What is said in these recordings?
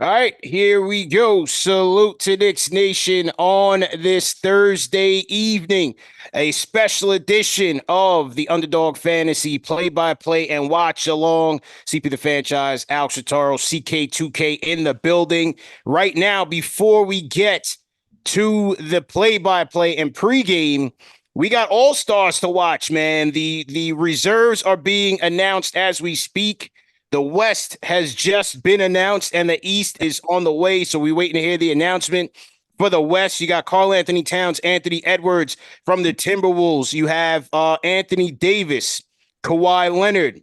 All right, here we go. Salute to Knicks Nation on this Thursday evening. A special edition of the Underdog Fantasy play-by-play and watch along. CP the Franchise, Al Shataro, CK2K in the building. Right now, before we get to the play-by-play and pregame, we got all-stars to watch, man. The reserves are being announced as we speak. The West has just been announced, and the East is on the way. So we're waiting to hear the announcement. For the West, you got Karl Anthony Towns, Anthony Edwards from the Timberwolves. You have Anthony Davis, Kawhi Leonard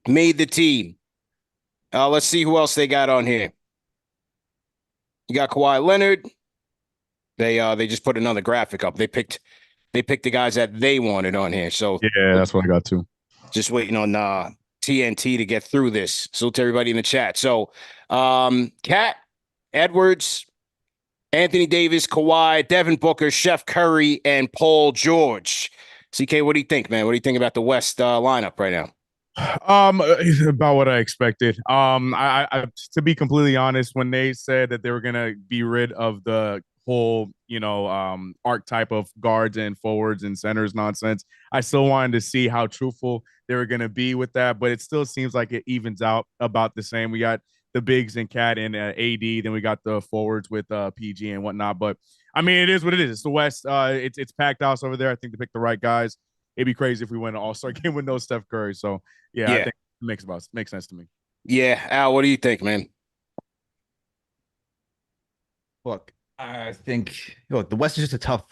made the team. Let's see who else they got on here. You got Kawhi Leonard. They just put another graphic up. They picked the guys that they wanted on here. So yeah, that's what I got too. Just waiting on TNT to get through this. Salute to everybody in the chat. So, Cat, Edwards, Anthony Davis, Kawhi, Devin Booker, Chef Curry, and Paul George. CK, what do you think, man? What do you think about the West lineup right now? About what I expected. I to be completely honest, when they said that they were gonna be rid of the whole, archetype of guards and forwards and centers nonsense, I still wanted to see how truthful they were gonna be with that. But it still seems like it evens out about the same. We got the bigs and Cat and AD, then we got the forwards with PG and whatnot. But I mean, it is what it is. It's the West. It's packed house over there. I think they picked the right guys. It'd be crazy if we win an All-Star game with no Steph Curry. So yeah, I think it makes sense to me. Yeah, Al, what do you think, man? Look, I think the West is just a tough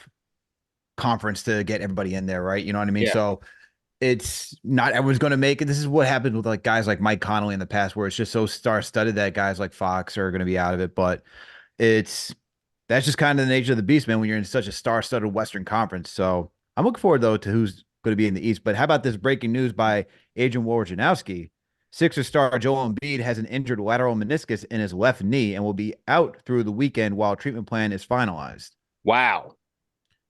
conference to get everybody in there, right? You know what I mean? Yeah. So it's not everyone's going to make it. This is what happened with like guys like Mike Conley in the past, where it's just so star-studded that guys like Fox are going to be out of it. But that's just kind of the nature of the beast, man, when you're in such a star-studded Western Conference. So I'm looking forward, though, to who's going to be in the East. But how about this breaking news by Adrian Wojnarowski? Sixers star Joel Embiid has an injured lateral meniscus in his left knee and will be out through the weekend while treatment plan is finalized. Wow.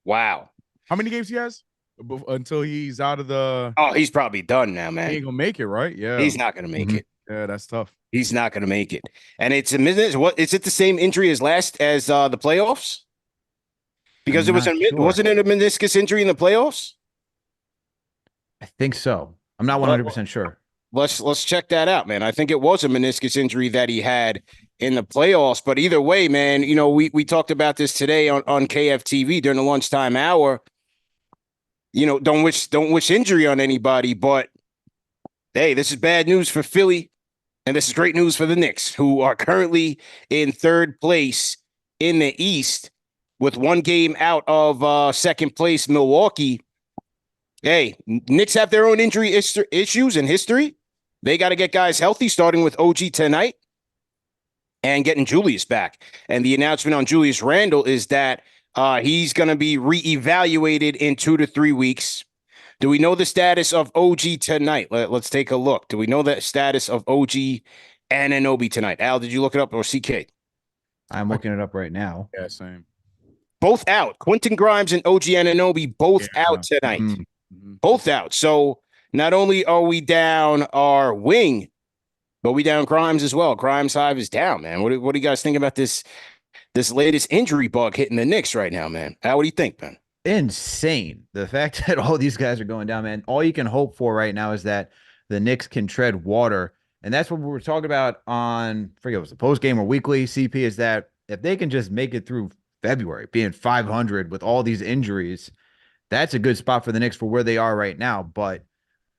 How many games he has until he's out of the? Oh, he's probably done now, man. He ain't gonna make it, right? Yeah, he's not gonna make it. Yeah, that's tough. He's not gonna make it. And it's a minute. What is it? The same injury as the playoffs? Because wasn't it a meniscus injury in the playoffs? I think so. I'm not 100% sure. Let's check that out, man. I think it was a meniscus injury that he had in the playoffs. But either way, man, we talked about this today on KFTV during the lunchtime hour. Don't wish injury on anybody, but hey, this is bad news for Philly, and this is great news for the Knicks, who are currently in third place in the East with one game out of second place Milwaukee. Hey, Knicks have their own injury issues in history. They got to get guys healthy, starting with OG tonight and getting Julius back. And the announcement on Julius Randle is that he's going to be reevaluated in 2 to 3 weeks. Do we know the status of OG tonight? Let's take a look. Do we know the status of OG and Anunoby tonight? Al, did you look it up, or CK? I'm looking it up right now. Yeah, same. Both out. Quentin Grimes and OG Anunoby both out tonight. Both out. So not only are we down our wing, but we down Grimes as well. Grimes Hive is down, man. What do you guys think about this latest injury bug hitting the Knicks right now, man? What do you think, man? Insane. The fact that all these guys are going down, man. All you can hope for right now is that the Knicks can tread water. And that's what we were talking about on, I forget, it was the post game or weekly CP, is that if they can just make it through February, being 500 with all these injuries, that's a good spot for the Knicks for where they are right now. But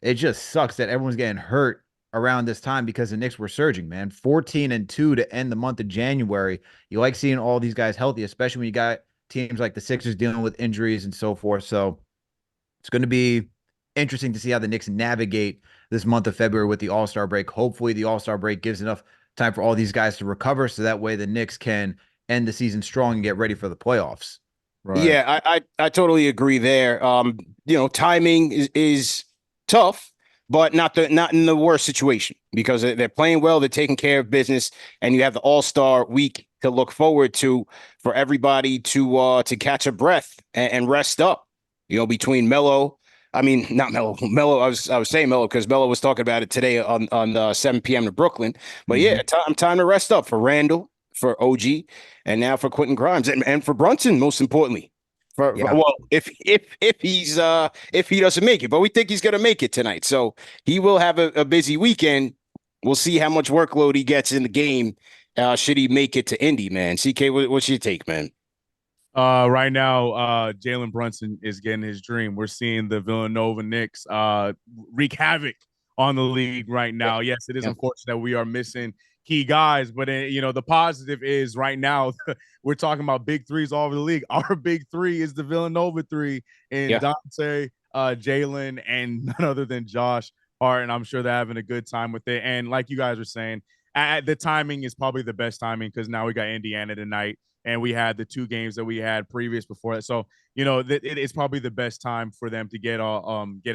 it just sucks that everyone's getting hurt around this time because the Knicks were surging, man. 14-2 to end the month of January. You like seeing all these guys healthy, especially when you got teams like the Sixers dealing with injuries and so forth. So it's going to be interesting to see how the Knicks navigate this month of February with the All-Star break. Hopefully the All-Star break gives enough time for all these guys to recover so that way the Knicks can end the season strong and get ready for the playoffs. Right. Yeah, I totally agree there. Timing is tough, but not in the worst situation, because they're playing well, they're taking care of business, and you have the All-Star week to look forward to for everybody to catch a breath and rest up. Between Melo, I mean, not Melo. Melo, I was saying Melo because Melo was talking about it today on 7 p.m. to Brooklyn. But yeah, time to rest up for Randall, for OG, and now for Quentin Grimes and for Brunson, most importantly. Yeah. Well, if he doesn't make it, but we think he's gonna make it tonight, so he will have a busy weekend. We'll see how much workload he gets in the game. Should he make it to Indy, man? CK, what's your take, man? Right now, Jalen Brunson is getting his dream. We're seeing the Villanova Knicks wreak havoc on the league right now. Yes, it is unfortunate that we are missing key guys, but the positive is right now we're talking about big threes all over the league. Our big three is the Villanova three in Dante, Jalen, and none other than Josh Hart, and I'm sure they're having a good time with it. And like you guys were saying, the timing is probably the best timing because now we got Indiana tonight. And we had the 2 games that we had previous before that. So, it is probably the best time for them to get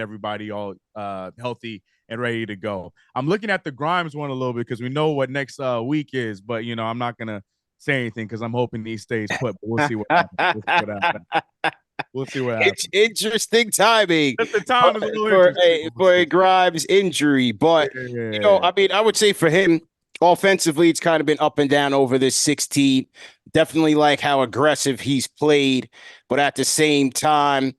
everybody all healthy and ready to go. I'm looking at the Grimes one a little bit because we know what next week is, but I'm not gonna say anything because I'm hoping he stays put. But we'll see what happens. We'll see what happens. It's interesting timing. But the time is a little for a Grimes injury, but I mean, I would say for him. Offensively, it's kind of been up and down over this 16. Definitely like how aggressive he's played, but at the same time,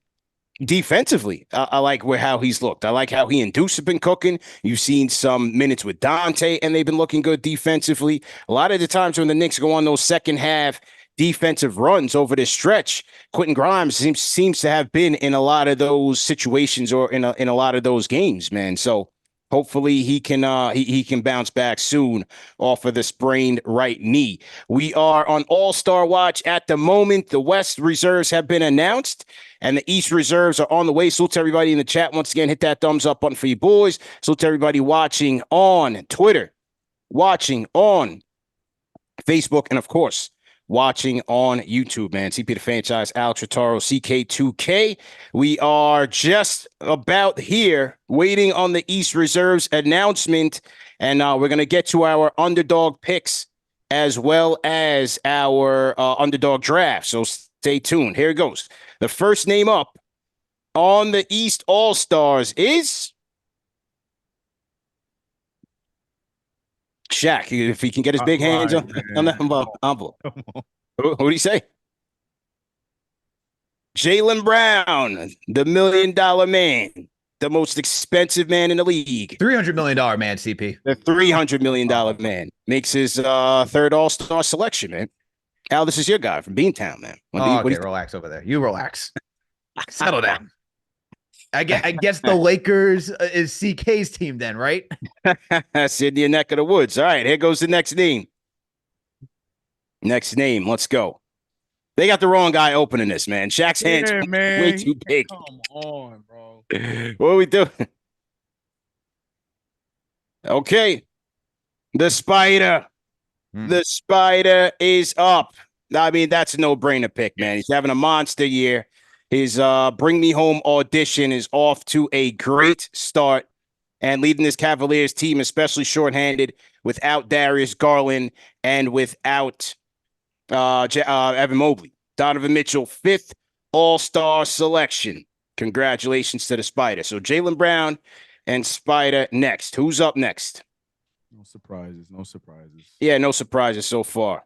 defensively, I like how he's looked. I like how he and Deuce have been cooking. You've seen some minutes with Dante, and they've been looking good defensively. A lot of the times when the Knicks go on those second half defensive runs over this stretch, Quentin Grimes seems to have been in a lot of those situations or in a lot of those games, man. So hopefully he can bounce back soon off of the sprained right knee. We are on All-Star watch at the moment. The West reserves have been announced, and the East reserves are on the way. Salute to everybody in the chat. Once again, hit that thumbs up button for you boys. Salute to everybody watching on Twitter, watching on Facebook, and of course, watching on YouTube, man. CP the franchise, Alex Rotaro, CK2K. We are just about here waiting on the East Reserves announcement, and we're going to get to our underdog picks as well as our underdog draft. So stay tuned. Here it goes. The first name up on the East All-Stars is Shaq, if he can get his big hands on that envelope. What do you say? Jaylen Brown, the $1 million man, the most expensive man in the league. $300 million man, CP. The $300 million man makes his third All-Star selection, man. Al, this is your guy from Beantown, man. Okay, relax over there. You relax. Settle down. I guess the Lakers is CK's team then, right? That's in your neck of the woods. All right, here goes the next name. Next name, let's go. They got the wrong guy opening this, man. Shaq's hands way too big. Come on, bro. What are we doing? Okay. The Spider. The Spider is up. I mean, that's a no-brainer pick, man. He's having a monster year. His Bring Me Home audition is off to a great start and leading this Cavaliers team, especially shorthanded, without Darius Garland and without Evan Mobley. Donovan Mitchell, 5th All-Star selection. Congratulations to the Spider. So Jaylen Brown and Spider next. Who's up next? No surprises. No surprises. Yeah, no surprises so far.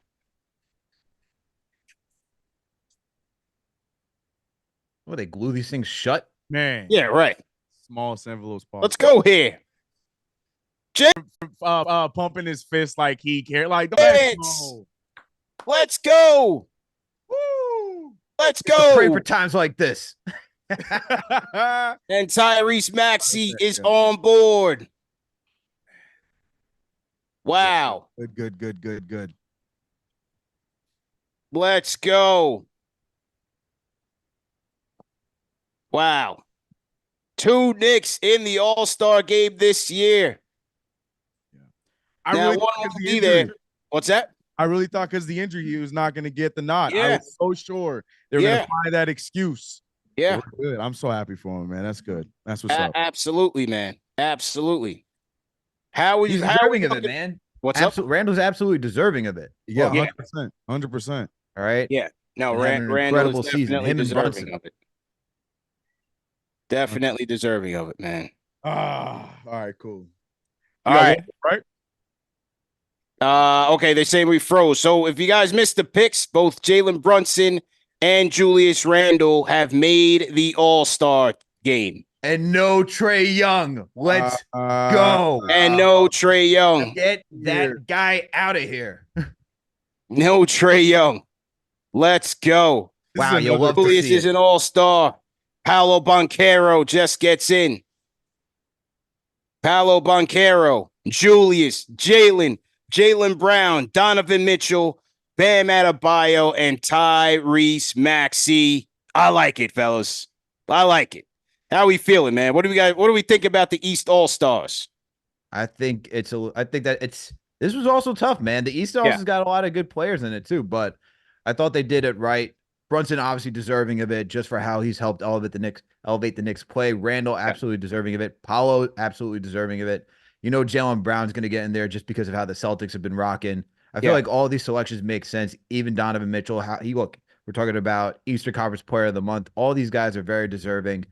Well, they glue these things shut? Man. Yeah, right. Smallest envelopes possible. Let's go here. Pumping his fist like he cared. Like, let's go. Woo. Let's go. Pray for times like this. And Tyrese Maxey is on board. Wow. Good. Let's go. Wow. 2 Knicks in the All-Star game this year. Yeah. I really thought one will be there. What's that? I really thought because the injury he was not going to get the nod. Yeah. I was so sure they were going to find that excuse. Yeah. Good. I'm so happy for him, man. That's good. That's what's up. Absolutely, man. Absolutely. How are you deserving of it, man? What's up? Randall's absolutely deserving of it. Yeah, 100%. All right. Yeah. No, Randall incredible is season. definitely Him and deserving Brunson. of it. Definitely deserving of it, man. All right, cool. All You got right. one, right? Okay, they say we froze. So if you guys missed the picks, both Jalen Brunson and Julius Randle have made the All-Star game. And no Trae Young. Let's go. And no Trae Young. Get that guy out of here. No Trae Young. Let's go. Wow, you'll love to Julius see is it. an all-star. Paolo Banchero just gets in. Paolo Banchero, Julius, Jalen Brown, Donovan Mitchell, Bam Adebayo, and Tyrese Maxey. I like it, fellas. I like it. How we feeling, man? What do we think about the East All-Stars? I think that this was also tough, man. The East also has got a lot of good players in it too, but I thought they did it right. Brunson obviously deserving of it just for how he's helped elevate the Knicks play. Randall absolutely deserving of it. Paolo absolutely deserving of it. You know, Jalen Brown's going to get in there just because of how the Celtics have been rocking. I feel like all these selections make sense. Even Donovan Mitchell, we're talking about Eastern Conference Player of the Month. All these guys are very deserving.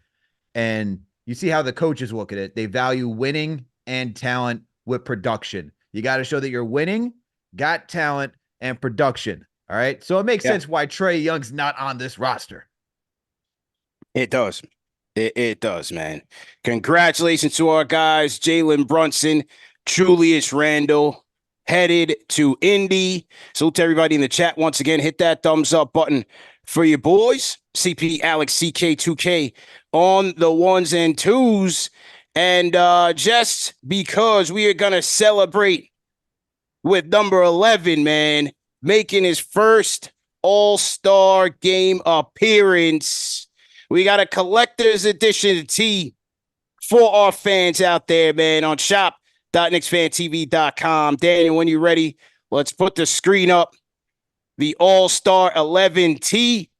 And you see how the coaches look at it. They value winning and talent with production. You got to show that you're winning, got talent, and production. All right. So it makes sense why Trae Young's not on this roster. It does. It does, man. Congratulations to our guys, Jalen Brunson, Julius Randle, headed to Indy. Salute to everybody in the chat. Once again, hit that thumbs up button for your boys. CP Alex CK2K on the ones and twos. And just because we are going to celebrate with number 11, man, making his first All-Star game appearance. We got a collector's edition tee for our fans out there, man, on shop.KnicksFanTV.com. Daniel, when you're ready, let's put the screen up. The All-Star 11 tee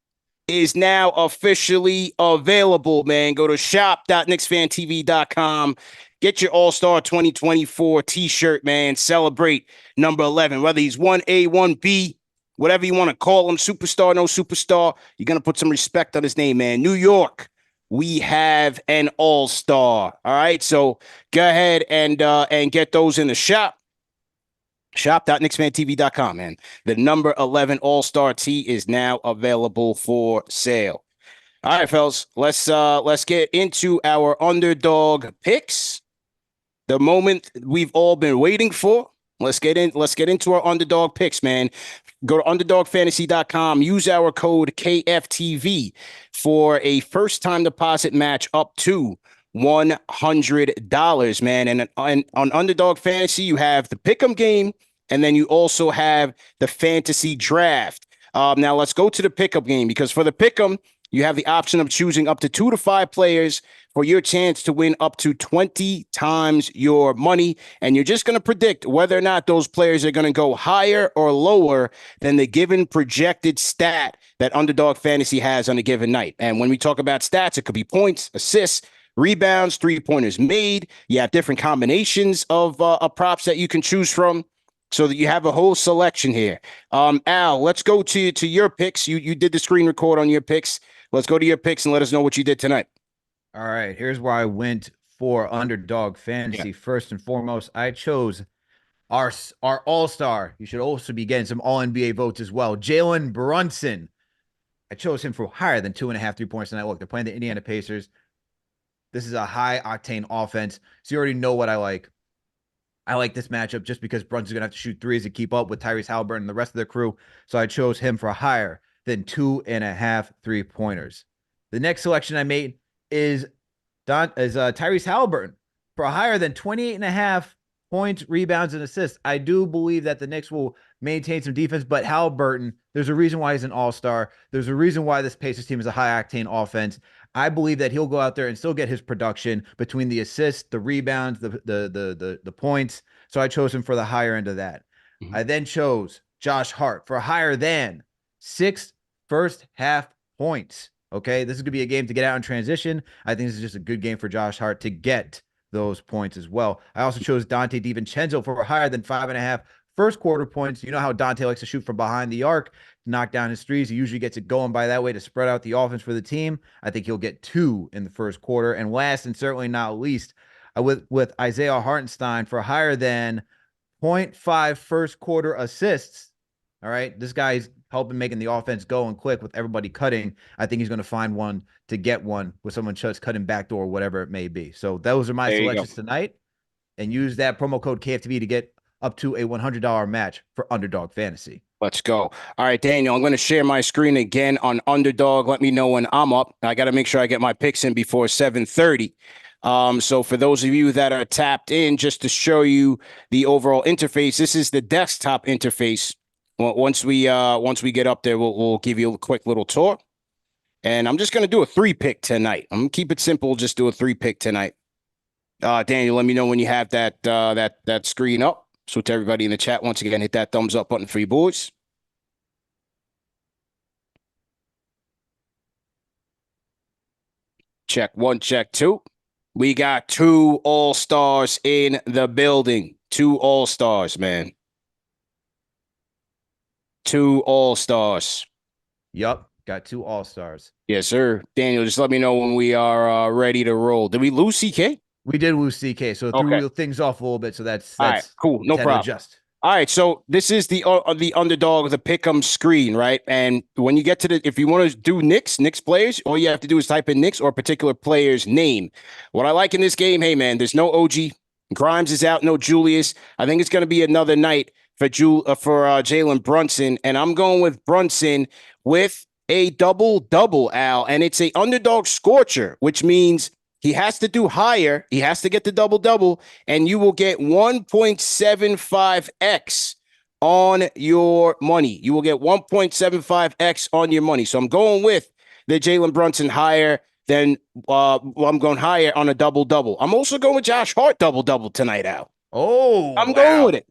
is now officially available, man. Go to shop.KnicksFanTV.com. Get your All-Star 2024 t-shirt, man. Celebrate number 11, whether he's 1A, 1B, whatever you want to call him, superstar, no superstar. You're going to put some respect on his name, man. New York, we have an All-Star. All right, so go ahead and get those in the shop. Shop.KnicksFanTV.com, man. The number 11 All-Star tee is now available for sale. All right, fellas, let's get into our underdog picks. The moment we've all been waiting for. Let's get into our underdog picks, man. Go to UnderDogFantasy.com. Use our code KFTV for a first-time deposit match up to $100, man. And on Underdog Fantasy, you have the Pick'em game, and then you also have the Fantasy Draft. Now, let's go to the Pick'em game, because for the Pick'em, you have the option of choosing up to 2 to 5 players for your chance to win up to 20 times your money. And you're just going to predict whether or not those players are going to go higher or lower than the given projected stat that Underdog Fantasy has on a given night. And when we talk about stats, it could be points, assists, rebounds, three-pointers made. You have different combinations of props that you can choose from, so that you have a whole selection here. Al, let's go to your picks. You did the screen record on your picks. Let's go to your picks and let us know what you did tonight. All right, here's where I went for Underdog Fantasy. First and foremost, I chose our All-Star. You should also be getting some All-NBA votes as well. Jalen Brunson. I chose him for higher than 2.5 3-points tonight. Look, they're playing the Indiana Pacers. This is a high-octane offense, so you already know what I like. I like this matchup just because Brunson's going to have to shoot threes to keep up with Tyrese Halliburton and the rest of their crew, so I chose him for higher than 2.5 3-pointers. The next selection I made is Tyrese Halliburton for higher than 28.5 points, rebounds, and assists. I do believe that the Knicks will maintain some defense, but Halliburton, there's a reason why he's an all-star. There's a reason why this Pacers team is a high-octane offense. I believe that he'll go out there and still get his production between the assists, the rebounds, the points. So I chose him for the higher end of that. I then chose Josh Hart for higher than 6 first-half points. Okay, this is going to be a game to get out in transition. I think this is just a good game for Josh Hart to get those points as well. I also chose Dante DiVincenzo for higher than 5.5 first quarter points. You know how Dante likes to shoot from behind the arc, knock down his threes. He usually gets it going by that way to spread out the offense for the team. I think he'll get 2 in the first quarter. And last and certainly not least, with Isaiah Hartenstein for higher than 0.5 first quarter assists. All right. This guy's helping making the offense go and click with everybody cutting. I think he's going to find one to get one with someone just cutting backdoor, whatever it may be. So those are my selections tonight. And use that promo code KFTV to get up to a $100 match for Underdog Fantasy. Let's go. All right, Daniel, I'm going to share my screen again on Underdog. Let me know when I'm up. I got to make sure I get my picks in before 7:30. So for those of you that are tapped in, just to show you the overall interface, this is the desktop interface. Well, once we get up there, we'll give you a quick little tour. And I'm just going to do a 3-pick tonight. I'm going to keep it simple, just do a 3-pick tonight. Daniel, let me know when you have that screen up. So to everybody in the chat, once again, hit that thumbs up button for you boys. Check 1, check 2. We got 2 all-stars in the building. 2 all-stars, man. 2 all-stars. Yup, got 2 all-stars. Yes, sir. Daniel, just let me know when we are ready to roll. Did we lose CK? We did lose CK, so it threw things off a little bit. So that's all right, cool. No problem. Adjust. All right, so this is the Underdog, the pick'em screen, right? And when you get to if you want to do Knicks players, all you have to do is type in Knicks or a particular player's name. What I like in this game, hey man, there's no OG. Grimes is out, no Julius. I think it's going to be another night for Jalen Brunson, and I'm going with Brunson with a double-double, Al, and it's a Underdog scorcher, which means he has to do higher. He has to get the double-double, and you will get 1.75x on your money. You will get 1.75x on your money. So I'm going with the Jalen Brunson higher than I'm going higher on a double-double. I'm also going with Josh Hart double-double tonight, Al. Oh, I'm going with it.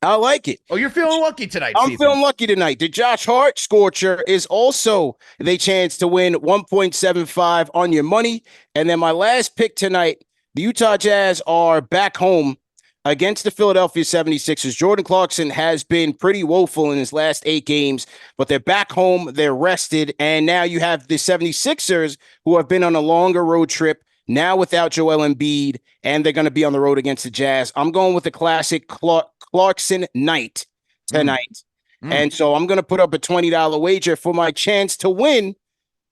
I like it. Oh, you're feeling lucky tonight, I'm feeling lucky tonight. The Josh Hart scorcher is also the chance to win 1.75 on your money. And then my last pick tonight, the Utah Jazz are back home against the Philadelphia 76ers. Jordan Clarkson has been pretty woeful in his last 8 games, but they're back home. They're rested. And now you have the 76ers who have been on a longer road trip, now without Joel Embiid, and they're going to be on the road against the Jazz. I'm going with the classic Clarkson night tonight. And so I'm going to put up a $20 wager for my chance to win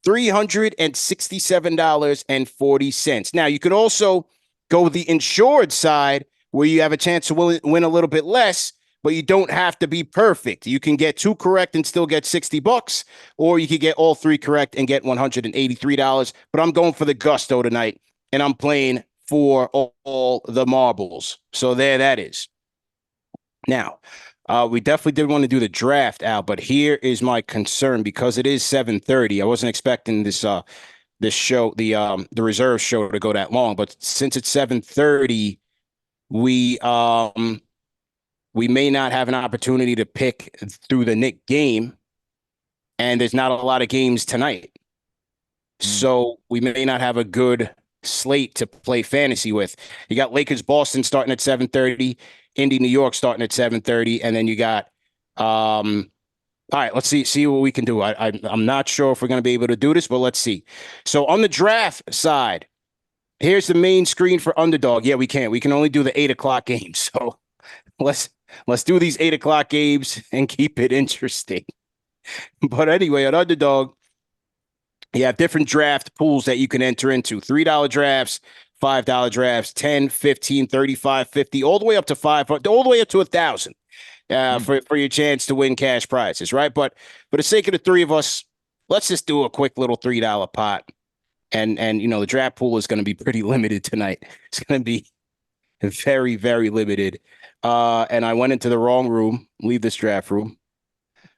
$367.40. Now, you could also go the insured side where you have a chance to win a little bit less, but you don't have to be perfect. You can get 2 correct and still get $60, or you could get all 3 correct and get $183. But I'm going for the gusto tonight, and I'm playing for all the marbles. So there that is. Now, we definitely did want to do the draft, Al, but here is my concern because it is 7:30. I wasn't expecting this show, the reserve show, to go that long, but since it's 7:30, we may not have an opportunity to pick through the Knicks game, and there's not a lot of games tonight. So we may not have a good slate to play fantasy with. You got Lakers Boston starting at 7:30, Indy New York starting at 7:30, and then you got all right, let's see what we can do. I'm not sure if we're going to be able to do this, but let's see. So on the draft side, here's the main screen for Underdog. Yeah, we can only do the 8:00 games. So let's do these 8:00 games and keep it interesting. But anyway, on Underdog, you have different draft pools that you can enter into. $3 drafts, $5 drafts, 10, 15, 35, 50, all the way up to 5, all the way up to 1,000 for your chance to win cash prizes, right? But for the sake of the 3 of us, let's just do a quick little $3 pot. And the draft pool is going to be pretty limited tonight. It's going to be very, very limited. And I went into the wrong room. Leave this draft room.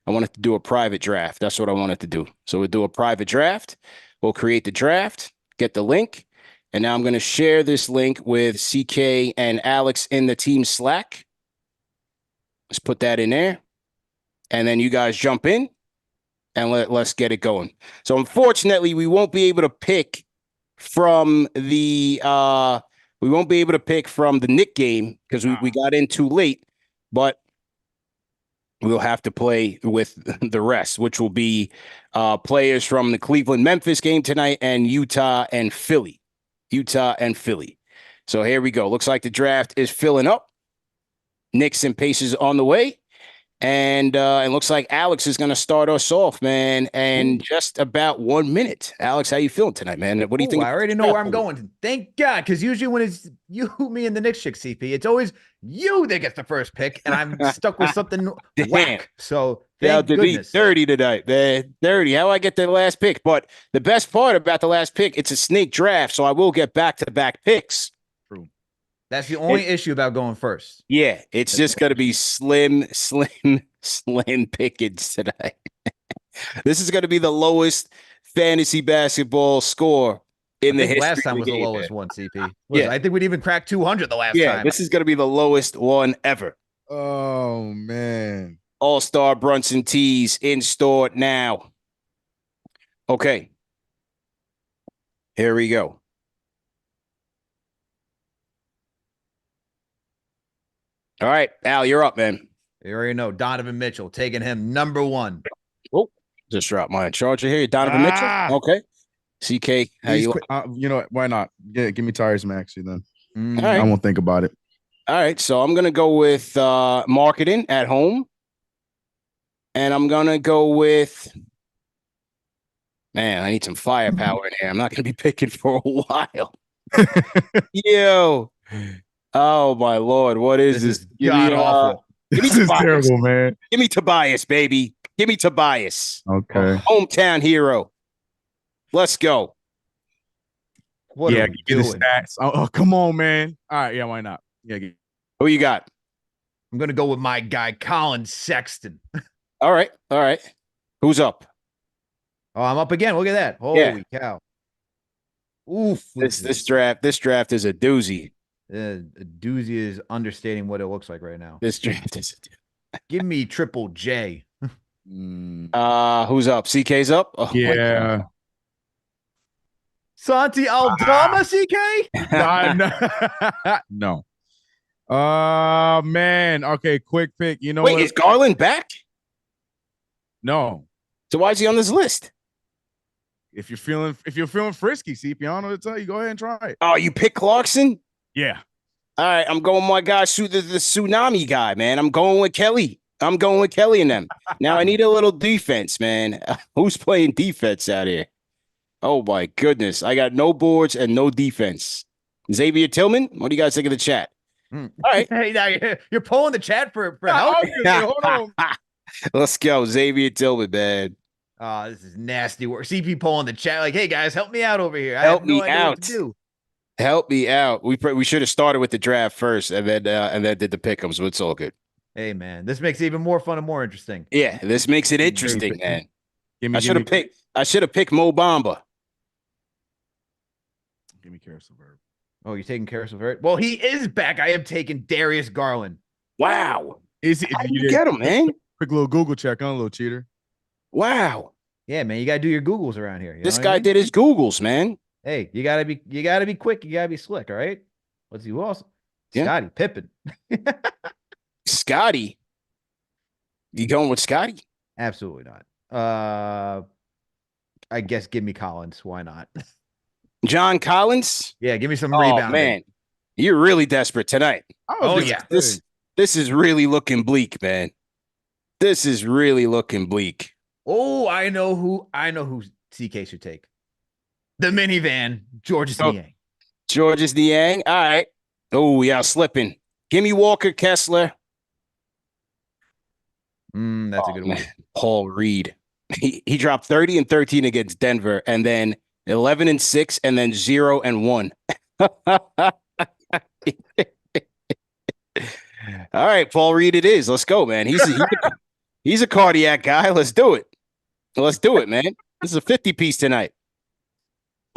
I wanted to do a private draft. That's what I wanted to do. So we'll do a private draft. We'll create the draft, get the link. And now I'm going to share this link with CK and Alex in the team Slack. Let's put that in there. And then you guys jump in and let's get it going. So unfortunately, we won't be able to pick from the Knicks game because we got in too late. But we'll have to play with the rest, which will be players from the Cleveland-Memphis game tonight and Utah and Philly. Utah and Philly. So here we go. Looks like the draft is filling up. Knicks and Pacers on the way. And it looks like Alex is going to start us off, man. And just about 1 minute. Alex, how you feeling tonight, man? What do you think? I already know where I'm going. Thank God, because usually when it's you, me, and the Knicks chick, CP, it's always you that gets the first pick, and I'm stuck with something whack. So thank goodness. Dirty tonight, man. Dirty. How I get the last pick? But the best part about the last pick, it's a snake draft, so I will get back-to-back picks. True. That's the only issue about going first. Yeah, it's just going to be slim pickings tonight. This is going to be the lowest fantasy basketball score in the history. Last time was the lowest one, CP. Yeah, I think we'd even crack 200 the last time. Yeah, this is going to be the lowest one ever. Oh, man. All-Star Brunson tees in store now. Okay. Here we go. All right, Al, you're up, man. You already know Donovan Mitchell taking him number 1. Oh, just dropped my charger here. Donovan Mitchell. Okay. CK, how you? You know what? Why not? Yeah, give me Tyrese Maxey then. All right. I won't think about it. All right, so I'm gonna go with marketing at home, and I'm gonna go with. Man, I need some firepower in here. I'm not gonna be picking for a while. Yo. Oh my Lord, what is this? God awful. This is terrible, man. Give me Tobias, baby. Give me Tobias. Okay. Hometown hero. Let's go. What give me the stats. Oh, come on, man. All right, yeah, why not? Yeah. Who you got? I'm gonna go with my guy, Colin Sexton. All right. Who's up? Oh, I'm up again. Look at that. Holy cow. Oof. This draft is a doozy. A doozy is understating what it looks like right now. This draft is a doozy. Give me Triple J. Who's up? CK's up? Oh, yeah. Santi Aldama, CK? No. Man. Okay, quick pick. You know Wait, is Garland back? No. So why is he on this list? If you're feeling frisky, CP, I don't know what to tell you. Go ahead and try it. Oh, you pick Clarkson? Yeah. All right, I'm going with my guy, the tsunami guy, man. I'm going with Kelly. And them. Now I need a little defense, man. Who's playing defense out here? Oh my goodness. I got no boards and no defense. Xavier Tillman, what do you guys think of the chat? All right. Hey, now you're pulling the chat for help. Hold on. Let's go. Xavier Tillman, man. Oh, this is nasty work. CP pulling the chat like, hey guys, help me out over here. Help me out. Help me out. We should have started with the draft first and then did the pick'ems, but it's all good. Hey man, this makes it even more fun and more interesting. Yeah, this makes it interesting, man. I should have picked Mo Bamba. Give me Karis LeVert. Oh, you're taking Karis LeVert? Well, he is back. I am taking Darius Garland. Wow. Is it? How you get him, man? Quick little Google check on a little cheater. Wow. Yeah, man, you gotta do your Googles around here. This guy did his Googles, man. Hey, you gotta be quick. You gotta be slick. All right. Let's see who else. Yeah. Scottie Pippen. Scotty. You going with Scotty? Absolutely not. I guess give me Collins. Why not? John Collins? Yeah, give me some rebounding. Man, you're really desperate tonight. Oh yeah. This is really looking bleak, man. This is really looking bleak. Oh, I know who CK should take. The minivan, Georges Niang. Georges Niang. All right. Oh, yeah, slipping. Give me Walker Kessler. That's a good one. Paul Reed. He dropped 30 and 13 against Denver, and then 11 and 6, and then 0 and 1. All right, Paul Reed it is. Let's go, man. He's a cardiac guy. Let's do it. Let's do it, man. This is a 50-piece tonight.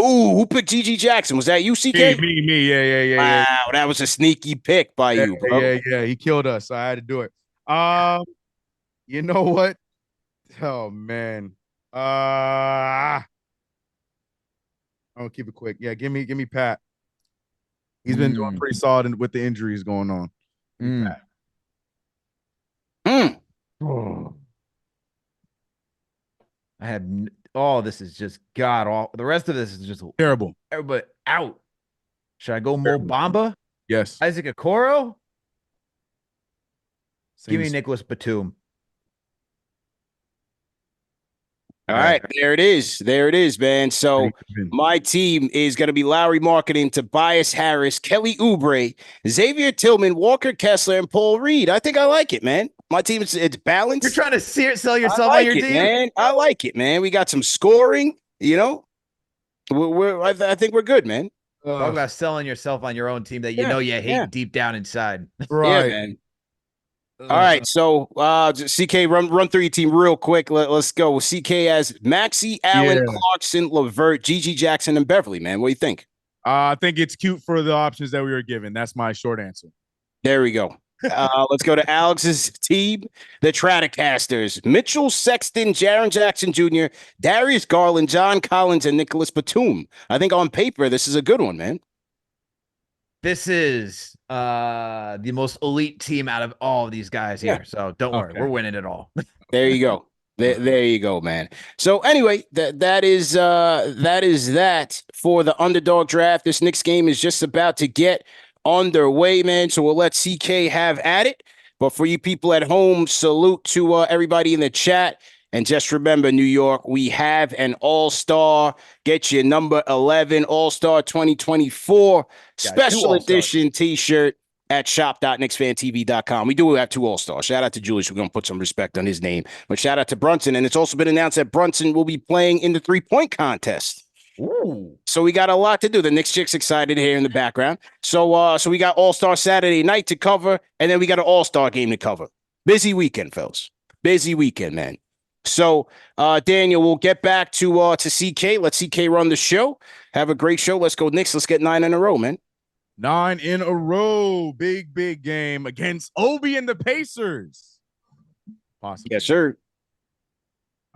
Ooh, who picked G.G. Jackson? Was that you, CK? Me. Yeah. Wow, that was a sneaky pick by you, bro. Yeah. He killed us. So I had to do it. You know what? Oh man. I'll keep it quick. Yeah, give me Pat. He's been doing pretty solid with the injuries going on. Oh. Oh, this is just god all. The rest of this is just Terrible. everybody out. Should I go Mo Terrible. Bamba? Yes. Isaac Okoro? Give me Seems Nicholas Batum. All All right. right, there it is. There it is, man. So pretty even. my team is going to be Lowry Marketing, Tobias Harris, Kelly Oubre, Xavier Tillman, Walker Kessler, and Paul Reed. I think I like it, man. My team is it's balanced. You're trying to sell I yourself on like your it, team? man. I like it, man. We got some scoring. You know, I think we're good, man. Talk about selling yourself on your own team that you Yeah, know you hate yeah, deep down inside. yeah, Right. man. All right, so CK, run through your team real quick. Let's go. CK has Maxey, Allen, Yeah. Clarkson, Levert, Gigi Jackson, and Beverly. Man, what do you think? I think it's cute for the options that we were given. That's my short answer. There we go. Let's go to Alex's team, the Stratocasters. Mitchell Sexton, Jaron Jackson Jr., Darius Garland, John Collins, and Nicholas Batum. I think on paper, this is a good one, man. This is the most elite team out of all of these guys here. Yeah. So don't worry, Okay. we're winning it all. There you go. There you go, man. So anyway, that is that for the underdog draft. This Knicks game is just about to get underway, man. So we'll let CK have at it. But for you people at home, salute to everybody in the chat. And just remember, New York, we have an all-star. Get your number 11 all-star 2024 special edition t-shirt at shop.knicksfantv.com. We do have 2 all-stars. Shout out to Julius. We're going to put some respect on his name. But shout out to Brunson. And it's also been announced that Brunson will be playing in the three-point contest. Ooh. So we got a lot to do. The Knicks chick's excited here in the background. So we got All-Star Saturday night to cover, and then we got an All-Star game to cover. Busy weekend, fellas. Busy weekend, man. So Daniel, we'll get back to CK. Let CK run the show. Have a great show. Let's go Knicks. Let's get 9 in a row, man. 9 in a row. Big game against Obi and the Pacers. Possible. Yes, sir.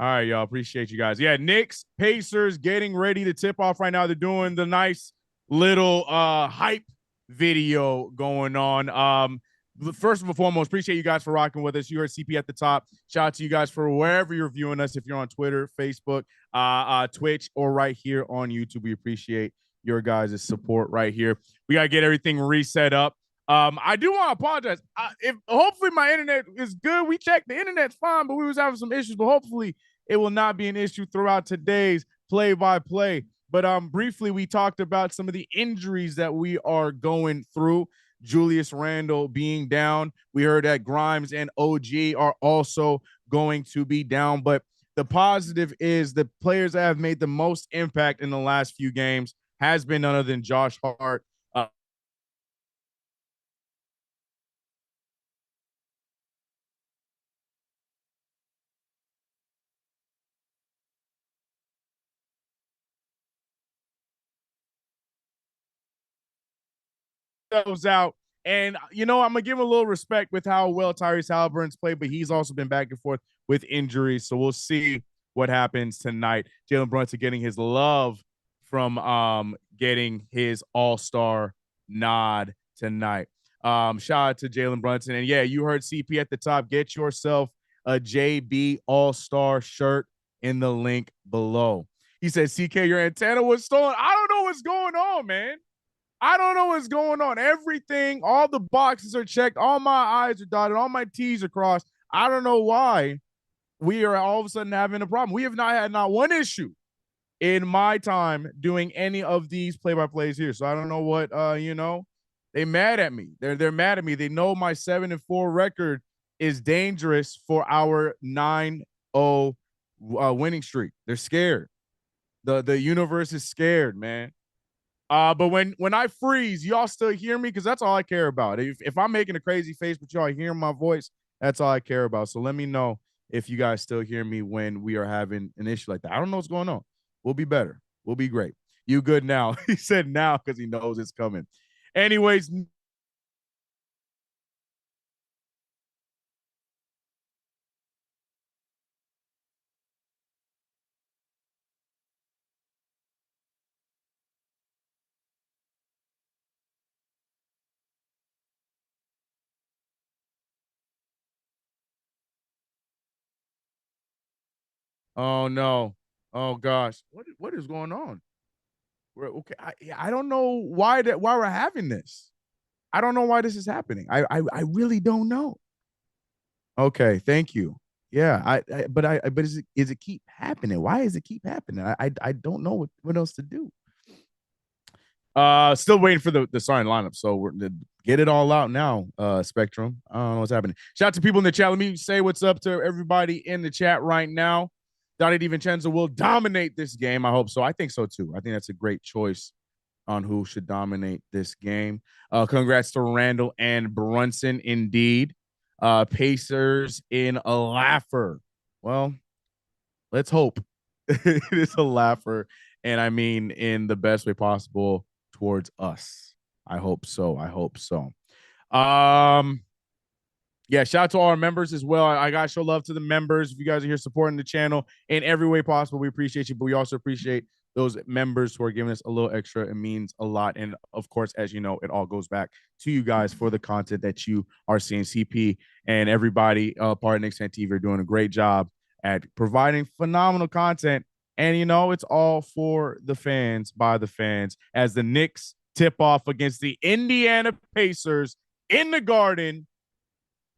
All right, y'all. Appreciate you guys. Yeah, Knicks, Pacers getting ready to tip off right now. They're doing the nice little hype video going on. First and foremost, appreciate you guys for rocking with us. You heard CP at the top. Shout out to you guys for wherever you're viewing us. If you're on Twitter, Facebook, Twitch, or right here on YouTube, we appreciate your guys' support right here. We got to get everything reset up. I do want to apologize. If hopefully my internet is good. We checked the internet's fine, but we was having some issues. But hopefully it will not be an issue throughout today's play-by-play. But briefly, we talked about some of the injuries that we are going through. Julius Randle being down. We heard that Grimes and OG are also going to be down. But the positive is the players that have made the most impact in the last few games has been none other than Josh Hart. Those out. And, I'm going to give him a little respect with how well Tyrese Halliburton's played, but he's also been back and forth with injuries. So we'll see what happens tonight. Jalen Brunson getting his love from getting his all-star nod tonight. Shout out to Jalen Brunson. And, yeah, you heard CP at the top. Get yourself a JB all-star shirt in the link below. He said, CK, your antenna was stolen. I don't know what's going on, man. I don't know what's going on. Everything, all the boxes are checked. All my I's are dotted. All my T's are crossed. I don't know why we are all of a sudden having a problem. We have not had not one issue in my time doing any of these play-by-plays here. So I don't know what, they mad at me. They're mad at me. They know my 7-4 record is dangerous for our 9-0 winning streak. They're scared. The universe is scared, man. But when I freeze, y'all still hear me? Because that's all I care about. If I'm making a crazy face, but y'all hearing my voice, that's all I care about. So let me know if you guys still hear me when we are having an issue like that. I don't know what's going on. We'll be better. We'll be great. You good now? He said now because he knows it's coming. Anyways, Oh no. Oh gosh. What is going on? Okay. I don't know why we're having this. I don't know why this is happening. I really don't know. Okay, thank you. Yeah, but is it keep happening? Why does it keep happening? I don't know what else to do. Still waiting for the starting lineup. So we're get it all out now. Spectrum. I don't know what's happening. Shout out to people in the chat. Let me say what's up to everybody in the chat right now. Donnie DiVincenzo will dominate this game. I hope so. I think so too. I think that's a great choice on who should dominate this game. Congrats to Randall and Brunson, indeed. Pacers in a laugher. Well, let's hope it is a laugher, and I mean in the best way possible towards us. I hope so. I hope so. Yeah, shout out to all our members as well. I got to show love to the members. If you guys are here supporting the channel in every way possible, we appreciate you, but we also appreciate those members who are giving us a little extra. It means a lot. And of course, as you know, it all goes back to you guys for the content that you are seeing. CP and everybody part of KnicksFanTV are doing a great job at providing phenomenal content. And, you know, it's all for the fans, by the fans, as the Knicks tip off against the Indiana Pacers in the Garden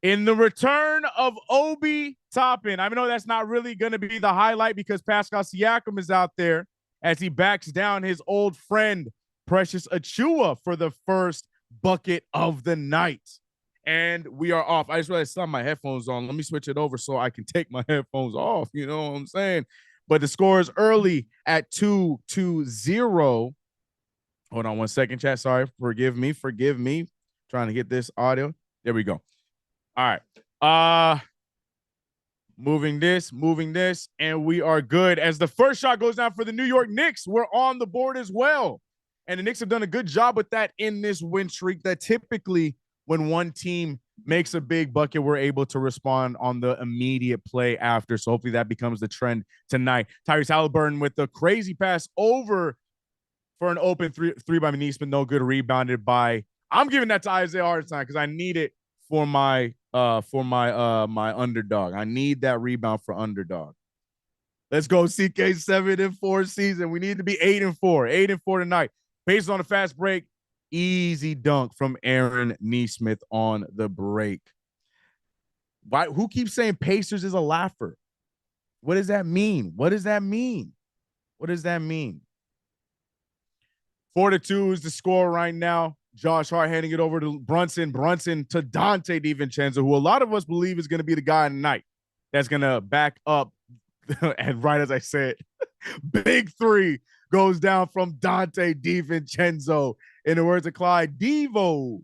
in the return of Obi Toppin. I know that's not really going to be the highlight because Pascal Siakam is out there as he backs down his old friend, Precious Achua, for the first bucket of the night. And we are off. I just realized I have my headphones on. Let me switch it over so I can take my headphones off. You know what I'm saying? But the score is early at 2-0. Hold on one second, chat. Sorry. Forgive me. Trying to get this audio. There we go. All right. Moving this, and we are good. As the first shot goes down for the New York Knicks, we're on the board as well. And the Knicks have done a good job with that in this win streak, that typically when one team makes a big bucket, we're able to respond on the immediate play after. So hopefully that becomes the trend tonight. Tyrese Halliburton with the crazy pass over for an open three by Nesmith. No good, rebounded by, I'm giving that to Isaiah Hartenstein because I need it for my underdog. I need that rebound for underdog. Let's go CK 7-4 season. We need to be 8-4. 8-4 tonight. Based on a fast break, easy dunk from Aaron Nesmith on the break. Why? Who keeps saying Pacers is a laugher? What does that mean? 4-2 is the score right now. Josh Hart handing it over to Brunson to Dante DiVincenzo, who a lot of us believe is going to be the guy tonight that's going to back up. And right as I said, big three goes down from Dante DiVincenzo. In the words of Clyde, Devo.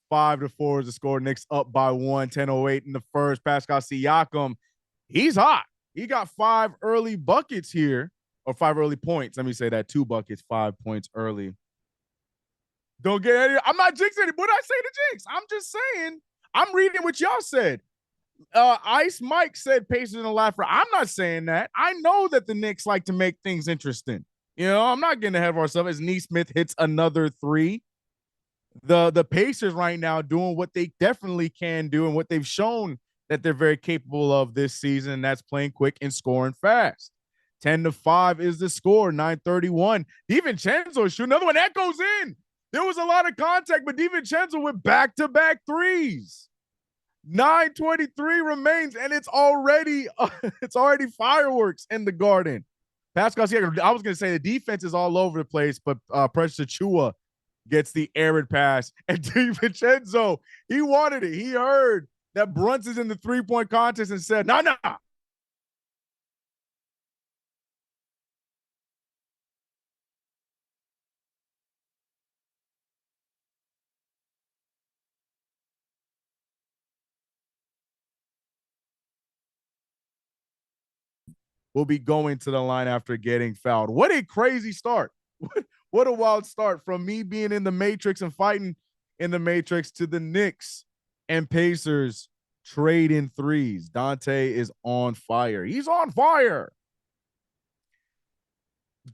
5-4 is the score. Knicks up by 1. 10:08 in the first. Pascal Siakam, he's hot. He got 5 early buckets here, or 5 early points. Let me say that. 2 buckets, 5 points early. Don't get any. I'm not jinxing it. What did I say to jinx? I'm just saying. I'm reading what y'all said. Ice Mike said Pacers in a laugher. I'm not saying that. I know that the Knicks like to make things interesting. You know, I'm not getting ahead of ourselves as Nesmith hits another 3. The Pacers right now doing what they definitely can do and what they've shown that they're very capable of this season, and that's playing quick and scoring fast. 10-5 is the score. 9:31. DiVincenzo shoot another one that goes in. There was a lot of contact, but DiVincenzo with back-to-back threes. 9:23 remains, and it's already fireworks in the Garden. Pascal Siakam, I was going to say the defense is all over the place, but Precious Achua gets the arid pass. And DiVincenzo, he wanted it. He heard that Brunson's in the three-point contest and said, nah. Will be going to the line after getting fouled. What a crazy start. What a wild start from me being in the Matrix and fighting in the Matrix to the Knicks and Pacers trading threes. Dante is on fire. He's on fire.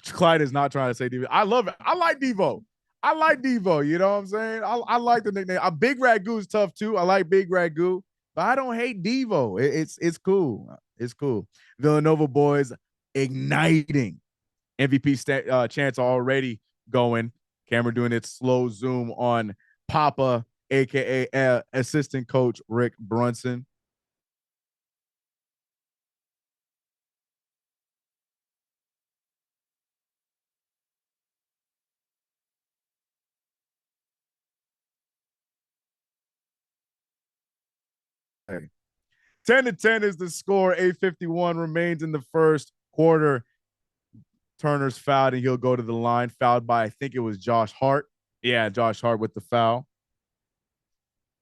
Clyde is not trying to say Devo. I love it. I like Devo. You know what I'm saying? I like the nickname. Big Ragu is tough too. I like Big Ragu, but I don't hate Devo. It's cool. It's cool. Villanova boys igniting. MVP chance already going. Camera doing its slow zoom on Papa, aka assistant coach Rick Brunson. Hey. 10-10 is the score. 8:51 remains in the first quarter. Turner's fouled and he'll go to the line. Fouled by, I think it was Josh Hart. Yeah, Josh Hart with the foul.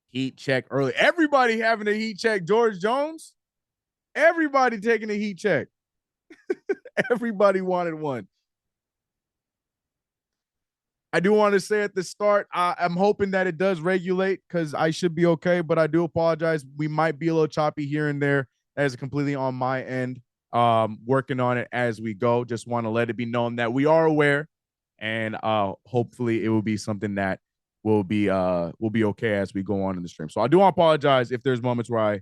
Heat check early. Everybody having a heat check. George Jones. Everybody taking a heat check. Everybody wanted one. I do want to say at the start, I'm hoping that it does regulate because I should be okay, but I do apologize. We might be a little choppy here and there. That is completely on my end. Working on it as we go. Just want to let it be known that we are aware, and hopefully it will be something that will be okay as we go on in the stream. So I do apologize if there's moments where I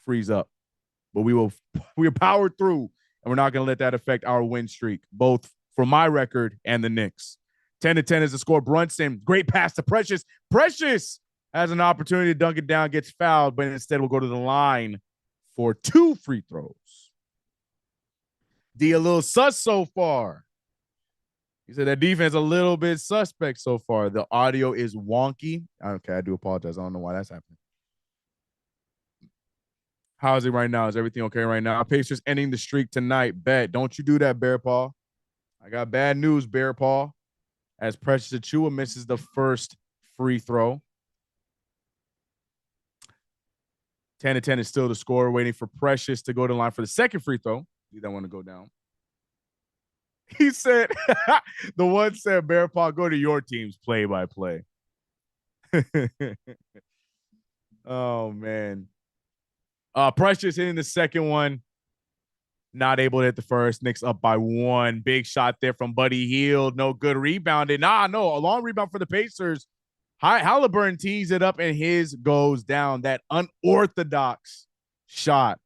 freeze up, but we'll power through, and we're not going to let that affect our win streak, both for my record and the Knicks. 10-10 is the score. Brunson, great pass to Precious. Precious has an opportunity to dunk it down, gets fouled, but instead will go to the line for 2 free throws. D a little sus so far. He said that defense a little bit suspect so far. The audio is wonky. Okay, I do apologize. I don't know why that's happening. How is it right now? Is everything okay right now? Pacers ending the streak tonight. Bet. Don't you do that, Bear Paw. I got bad news, Bear Paw. As Precious Achiuwa misses the first free throw. 10-10 is still the score. Waiting for Precious to go to the line for the second free throw. Need that one to go down. He said, the one said, Bear Paw, go to your team's play-by-play. Oh, man. Precious hitting the second one. Not able to hit the first. Knicks up by 1. Big shot there from Buddy Hield. No good rebounding. No. A long rebound for the Pacers. Halliburton tees it up and his goes down. That unorthodox shot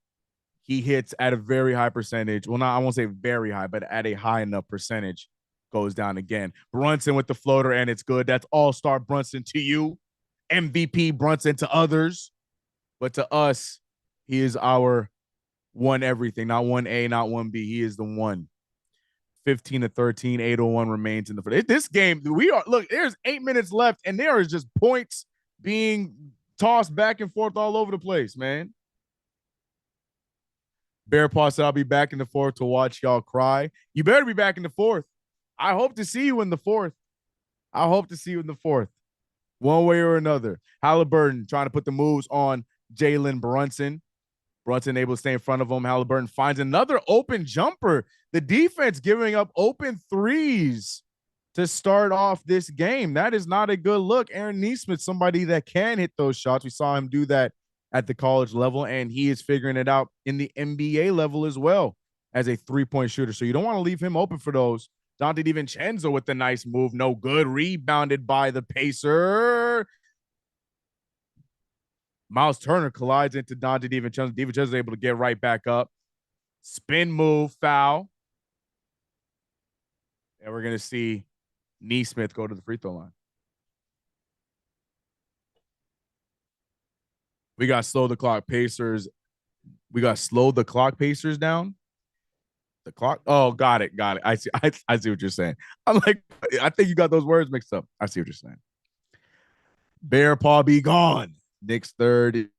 he hits at a very high percentage. Well, I won't say very high, but at a high enough percentage goes down again. Brunson with the floater, and it's good. That's all-star Brunson to you. MVP Brunson to others. But to us, he is our one everything, not 1A, not 1B. He is the one. 15-13, 8:01 remains in the first. This game, there's 8 minutes left, and there is just points being tossed back and forth all over the place, man. Bear Paw said, I'll be back in the fourth to watch y'all cry. You better be back in the fourth. I hope to see you in the fourth. One way or another. Halliburton trying to put the moves on Jalen Brunson. Brunson able to stay in front of him. Halliburton finds another open jumper. The defense giving up open threes to start off this game. That is not a good look. Aaron Nesmith, somebody that can hit those shots. We saw him do that at the college level, and he is figuring it out in the NBA level as well as a three-point shooter. So you don't want to leave him open for those. Dante DiVincenzo with the nice move. No good. Rebounded by the Pacer. Miles Turner collides into Dante DiVincenzo. DiVincenzo is able to get right back up. Spin move, foul. And we're going to see Nesmith go to the free throw line. We got slow the clock Pacers. We got slow the clock Pacers down. The clock. Oh, got it. I see what you're saying. I'm like, I think you got those words mixed up. I see what you're saying. Bear Paw be gone. Knicks third.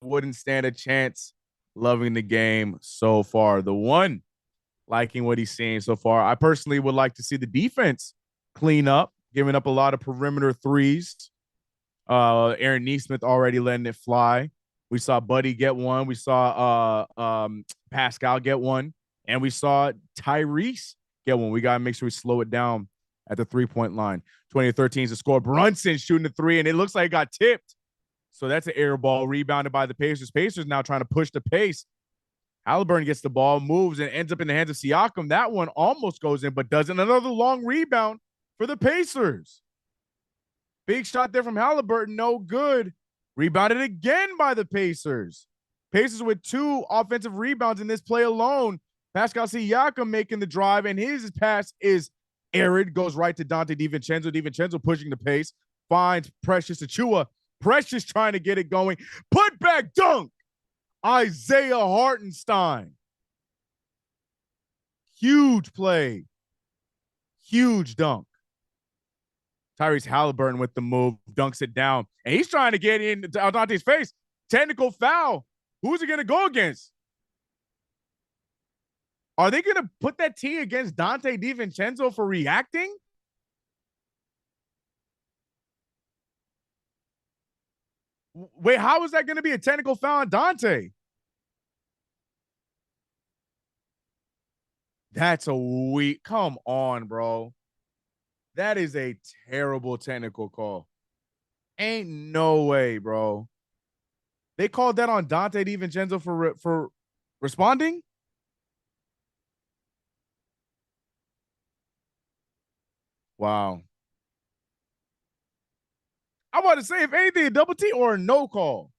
Wouldn't stand a chance. Loving the game so far. The one liking what he's seeing so far. I personally would like to see the defense clean up, giving up a lot of perimeter threes. Aaron Nesmith already letting it fly. We saw Buddy get one. We saw Pascal get one. And we saw Tyrese get one. We got to make sure we slow it down at the three-point line. 20-13 is the score. Brunson shooting the three, and it looks like it got tipped. So that's an air ball rebounded by the Pacers. Pacers now trying to push the pace. Halliburton gets the ball, moves, and ends up in the hands of Siakam. That one almost goes in, but doesn't. Another long rebound for the Pacers. Big shot there from Halliburton, no good. Rebounded again by the Pacers. Pacers with 2 offensive rebounds in this play alone. Pascal Siakam making the drive, and his pass is arid, goes right to Dante DiVincenzo. DiVincenzo pushing the pace, finds Precious Achiuwa. Precious trying to get it going. Put back dunk. Isaiah Hartenstein. Huge play. Huge dunk. Tyrese Halliburton with the move, dunks it down, and he's trying to get in Dante's face. Technical foul. Who's he going to go against? Are they going to put that T against Dante DiVincenzo for reacting? Wait, how is that going to be a technical foul on Dante? That's a weak. Come on, bro. That is a terrible technical call. Ain't no way, bro. They called that on Dante DiVincenzo for responding? Wow. I want to say, if anything, a double T or a no call.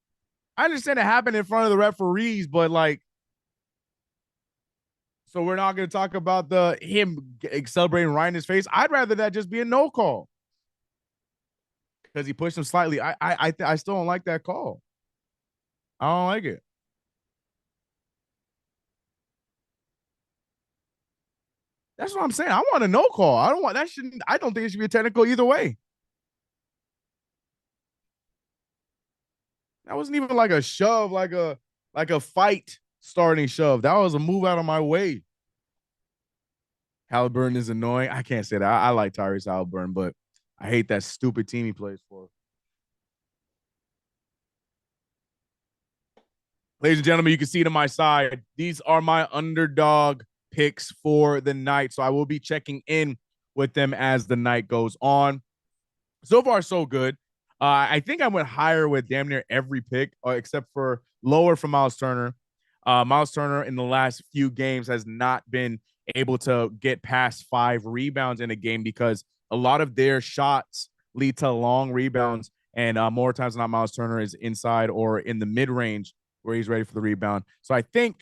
I understand it happened in front of the referees, but like, so we're not going to talk about him celebrating right in his face. I'd rather that just be a no call because he pushed him slightly. I still don't like that call. I don't like it. That's what I'm saying. I want a no call. I don't think it should be a technical either way. That wasn't even like a shove, like a fight starting shove. That was a move out of my way. Halliburton is annoying. I can't say that. I like Tyrese Halliburton, but I hate that stupid team he plays for. Ladies and gentlemen, you can see to my side, these are my underdog picks for the night. So I will be checking in with them as the night goes on. So far, so good. I think I went higher with damn near every pick, except for lower for Miles Turner. Miles Turner in the last few games has not been able to get past 5 rebounds in a game because a lot of their shots lead to long rebounds. And more times than not, Miles Turner is inside or in the mid-range where he's ready for the rebound. So I think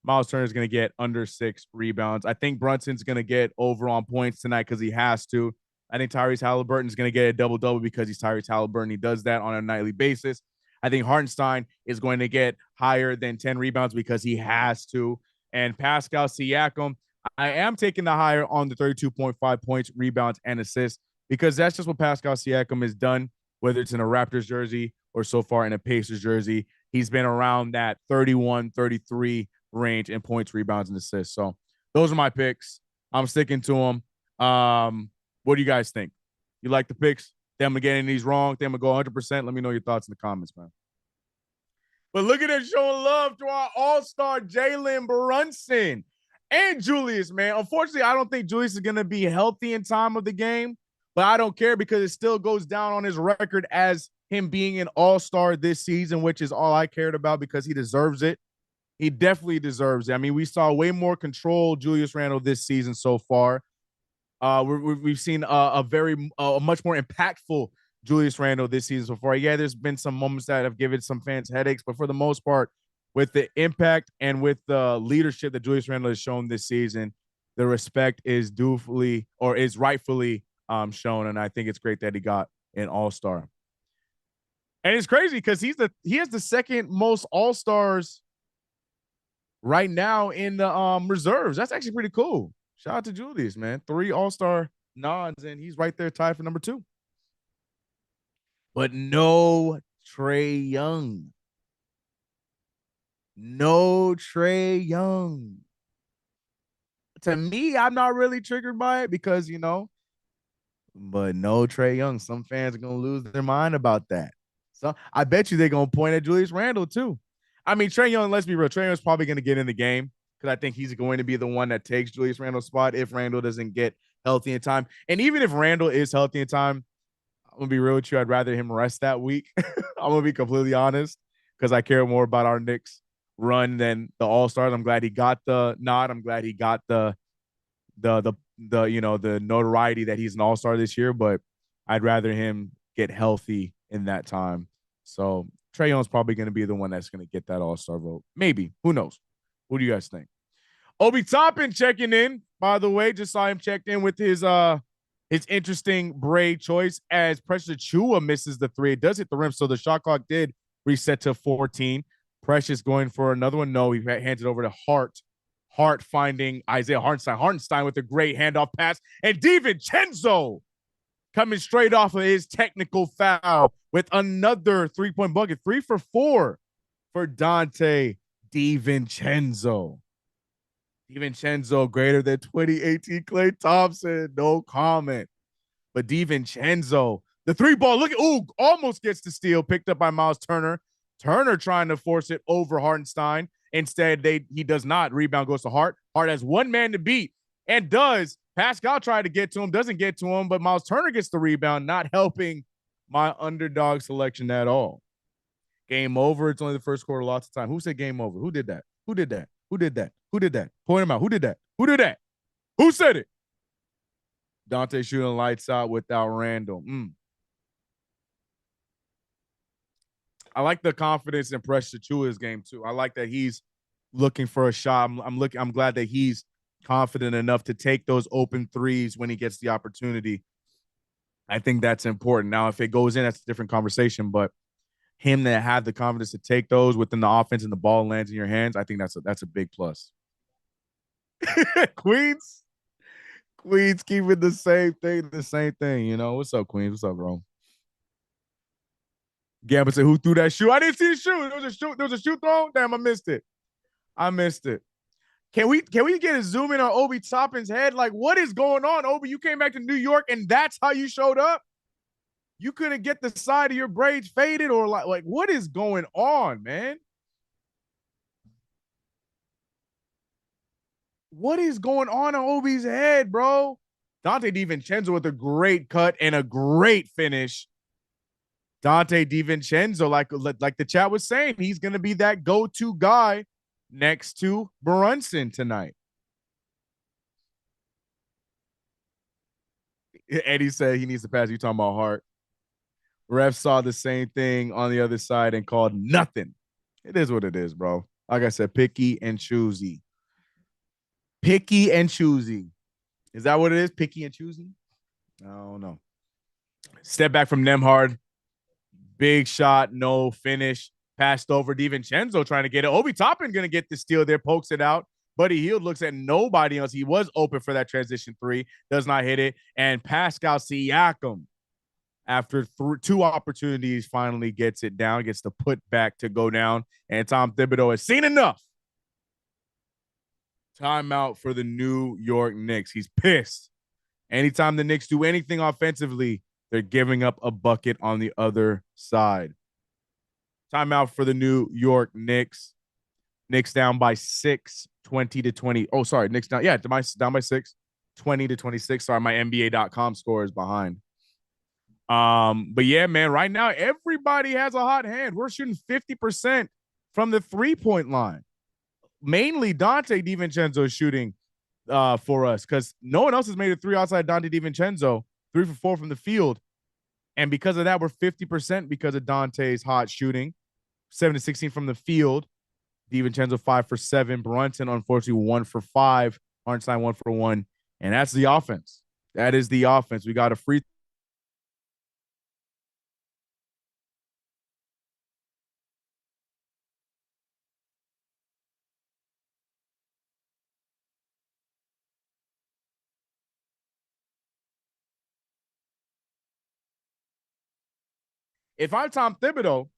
Miles Turner is going to get under 6 rebounds. I think Brunson's going to get over on points tonight because he has to. I think Tyrese Halliburton is going to get a double-double because he's Tyrese Halliburton. He does that on a nightly basis. I think Hartenstein is going to get higher than 10 rebounds because he has to. And Pascal Siakam, I am taking the higher on the 32.5 points, rebounds, and assists because that's just what Pascal Siakam has done, whether it's in a Raptors jersey or so far in a Pacers jersey. He's been around that 31, 33 range in points, rebounds, and assists. So those are my picks. I'm sticking to them. What do you guys think? You like the picks? Think I'm going to get any of these wrong? Think I'm going to go 100%? Let me know your thoughts in the comments, man. But look at it showing love to our all-star Jalen Brunson and Julius, man. Unfortunately, I don't think Julius is going to be healthy in time of the game, but I don't care because it still goes down on his record as him being an all-star this season, which is all I cared about because he deserves it. He definitely deserves it. I mean, we saw way more control Julius Randle this season so far. We've seen a much more impactful Julius Randle this season so far. Yeah, there's been some moments that have given some fans headaches, but for the most part, with the impact and with the leadership that Julius Randle has shown this season, the respect is rightfully shown, and I think it's great that he got an All-Star. And it's crazy because he has the second most All-Stars right now in the reserves. That's actually pretty cool. Shout out to Julius, man. 3 All-Star nods, and he's right there tied for number 2. But no Trae Young. No Trae Young. To me, I'm not really triggered by it because, but no Trae Young. Some fans are going to lose their mind about that. So I bet you they're going to point at Julius Randle too. I mean, Trae Young, let's be real. Trae Young's probably going to get in the game because I think he's going to be the one that takes Julius Randle's spot if Randle doesn't get healthy in time. And even if Randle is healthy in time, I'm going to be real with you. I'd rather him rest that week. I'm going to be completely honest because I care more about our Knicks run than the All-Stars. I'm glad he got the nod. I'm glad he got the notoriety that he's an All-Star this year, but I'd rather him get healthy in that time. So Trae Young's probably going to be the one that's going to get that All-Star vote. Maybe. Who knows? What do you guys think? Obi Toppin checking in, by the way. Just saw him checked in with his interesting braid choice as Precious Achua misses the three. It does hit the rim, so the shot clock did reset to 14. Precious going for another one. No, he hands it over to Hart. Hart finding Isaiah Hartenstein. Hartenstein with a great handoff pass. And DiVincenzo coming straight off of his technical foul with another three-point bucket. 3 for 4 for Dante DiVincenzo. DiVincenzo greater than 2018 Klay Thompson. No comment. But DiVincenzo, the three ball, look at, almost gets the steal, picked up by Miles Turner. Turner trying to force it over Hartenstein. Instead, he does not. Rebound goes to Hart. Hart has one man to beat and does. Pascal tried to get to him, doesn't get to him, but Miles Turner gets the rebound, not helping my underdog selection at all. Game over. It's only the first quarter, lots of time. Who said game over? Who did that? Who did that? Who did that? Who did that? Point him out. Who did that? Who did that? Who said it? Dante shooting lights out without Randall. I like the confidence in Precious Achua's game too. I like that he's looking for a shot. I'm glad that he's confident enough to take those open threes when he gets the opportunity. I think that's important. Now, if it goes in, that's a different conversation. But him to have the confidence to take those within the offense and the ball lands in your hands, I think that's a big plus. Queens keeping the same thing. You know, what's up, Queens? What's up, bro? Gambit said, who threw that shoe? I didn't see the shoe. There was a shoe thrown. Damn, I missed it. Can we get a zoom in on Obi Toppin's head? Like, what is going on, Obi? You came back to New York and that's how you showed up? You couldn't get the side of your braids faded, or like what is going on, man? What is going on Obi's head, bro? Dante DiVincenzo with a great cut and a great finish. Dante DiVincenzo, like the chat was saying, he's going to be that go-to guy next to Brunson tonight. Eddie said he needs to pass. You talking about Hart. Ref saw the same thing on the other side and called nothing. It is what it is, bro. Like I said, picky and choosy. Picky and choosy. Is that what it is? Picky and choosy? I don't know. Step back from Nemhard. Big shot, no finish. Passed over. DiVincenzo trying to get it. Obi Toppin going to get the steal there, pokes it out. Buddy Hield looks at nobody else. He was open for that transition three. Does not hit it. And Pascal Siakam, after 2 opportunities, finally gets it down, gets the put back to go down. And Tom Thibodeau has seen enough. Timeout for the New York Knicks. He's pissed. Anytime the Knicks do anything offensively, they're giving up a bucket on the other side. Timeout for the New York Knicks. Knicks down by 6, 20-20. Oh, sorry. Knicks down. Yeah, down by 6, 20-26. Sorry, my NBA.com score is behind. But yeah, man, right now, everybody has a hot hand. We're shooting 50% from the 3-point line. Mainly Dante DiVincenzo is shooting for us because no one else has made a 3 outside Dante DiVincenzo. 3 for 4 from the field. And because of that, we're 50% because of Dante's hot shooting. 7-16 from the field. DiVincenzo 5 for 7. Brunson, unfortunately, 1 for 5. Hartenstein 1 for 1. And that's the offense. That is the offense. We got a free. If I'm Tom Thibodeau,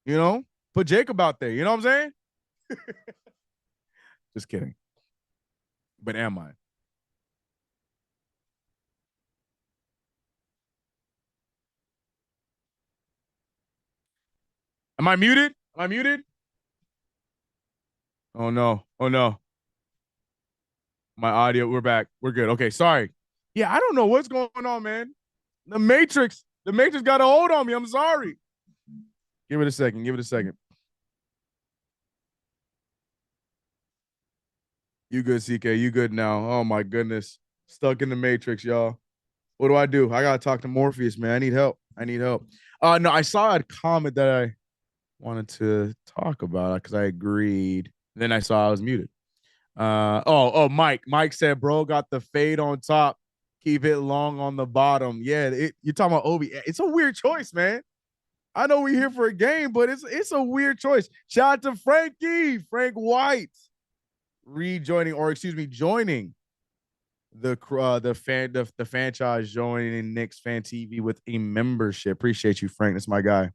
you know, put Jacob out there. You know what I'm saying? Just kidding. But am I? Am I muted? Am I muted? Oh, no. Oh, no. My audio, we're back. We're good. Okay, sorry. Yeah, I don't know what's going on, man. The Matrix got a hold on me. I'm sorry. Give it a second. You good, CK? You good now? Oh my goodness, stuck in the matrix, y'all. What do? I gotta talk to Morpheus, man. I need help. I need help. No, I saw a comment that I wanted to talk about because I agreed. Then I saw I was muted. Mike. Mike said, "Bro, got the fade on top, keep it long on the bottom." Yeah, you're talking about Obi. It's a weird choice, man. I know we're here for a game, but it's a weird choice. Shout out to Frank White, rejoining, or excuse me, joining the franchise, joining Knicks Fan TV with a membership. Appreciate you, Frank. That's my guy.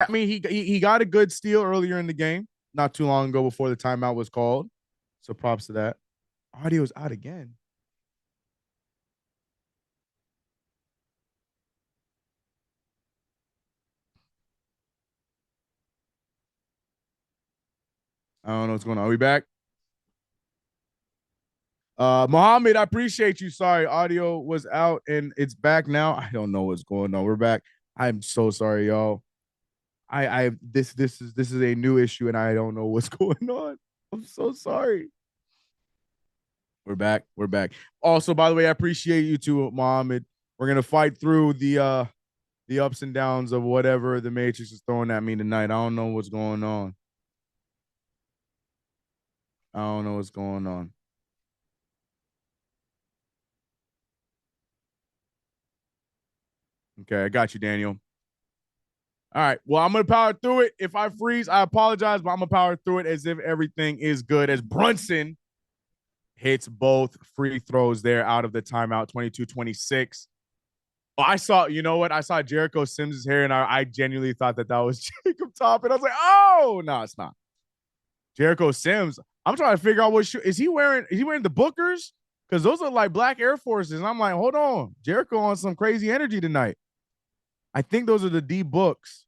I mean, he got a good steal earlier in the game, not too long ago before the timeout was called. So props to that. Audio's out again. I don't know what's going on. Are we back? Mohammed, I appreciate you. Sorry, audio was out and it's back now. I don't know what's going on. We're back. I'm so sorry, y'all. This is a new issue and I don't know what's going on. I'm so sorry. We're back. We're back. Also, by the way, I appreciate you too, Mohammed. We're gonna fight through the ups and downs of whatever the Matrix is throwing at me tonight. I don't know what's going on. I don't know what's going on. Okay, I got you, Daniel. All right. Well, I'm gonna power through it. If I freeze, I apologize, but I'm gonna power through it as if everything is good. As Brunson hits both free throws there out of the timeout, 22-26. Oh, I saw, you know what? I saw Jericho Sims' hair, and I genuinely thought that was Jacob Toppin. I was like, oh, no, it's not. Jericho Sims. I'm trying to figure out what shoe is he wearing? Is he wearing the Bookers? Because those are like black Air Forces. And I'm like, hold on. Jericho on some crazy energy tonight. I think those are the D Books.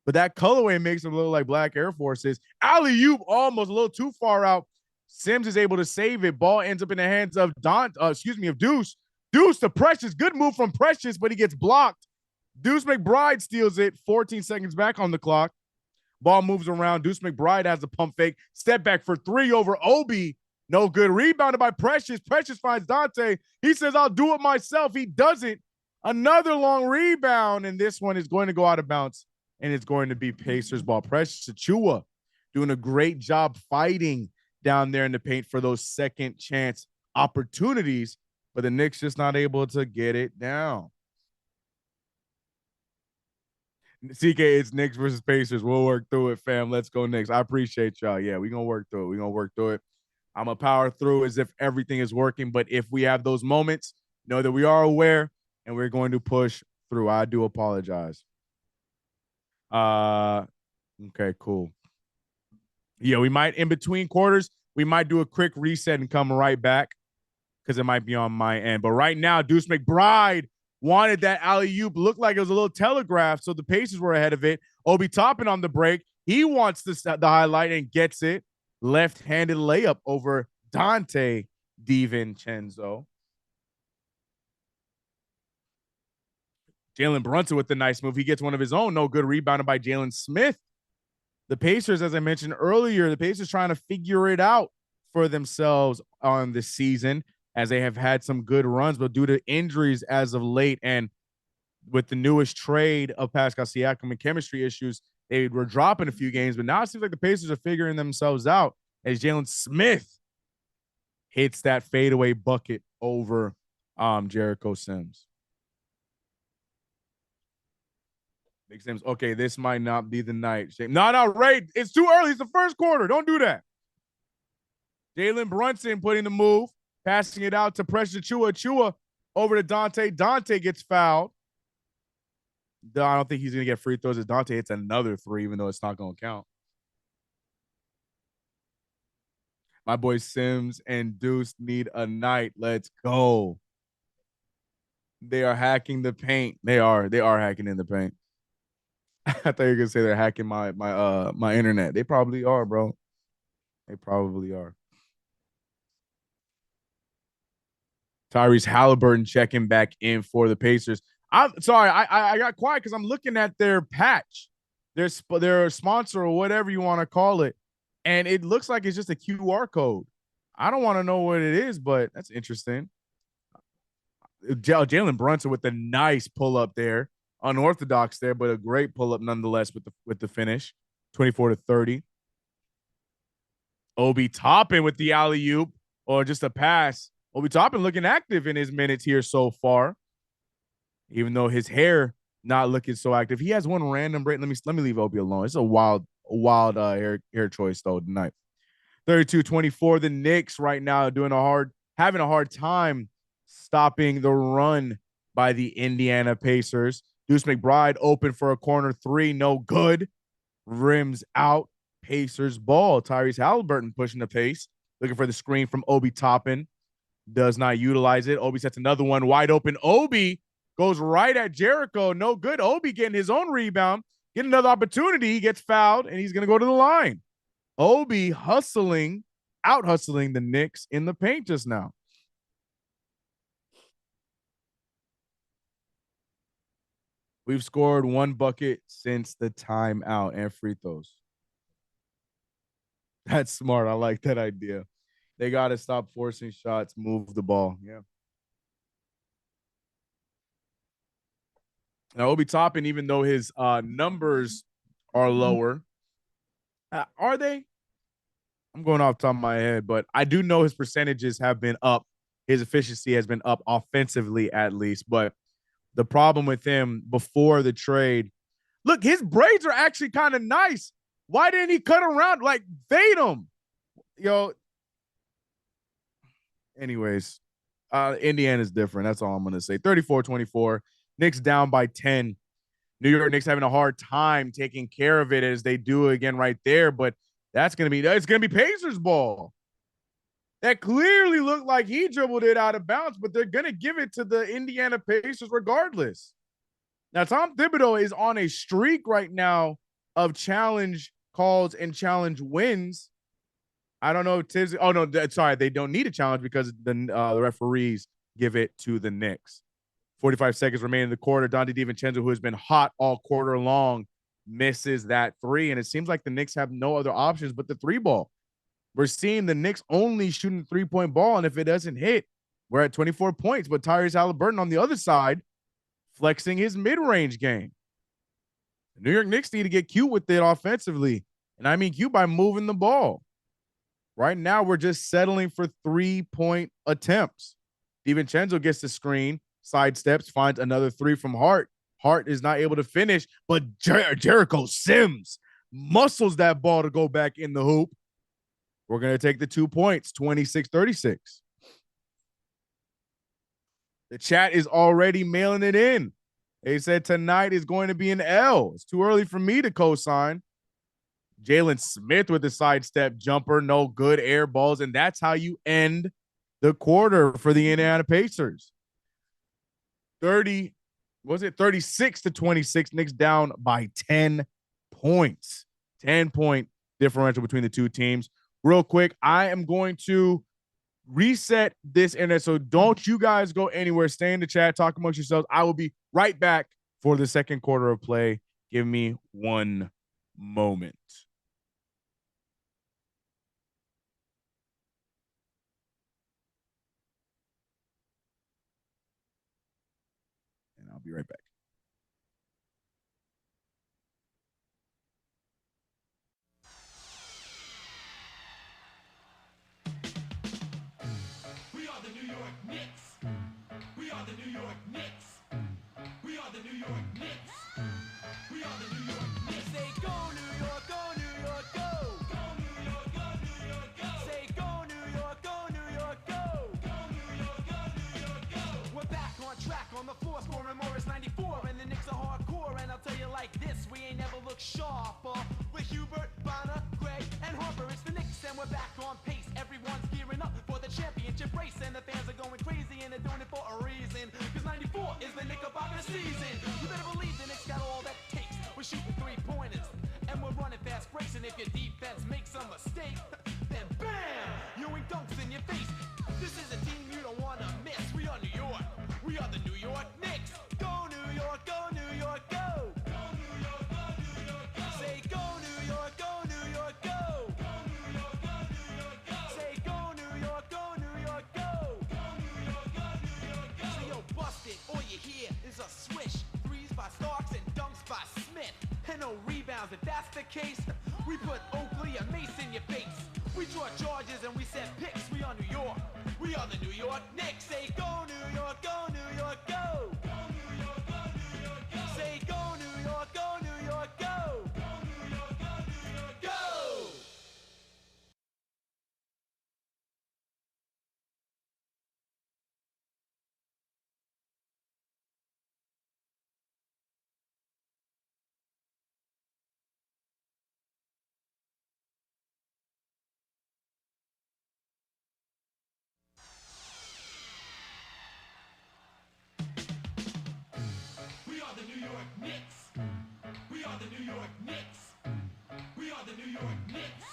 But that colorway makes them look like black Air Forces. Alley-oop almost a little too far out. Sims is able to save it. Ball ends up in the hands of of Deuce. Deuce to Precious. Good move from Precious, but he gets blocked. Deuce McBride steals it. 14 seconds back on the clock. Ball moves around. Deuce McBride has a pump fake. Step back for three over Obi. No good. Rebounded by Precious. Precious finds Dante. He says, I'll do it myself. He doesn't. Another long rebound, and this one is going to go out of bounds, and it's going to be Pacers ball. Precious Achiuwa doing a great job fighting down there in the paint for those second chance opportunities, but the Knicks just not able to get it down. CK, it's Knicks versus Pacers. We'll work through it, fam. Let's go Knicks. I appreciate y'all. Yeah, we're going to work through it. We're going to work through it. I'm going to power through as if everything is working, but if we have those moments, know that we are aware and we're going to push through. I do apologize. Okay, cool. Yeah, we might, in between quarters, we might do a quick reset and come right back because it might be on my end. But right now, Deuce McBride wanted that alley-oop. Looked like it was a little telegraphed, so the Pacers were ahead of it. Obi Toppin on the break. He wants the highlight and gets it. Left-handed layup over Dante DiVincenzo. Jalen Brunson with the nice move. He gets one of his own. No good. Rebounded by Jalen Smith. The Pacers, as I mentioned earlier, the Pacers trying to figure it out for themselves on the season as they have had some good runs, but due to injuries as of late and with the newest trade of Pascal Siakam and chemistry issues, they were dropping a few games, but now it seems like the Pacers are figuring themselves out as Jalen Smith hits that fadeaway bucket over Jericho Sims. Big Sims, okay, this might not be the night. No, Ray, it's too early. It's the first quarter. Don't do that. Jalen Brunson putting the move, passing it out to Precious Achiuwa. Achiuwa over to Dante. Dante gets fouled. I don't think he's going to get free throws as Dante hits another three, even though it's not going to count. My boy Sims and Deuce need a night. Let's go. They are hacking the paint. They are hacking in the paint. I thought you were gonna say they're hacking my internet. They probably are, bro. They probably are. Tyrese Halliburton checking back in for the Pacers. I'm sorry, I got quiet because I'm looking at their patch, their sponsor or whatever you want to call it, and it looks like it's just a QR code. I don't want to know what it is, but that's interesting. Jalen Brunson with a nice pull up there, unorthodox there, but a great pull up nonetheless with the finish, 24-30. Obi Toppin with the alley oop or just a pass. Obi Toppin looking active in his minutes here so far, even though his hair not looking so active. He has one random break. Let me leave Obi alone. It's a wild hair choice though tonight. 32-24. The Knicks right now having a hard time stopping the run by the Indiana Pacers. Deuce McBride open for a corner three, no good. Rims out. Pacers ball. Tyrese Halliburton pushing the pace, looking for the screen from Obi Toppin. Does not utilize it. Obi sets another one wide open. Obi goes right at Jericho. No good. Obi getting his own rebound. Get another opportunity. He gets fouled, and he's going to go to the line. Obi out hustling the Knicks in the paint just now. We've scored one bucket since the timeout and free throws. That's smart. I like that idea. They got to stop forcing shots, move the ball. Yeah. Now, Obi Toppin, even though his numbers are lower, are they? I'm going off the top of my head, but I do know his percentages have been up. His efficiency has been up offensively, at least. But the problem with him before the trade, look, his braids are actually kind of nice. Why didn't he cut around? Like, fade him. Anyways, Indiana's different. That's all I'm going to say. 34-24. Knicks down by 10. New York Knicks having a hard time taking care of it as they do again right there. But it's going to be Pacers ball. That clearly looked like he dribbled it out of bounds, but they're going to give it to the Indiana Pacers regardless. Now, Tom Thibodeau is on a streak right now of challenge calls and challenge wins. I don't know if Tibbs. Oh, no, sorry. They don't need a challenge because the referees give it to the Knicks. 45 seconds remaining in the quarter. Donte DiVincenzo, who has been hot all quarter long, misses that three. And it seems like the Knicks have no other options but the three ball. We're seeing the Knicks only shooting 3-point ball. And if it doesn't hit, we're at 24 points. But Tyrese Halliburton on the other side, flexing his mid-range game. The New York Knicks need to get cute with it offensively. And I mean cute by moving the ball. Right now, we're just settling for 3-point attempts. DiVincenzo gets the screen, sidesteps, finds another three from Hart. Hart is not able to finish, but Jericho Sims muscles that ball to go back in the hoop. We're going to take the 2 points, 26-36. The chat is already mailing it in. They said tonight is going to be an L. It's too early for me to co-sign. Jalen Smith with the sidestep jumper, no good, air balls, and that's how you end the quarter for the Indiana Pacers. 36-26, Knicks down by 10 points. 10-point differential between the two teams. Real quick, I am going to reset this internet, so don't you guys go anywhere. Stay in the chat, talk amongst yourselves. I will be right back for the second quarter of play. Give me one moment. And I'll be right back. We are the New York Knicks. We are the New York Knicks. We are the New York Knicks. We are the New York Knicks. Say go New York, go New York, go. Go New York, go New York, go. Say go New York, go New York, go. Go New York, go New York, go. We're back on track on the floor, scoring Morris 94, and the Knicks are hardcore. And I'll tell you like this, we ain't never looked sharper. With Hubert, Bonner, Gray, and Harper, it's the Knicks, and we're back on pace. Everyone's gearing up for the championship race, and the fans are going crazy, and they're doing it for a reason. Cause 94 is the Knickerbocker season. You better believe the Knicks got all that takes. We're shooting three-pointers, and we're running fast breaks. And if your defense makes a mistake, then bam, Ewing dunks in your face. This is a team you don't wanna miss. We are New York. We are the New York Knicks. Go New York, go New York, go. Go New York, go New York, go. Say go New York, go New York, go. Go New York, go New York, go. Say go New York, go New York, go. Go New York, go New York, go. So yo, bust it. All you hear is a swish. Threes by Starks and dunks by Smith. And no rebounds. If that's the case, we put Oakley and Mace in your face. We draw charges and we set picks. We are New York. We are the New York Knicks. Say go New York, go New York, go. Go New York, go New York, go. Say go New York, go New York, go. Go New York, go New York, go. We are the New York Knicks. We are the New York Knicks. We are the New York Knicks.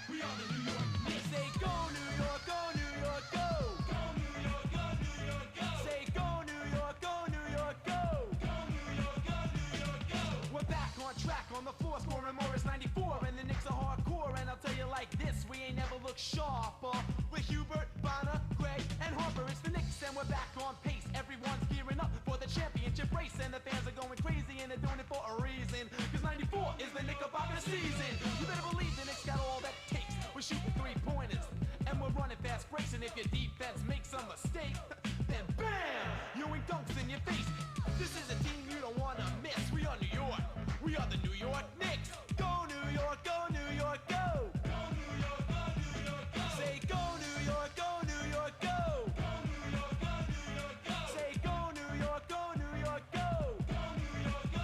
We are the New York Knicks. Say go New York, go New York, go. Go New York, go New York, go. Say go New York, go New York, go. Go New York, go New York, go. We're back on track on the floor, scoring Morris 94, and the Knicks are hardcore. And I'll tell you like this, we ain't never looked sharper. With Hubert, Bonner, Gray, and Harper, it's the Knicks, and we're back on pace. Everyone's gearing up for the championship race, and the fans are going crazy, and they're doing it for a reason. Cause 94 is the Knickerbocker season. You better believe the Knicks got all that takes. We're shooting three-pointers, and we're running fast breaks. And if your defense makes a mistake, then bam, Ewing dunks in your face. This is a team you don't wanna miss. We are New York. We are the New York Knicks. Go New York, go New York, go. Go New York, go New York, go. Say go New York, go New York, go. Go New York, go New York, go. Say go New York, go New York, go. Go New York, go New York,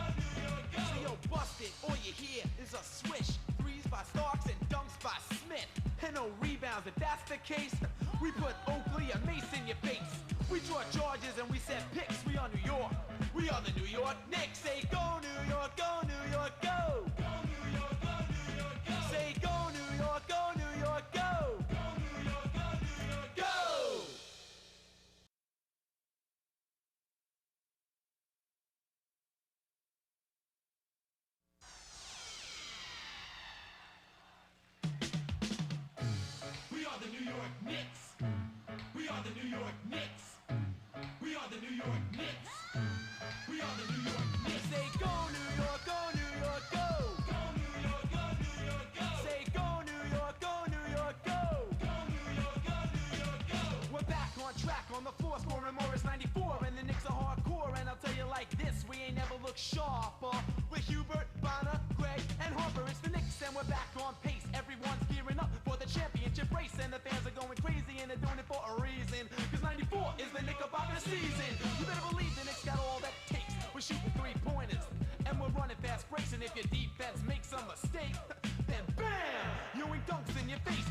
go. So yo, bust it. All you hear is a swish. Threes by Starks and dunks by Smith. And no rebounds. If that's the case, we put Oakley and Mace in your face. We draw charges and we set picks. We are New York. We are the New York Knicks. Say go New York, go New York, go. Go New York, go New York, go. Say go New York, go New York, go. Go New York, go New York, go. We are the New York Knicks. We are the New York Knicks. We are the New York Knicks. We are the New York Knicks. Say go New York, go New York, go. Go New York, go New York, go. Say go New York, go New York, go. Go New York, go New York, go. We're back on track on the floor, scoring Morris 94, and the Knicks are hardcore. And I'll tell you like this, we ain't never looked sharper. With Hubert, Bonner, Gray, and Harper, it's the Knicks, and we're back on pace. Everyone's gearing up for the championship race, and the fans are going crazy, and they're doing it for a reason. Cause 94 is the Knickerbocker season. You better believe the Knicks got all that takes. We're shooting three-pointers, and we're running fast breaks. And if your defense makes a mistake, then bam, Ewing dunks in your face.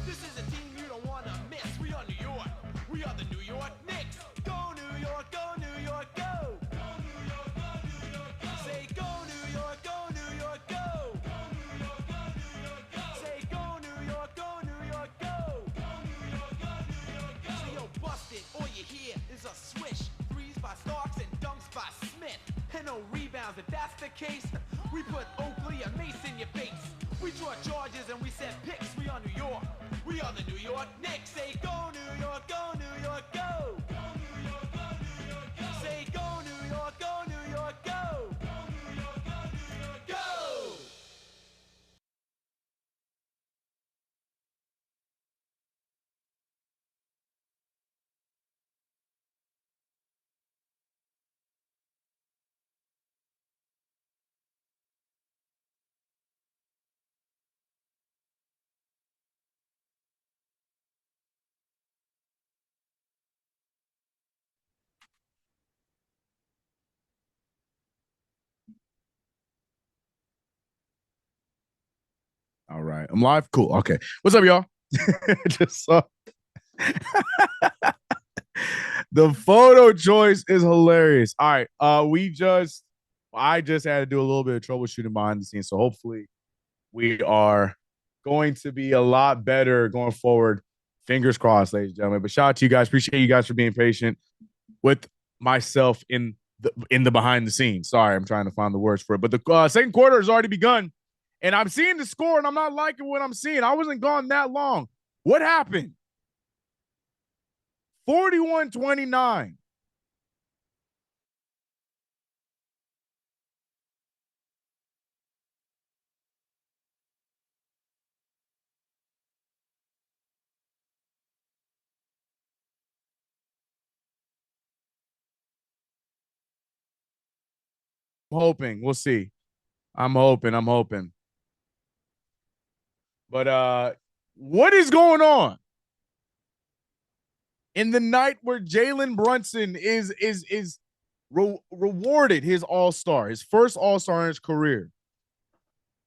This is a team you don't wanna miss. We are New York. We are the New York Knicks. Go New York, go New York, go. Go New York, go New York, go. Say go New York, go New York, go. Go New York, go New York, go. Say go New York, go New York, go. Go New York, go New York, go. So yo, bust it. All you hear is a swish. Threes by Starks and dunks by Smith. And no rebounds. If that's the case, we put Oakley and Mace in your face. We draw charges and we set picks. We are New York. We are the New York Knicks. Say go New York, go New York, go. Go New York, go New York, go. Say go New York, go New York, go. Go New York, go New York, go. All right. I'm live. Cool. Okay. What's up, y'all? Just saw the photo choice is hilarious. All right. We just I just had to do a little bit of troubleshooting behind the scenes. So hopefully we are going to be a lot better going forward. Fingers crossed, ladies and gentlemen. But shout out to you guys. Appreciate you guys for being patient with myself in the behind the scenes. Sorry, I'm trying to find the words for it. But the second quarter has already begun, and I'm seeing the score, and I'm not liking what I'm seeing. I wasn't gone that long. What happened? 41-29. I'm hoping. We'll see. I'm hoping. But what is going on in the night where Jalen Brunson is rewarded his all-star, his first all-star in his career?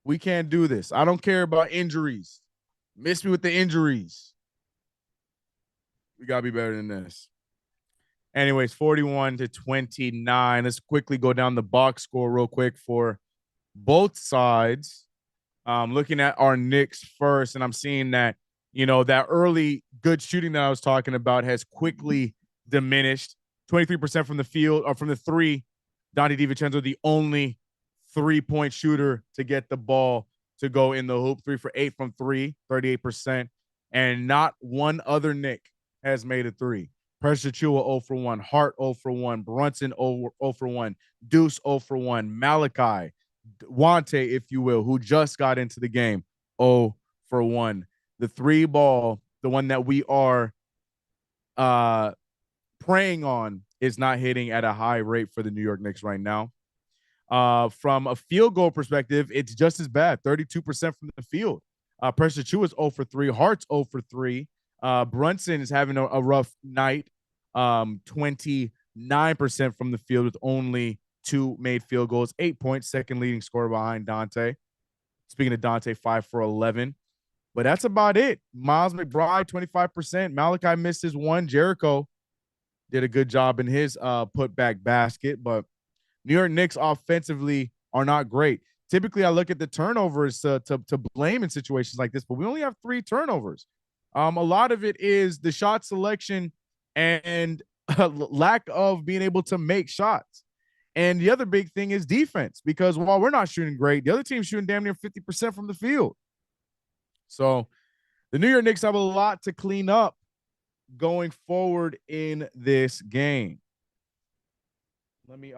We can't do this. I don't care about injuries. Miss me with the injuries. We gotta be better than this. Anyways, 41-29. Let's quickly go down the box score real quick for both sides. Looking at our Knicks first, and I'm seeing that, that early good shooting that I was talking about has quickly diminished. 23% from the field, or from the three. Donte DiVincenzo, the only three-point shooter to get the ball to go in the hoop. 3 for 8 from three, 38%. And not one other Knick has made a three. Precious Achiuwa 0 for 1, Hart 0 for 1, Brunson 0 for 1, Deuce 0 for 1, Malachi, Wante, if you will, who just got into the game, 0 for 1. The three ball, the one that we are preying on, is not hitting at a high rate for the New York Knicks right now. From a field goal perspective, it's just as bad, 32% from the field. Precious Achiuwa is 0 for 3, Hart's 0 for 3. Brunson is having a rough night, 29% from the field with only 2 made field goals, 8 points, second leading scorer behind Donte. Speaking of Donte, 5 for 11. But that's about it. Miles McBride, 25%. Malachi missed his one. Jericho did a good job in his putback basket. But New York Knicks offensively are not great. Typically, I look at the turnovers to blame in situations like this, but we only have 3 turnovers. A lot of it is the shot selection and lack of being able to make shots. And the other big thing is defense, because while we're not shooting great, the other team's shooting damn near 50% from the field. So the New York Knicks have a lot to clean up going forward in this game. Let me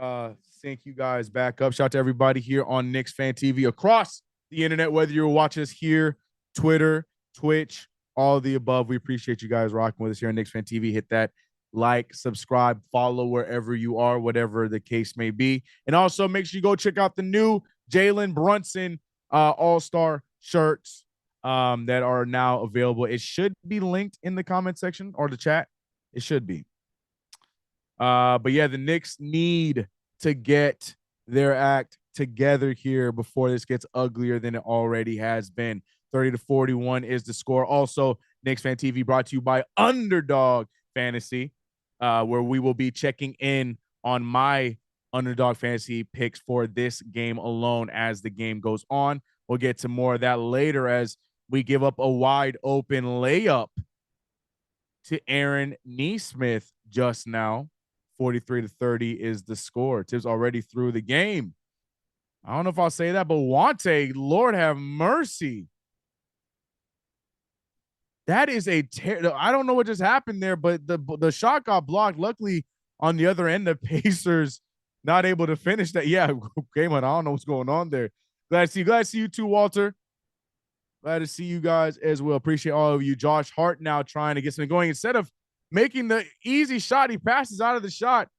sync you guys back up. Shout out to everybody here on KnicksFanTV across the internet, whether you're watching us here, Twitter, Twitch, all of the above. We appreciate you guys rocking with us here on KnicksFanTV. Hit that like, subscribe, follow wherever you are, whatever the case may be. And also make sure you go check out the new Jalen Brunson all-star shirts that are now available. It should be linked in the comment section or the chat. It should be. But yeah, the Knicks need to get their act together here before this gets uglier than it already has been. 30-41 is the score. Also, KnicksFanTV brought to you by UnderDog Fantasy, where we will be checking in on my UnderDog Fantasy picks for this game alone as the game goes on. We'll get to more of that later as we give up a wide open layup to Aaron Nesmith just now. 43-30 is the score. Tibbs already through the game. I don't know if I'll say that, but Wante, Lord have mercy. That is a I don't know what just happened there, but the shot got blocked. Luckily, on the other end, the Pacers not able to finish that. Yeah, game on. I don't know what's going on there. Glad to see you too, Walter. Glad to see you guys as well. Appreciate all of you. Josh Hart now trying to get something going. Instead of making the easy shot, he passes out of the shot.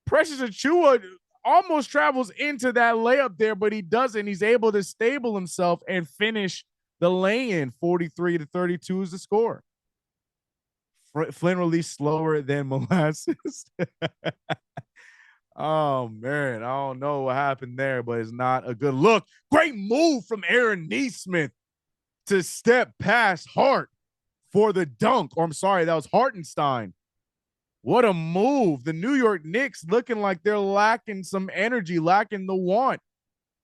Precious Achiuwa almost travels into that layup there, but he doesn't. He's able to stable himself and finish the lay-in. 43-32 is the score. Flynn released slower than molasses. Oh, man, I don't know what happened there, but it's not a good look. Great move from Aaron Nesmith to step past Hart for the dunk. Or I'm sorry, that was Hartenstein. What a move. The New York Knicks looking like they're lacking some energy, lacking the want.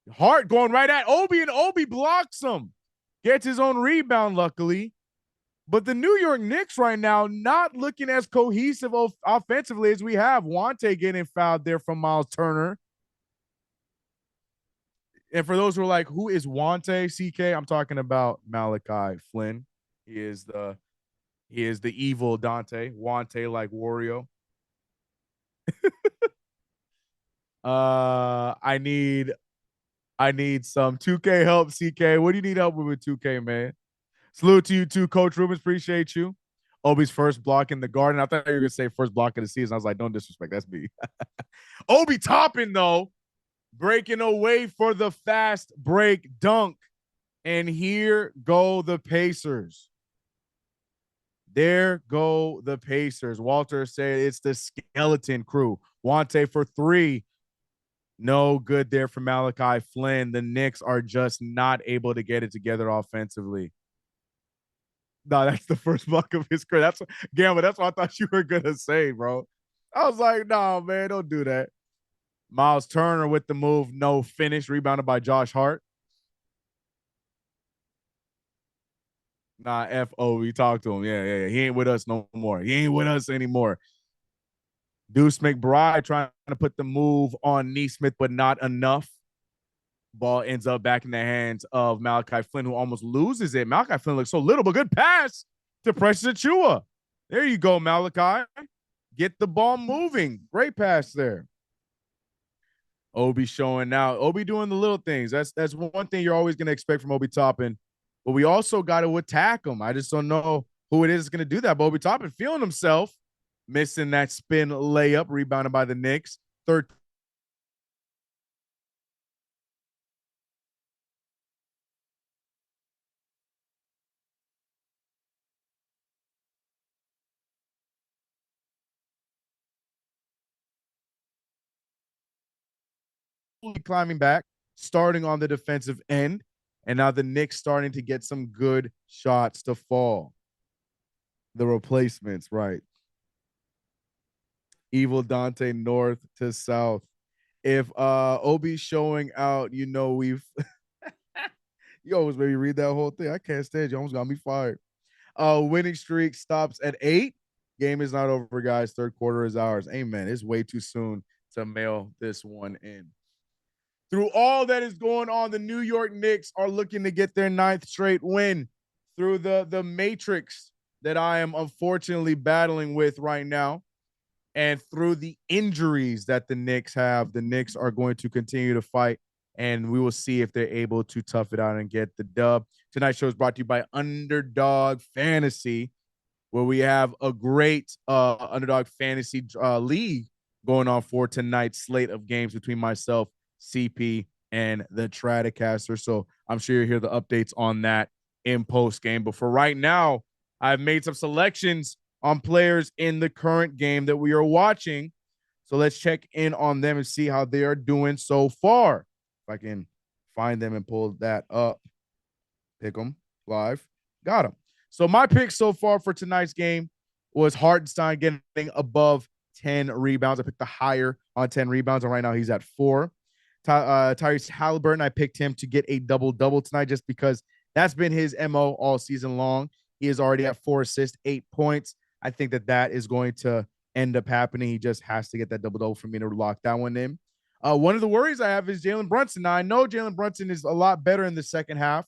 Hart going right at Obi, and Obi blocks him. Gets his own rebound, luckily. But the New York Knicks right now not looking as cohesive offensively as we have. Wante getting fouled there from Miles Turner. And for those who are like, who is Wante, CK? I'm talking about Malachi Flynn. He is the evil Dante. Wante like Wario. I need some 2K help, CK. What do you need help with 2K, man? Salute to you too, Coach Rubens. Appreciate you. Obi's first block in the garden. I thought you were gonna say first block of the season. I was like, don't disrespect. That's me. Obi Toppin, though, breaking away for the fast break dunk. And here go the Pacers. There go the Pacers. Walter said it's the skeleton crew. Wante for 3. No good there for Malachi Flynn. The Knicks are just not able to get it together offensively. No, that's the first block of his career. That's Gamble. That's what I thought you were gonna say, bro. I was like, no, man, don't do that. Miles Turner with the move, no finish, rebounded by Josh Hart. Nah, F-O, we talked to him. Yeah. He ain't with us no more. He ain't with us anymore. Deuce McBride trying to put the move on Neesmith, but not enough. Ball ends up back in the hands of Malachi Flynn, who almost loses it. Malachi Flynn looks so little, but good pass to Precious Achiuwa. There you go, Malachi. Get the ball moving. Great pass there. Obi showing out. Obi doing the little things. That's one thing you're always going to expect from Obi Toppin. But we also got to attack him. I just don't know who it is going to do that. But Obi Toppin feeling himself, missing that spin layup, rebounded by the Knicks. Third. Climbing back, starting on the defensive end, and now the Knicks starting to get some good shots to fall. The replacements, right? Evil Dante north to south. If Obi's showing out, you know we've you always maybe read that whole thing. I can't stand you. Almost got me fired. Winning streak stops at 8. Game is not over, guys. Third quarter is ours. Amen. It's way too soon to mail this one in. Through all that is going on, the New York Knicks are looking to get their 9th straight win through the matrix that I am unfortunately battling with right now. And through the injuries that the Knicks have, the Knicks are going to continue to fight, and we will see if they're able to tough it out and get the dub. Tonight's show is brought to you by UnderDog Fantasy, where we have a great UnderDog Fantasy league going on for tonight's slate of games between myself, CP, and the Stratocaster. So I'm sure you'll hear the updates on that in post game. But for right now, I've made some selections on players in the current game that we are watching. So let's check in on them and see how they are doing so far. If I can find them and pull that up. Pick them live. Got them. So my pick so far for tonight's game was Hartenstein getting above 10 rebounds. I picked the higher on 10 rebounds, and right now he's at 4. Tyrese Halliburton, I picked him to get a double-double tonight just because that's been his MO all season long. He is already at 4 assists, 8 points. I think that is going to end up happening. He just has to get that double-double for me to lock that one in. One of the worries I have is Jalen Brunson. Now, I know Jalen Brunson is a lot better in the second half,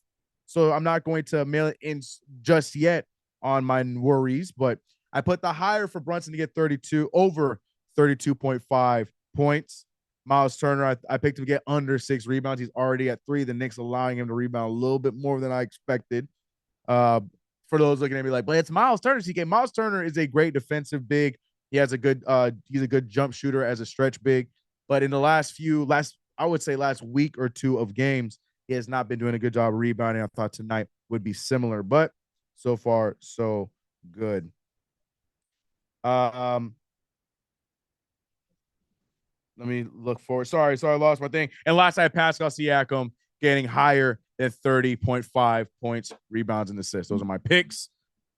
so I'm not going to mail it in just yet on my worries, but I put the higher for Brunson to get 32, over 32.5 points. Miles Turner, I picked him to get under 6 rebounds. He's already at 3. The Knicks allowing him to rebound a little bit more than I expected. For those looking at me like, but it's Miles Turner, CK. Miles Turner is a great defensive big. He has a good, he's a good jump shooter as a stretch big. But in the last week or two of games, he has not been doing a good job rebounding. I thought tonight would be similar, but so far, so good. Let me look forward. Sorry, I lost my thing. And last I had Pascal Siakam getting higher than 30.5 points, rebounds, and assists. Those are my picks.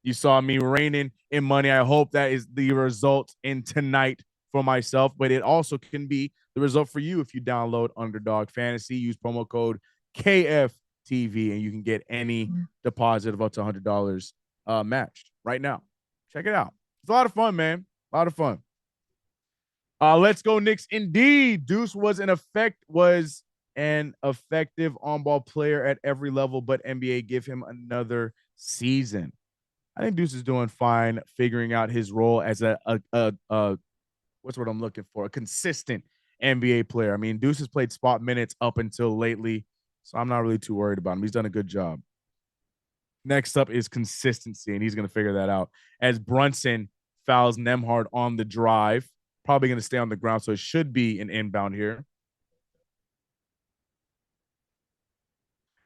You saw me reigning in money. I hope that is the result in tonight for myself, but it also can be the result for you if you download Underdog Fantasy. Use promo code KFTV, and you can get any deposit of up to $100 matched right now. Check it out. It's a lot of fun, man. A lot of fun. Let's go, Knicks. Indeed, Deuce was an effective on-ball player at every level, but NBA give him another season. I think Deuce is doing fine, figuring out his role as a what's what I'm looking for, a consistent NBA player. I mean, Deuce has played spot minutes up until lately, so I'm not really too worried about him. He's done a good job. Next up is consistency, and he's going to figure that out. As Brunson fouls Nembhard on the drive, probably going to stay on the ground, so it should be an inbound here.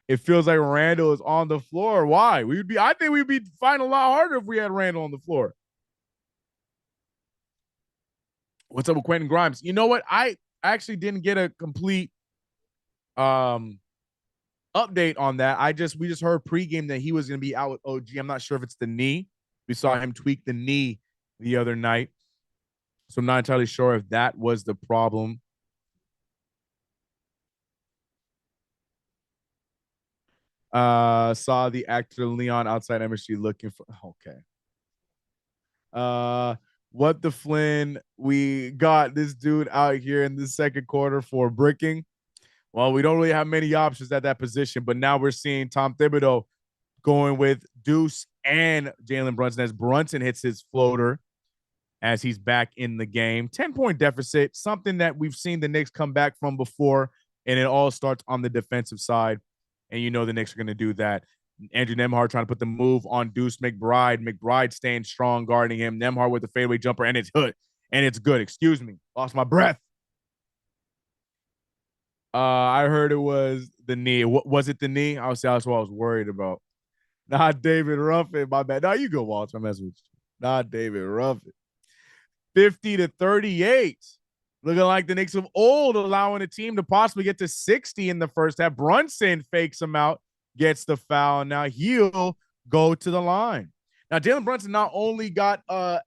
It feels like Randall is on the floor. Why? I think we'd be fighting a lot harder if we had Randall on the floor. What's up with Quentin Grimes? You know what? I actually didn't get a complete update on that. We just heard pregame that he was going to be out with OG. I'm not sure if it's the knee. We saw him tweak the knee the other night. So I'm not entirely sure if that was the problem. Saw the actor Leon outside MSG looking for. Okay. What the Flynn? We got this dude out here in the second quarter for bricking. Well, we don't really have many options at that position, but now we're seeing Tom Thibodeau going with Deuce and Jalen Brunson as Brunson hits his floater as he's back in the game. 10-point deficit, something that we've seen the Knicks come back from before, and it all starts on the defensive side. And you know the Knicks are going to do that. Andrew Nembhard trying to put the move on Deuce McBride. McBride staying strong, guarding him. Nembhard with the fadeaway jumper, and it's good. And it's good. Excuse me. Lost my breath. I heard it was the knee. Was it the knee? That's what I was worried about. Not David Ruffin, my bad. No, you go, Walter. I'm messing with you. Not David Ruffin. 50-38. Looking like the Knicks of old, allowing a team to possibly get to 60 in the first half. Brunson fakes him out, gets the foul. Now he'll go to the line. Now, Jalen Brunson not only got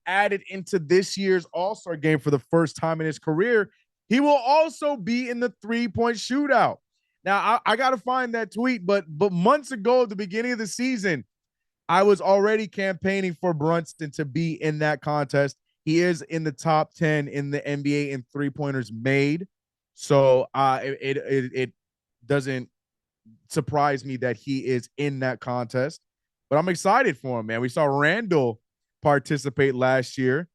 added into this year's All-Star game for the first time in his career, he will also be in the three-point shootout. Now, I got to find that tweet, but months ago at the beginning of the season, I was already campaigning for Brunson to be in that contest. He is in the top 10 in the NBA in three-pointers made. So it doesn't surprise me that he is in that contest. But I'm excited for him, man. We saw Randall participate last year.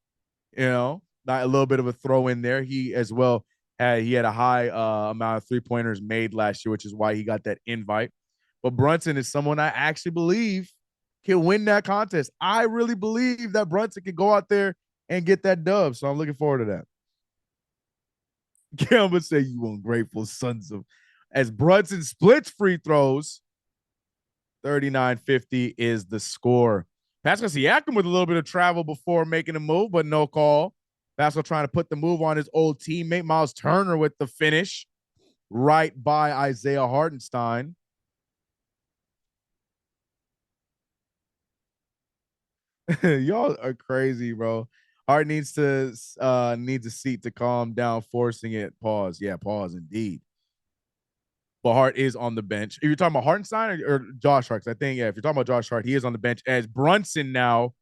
You know, not a little bit of a throw in there. He as well had a high amount of three-pointers made last year, which is why he got that invite. But Brunson is someone I actually believe can win that contest. I really believe that Brunson can go out there and get that dub. So I'm looking forward to that. Gilbert say you ungrateful sons of. As Brunson splits free throws, 39-50 is the score. Pascal Siakam with a little bit of travel before making a move, but no call. Pascal trying to put the move on his old teammate, Miles Turner, with the finish right by Isaiah Hartenstein. Y'all are crazy, bro. Hart needs a seat to calm down, forcing it. Pause. Yeah, pause indeed. But Hart is on the bench. If you're talking about Hartenstein or Josh Hart, I think, yeah, if you're talking about Josh Hart, he is on the bench as Brunson now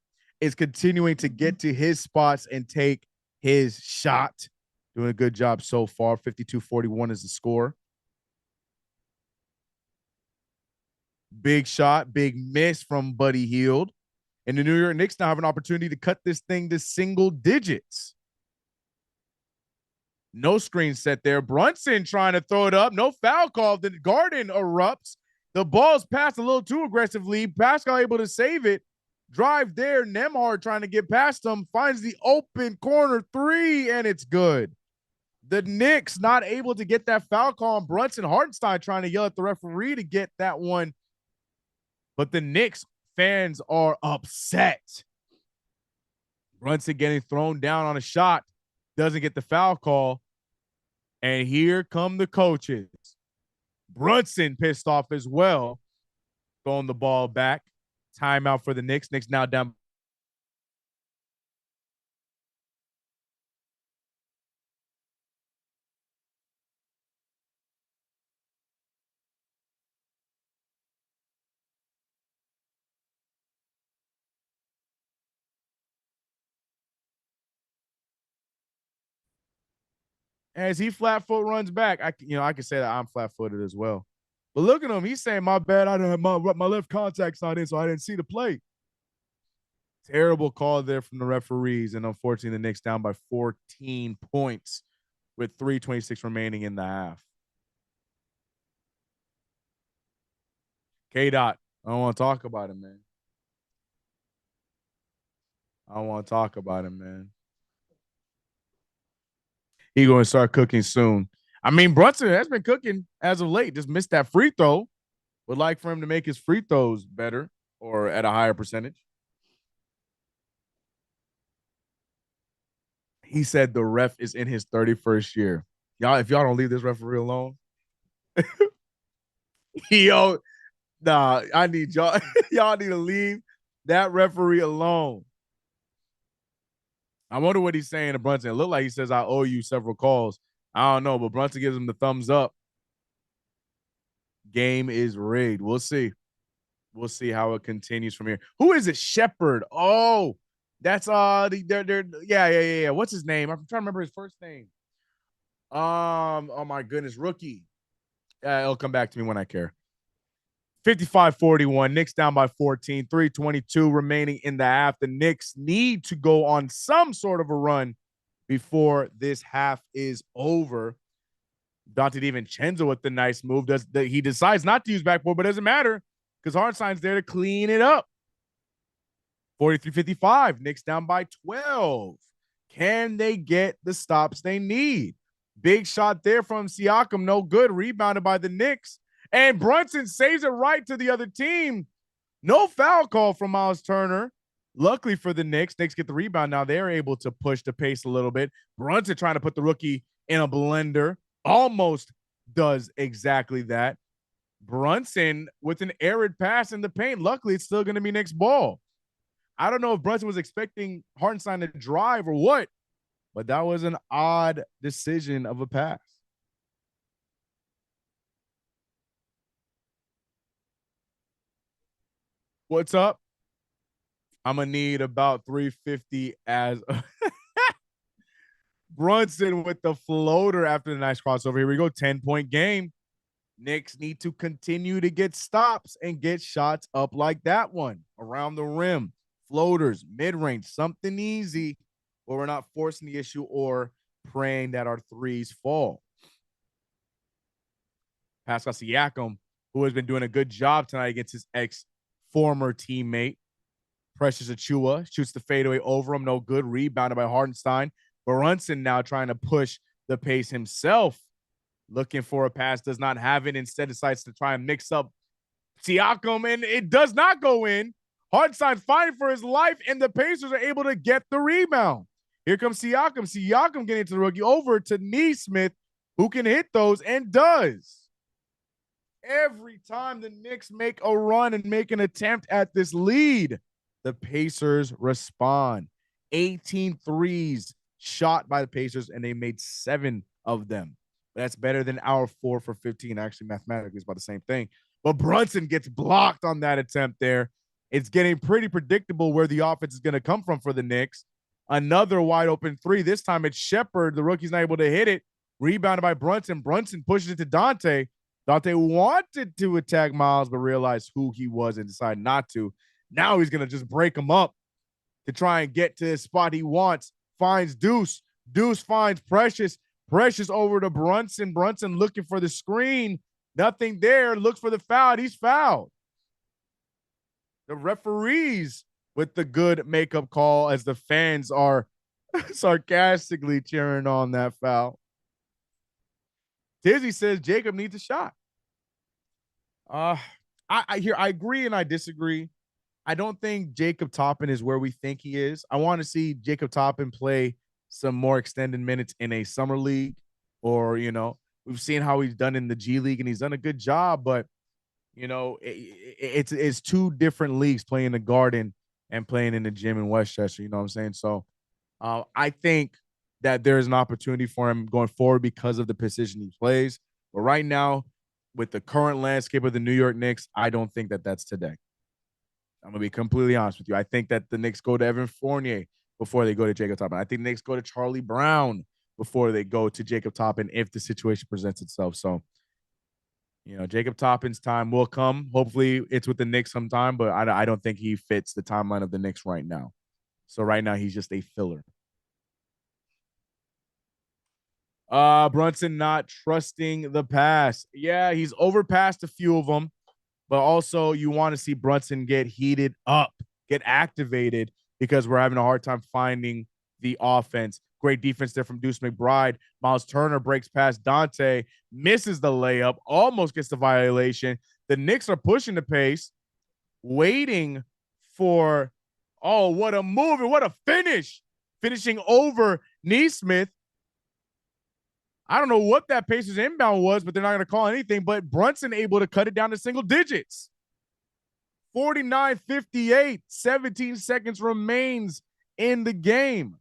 is continuing to get to his spots and take his shot. Doing a good job so far. 52-41 is the score. Big shot, big miss from Buddy Hield. And the New York Knicks now have an opportunity to cut this thing to single digits. No screen set there. Brunson trying to throw it up. No foul call. The Garden erupts. The ball's passed a little too aggressively. Pascal able to save it. Drive there. Nembhard trying to get past him. Finds the open corner three, and it's good. The Knicks not able to get that foul call on Brunson. Hartenstein trying to yell at the referee to get that one. But the Knicks fans are upset. Brunson getting thrown down on a shot. Doesn't get the foul call. And here come the coaches. Brunson pissed off as well. Throwing the ball back. Timeout for the Knicks. Knicks now down. As he flat foot runs back, I can say that I'm flat footed as well. But look at him. He's saying, my bad. I didn't have my left contact's not in, so I didn't see the play. Terrible call there from the referees. And unfortunately, the Knicks down by 14 points with 3:26 remaining in the half. K-Dot, I don't want to talk about him, man. I don't want to talk about him, man. He's going to start cooking soon. I mean, Brunson has been cooking as of late. Just missed that free throw. Would like for him to make his free throws better or at a higher percentage. He said the ref is in his 31st year. Y'all, if y'all don't leave this referee alone, yo, nah, I need y'all. Y'all need to leave that referee alone. I wonder what he's saying to Brunson. It looked like he says, I owe you several calls. I don't know, but Brunson gives him the thumbs up. Game is rigged. We'll see. We'll see how it continues from here. Who is it? Shepard. Oh, that's yeah. What's his name? I'm trying to remember his first name. Oh my goodness, rookie. It'll come back to me when I care. 55-41. Knicks down by 14. 3:22 remaining in the half. The Knicks need to go on some sort of a run before this half is over. Dante DiVincenzo with the nice move. He decides not to use backboard, but it doesn't matter because Hartenstein's there to clean it up. 43-55. Knicks down by 12. Can they get the stops they need? Big shot there from Siakam. No good. Rebounded by the Knicks. And Brunson saves it right to the other team. No foul call from Miles Turner. Luckily for the Knicks, Knicks get the rebound. Now they're able to push the pace a little bit. Brunson trying to put the rookie in a blender. Almost does exactly that. Brunson with an arid pass in the paint. Luckily, it's still going to be Knicks ball. I don't know if Brunson was expecting Hartenstein to drive or what, but that was an odd decision of a pass. What's up? I'm going to need about 350 as Brunson with the floater after the nice crossover. Here we go. 10-point game. Knicks need to continue to get stops and get shots up like that one around the rim. Floaters, mid-range, something easy where we're not forcing the issue or praying that our threes fall. Pascal Siakam, who has been doing a good job tonight against his ex-former teammate. Precious Achua shoots the fadeaway over him. No good. Rebounded by Hartenstein. Brunson now trying to push the pace himself. Looking for a pass, does not have it. Instead decides to try and mix up Siakam, and it does not go in. Hartenstein fighting for his life, and the Pacers are able to get the rebound. Here comes Siakam. Siakam getting to the rookie over to Nesmith, who can hit those and does. Every time the Knicks make a run and make an attempt at this lead, the Pacers respond. 18 threes shot by the Pacers, and they made 7 of them. That's better than our 4 for 15. Actually, mathematically, it's about the same thing. But Brunson gets blocked on that attempt there. It's getting pretty predictable where the offense is going to come from for the Knicks. Another wide open 3. This time it's Shepard. The rookie's not able to hit it. Rebounded by Brunson. Brunson pushes it to Dante. Dante wanted to attack Miles, but realized who he was and decided not to. Now he's going to just break him up to try and get to the spot he wants. Finds Deuce. Deuce finds Precious. Precious over to Brunson. Brunson looking for the screen. Nothing there. Looks for the foul. He's fouled. The referees with the good makeup call as the fans are sarcastically cheering on that foul. Tizzy says Jacob needs a shot. I agree and I disagree. I don't think Jacob Toppin is where we think he is. I want to see Jacob Toppin play some more extended minutes in a summer league, or we've seen how he's done in the G League and he's done a good job, but You know, it's two different leagues, playing in the Garden and playing in the gym in Westchester. You know what I'm saying? So I think that there's an opportunity for him going forward because of the position he plays. But right now, with the current landscape of the New York Knicks, I don't think that that's today. I'm gonna be completely honest with you. I think that the Knicks go to Evan Fournier before they go to Jacob Toppin. I think the Knicks go to Charlie Brown before they go to Jacob Toppin if the situation presents itself. So, you know, Jacob Toppin's time will come. Hopefully, it's with the Knicks sometime, but I don't think he fits the timeline of the Knicks right now. So right now, he's just a filler. Brunson not trusting the pass. Yeah, he's overpassed a few of them, but also you want to see Brunson get heated up, get activated, because we're having a hard time finding the offense. Great defense there from Deuce McBride. Miles Turner breaks past Dante, misses the layup, almost gets the violation. The Knicks are pushing the pace, waiting for, oh, what a move and what a finish. Finishing over Neesmith. I don't know what that Pacers inbound was, but they're not going to call anything. But Brunson able to cut it down to single digits. 49-58, 17 seconds remains in the game.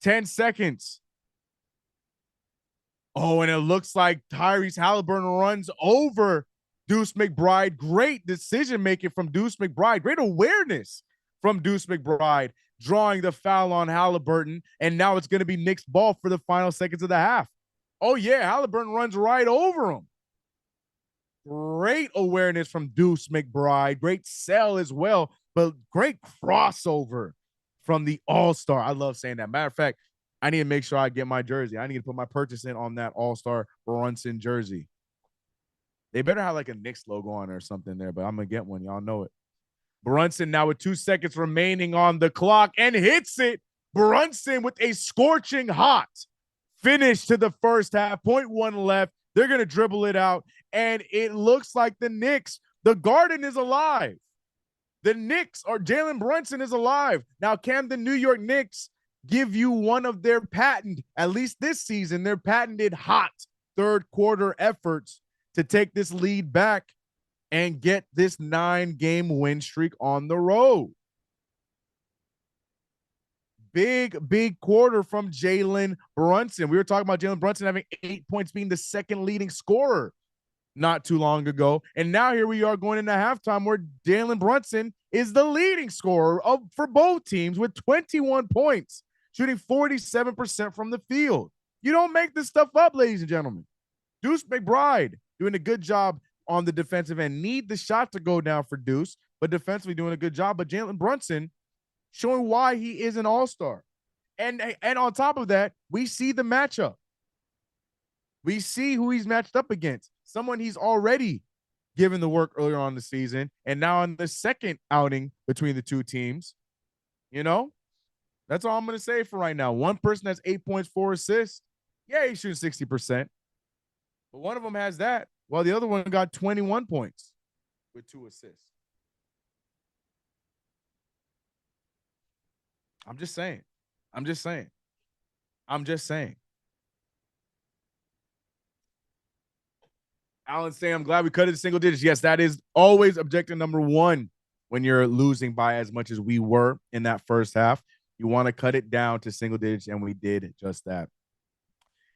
10 seconds. Oh, and it looks like Tyrese Halliburton runs over Deuce McBride. Great decision making from Deuce McBride. Great awareness from Deuce McBride, drawing the foul on Halliburton. And now it's going to be Knicks ball for the final seconds of the half. Oh, yeah, Halliburton runs right over him. Great awareness from Deuce McBride. Great sell as well, but great crossover from the All-Star. I love saying that. Matter of fact, I need to make sure I get my jersey. I need to put my purchase in on that All-Star Brunson jersey. They better have like a Knicks logo on it or something there, but I'm going to get one. Y'all know it. Brunson now with 2 seconds remaining on the clock and hits it. Brunson with a scorching hot finish to the first half. 0.1 left. They're going to dribble it out, and it looks like the Knicks, the Garden is alive. The Knicks, or Jalen Brunson is alive. Now, can the New York Knicks give you one of their patented, at least this season, their patented hot third quarter efforts to take this lead back and get this 9-game win streak on the road? Big quarter from Jalen Brunson. We were talking about Jalen Brunson having 8 points, being the second leading scorer not too long ago. And now here we are going into halftime where Jalen Brunson is the leading scorer for both teams with 21 points, shooting 47% from the field. You don't make this stuff up, ladies and gentlemen. Deuce McBride doing a good job on the defensive end. Need the shot to go down for Deuce, but defensively doing a good job. But Jalen Brunson showing why he is an all-star. And on top of that, we see the matchup. We see who he's matched up against. Someone he's already given the work earlier on in the season. And now on the second outing between the two teams, you know, that's all I'm going to say for right now. One person has 8 points, 4 assists. Yeah, he's shooting 60%. But one of them has that, while the other one got 21 points with 2 assists. I'm just saying. Alan saying, I'm glad we cut it to single digits. Yes, that is always objective number one when you're losing by as much as we were in that first half. You want to cut it down to single digits, and we did just that.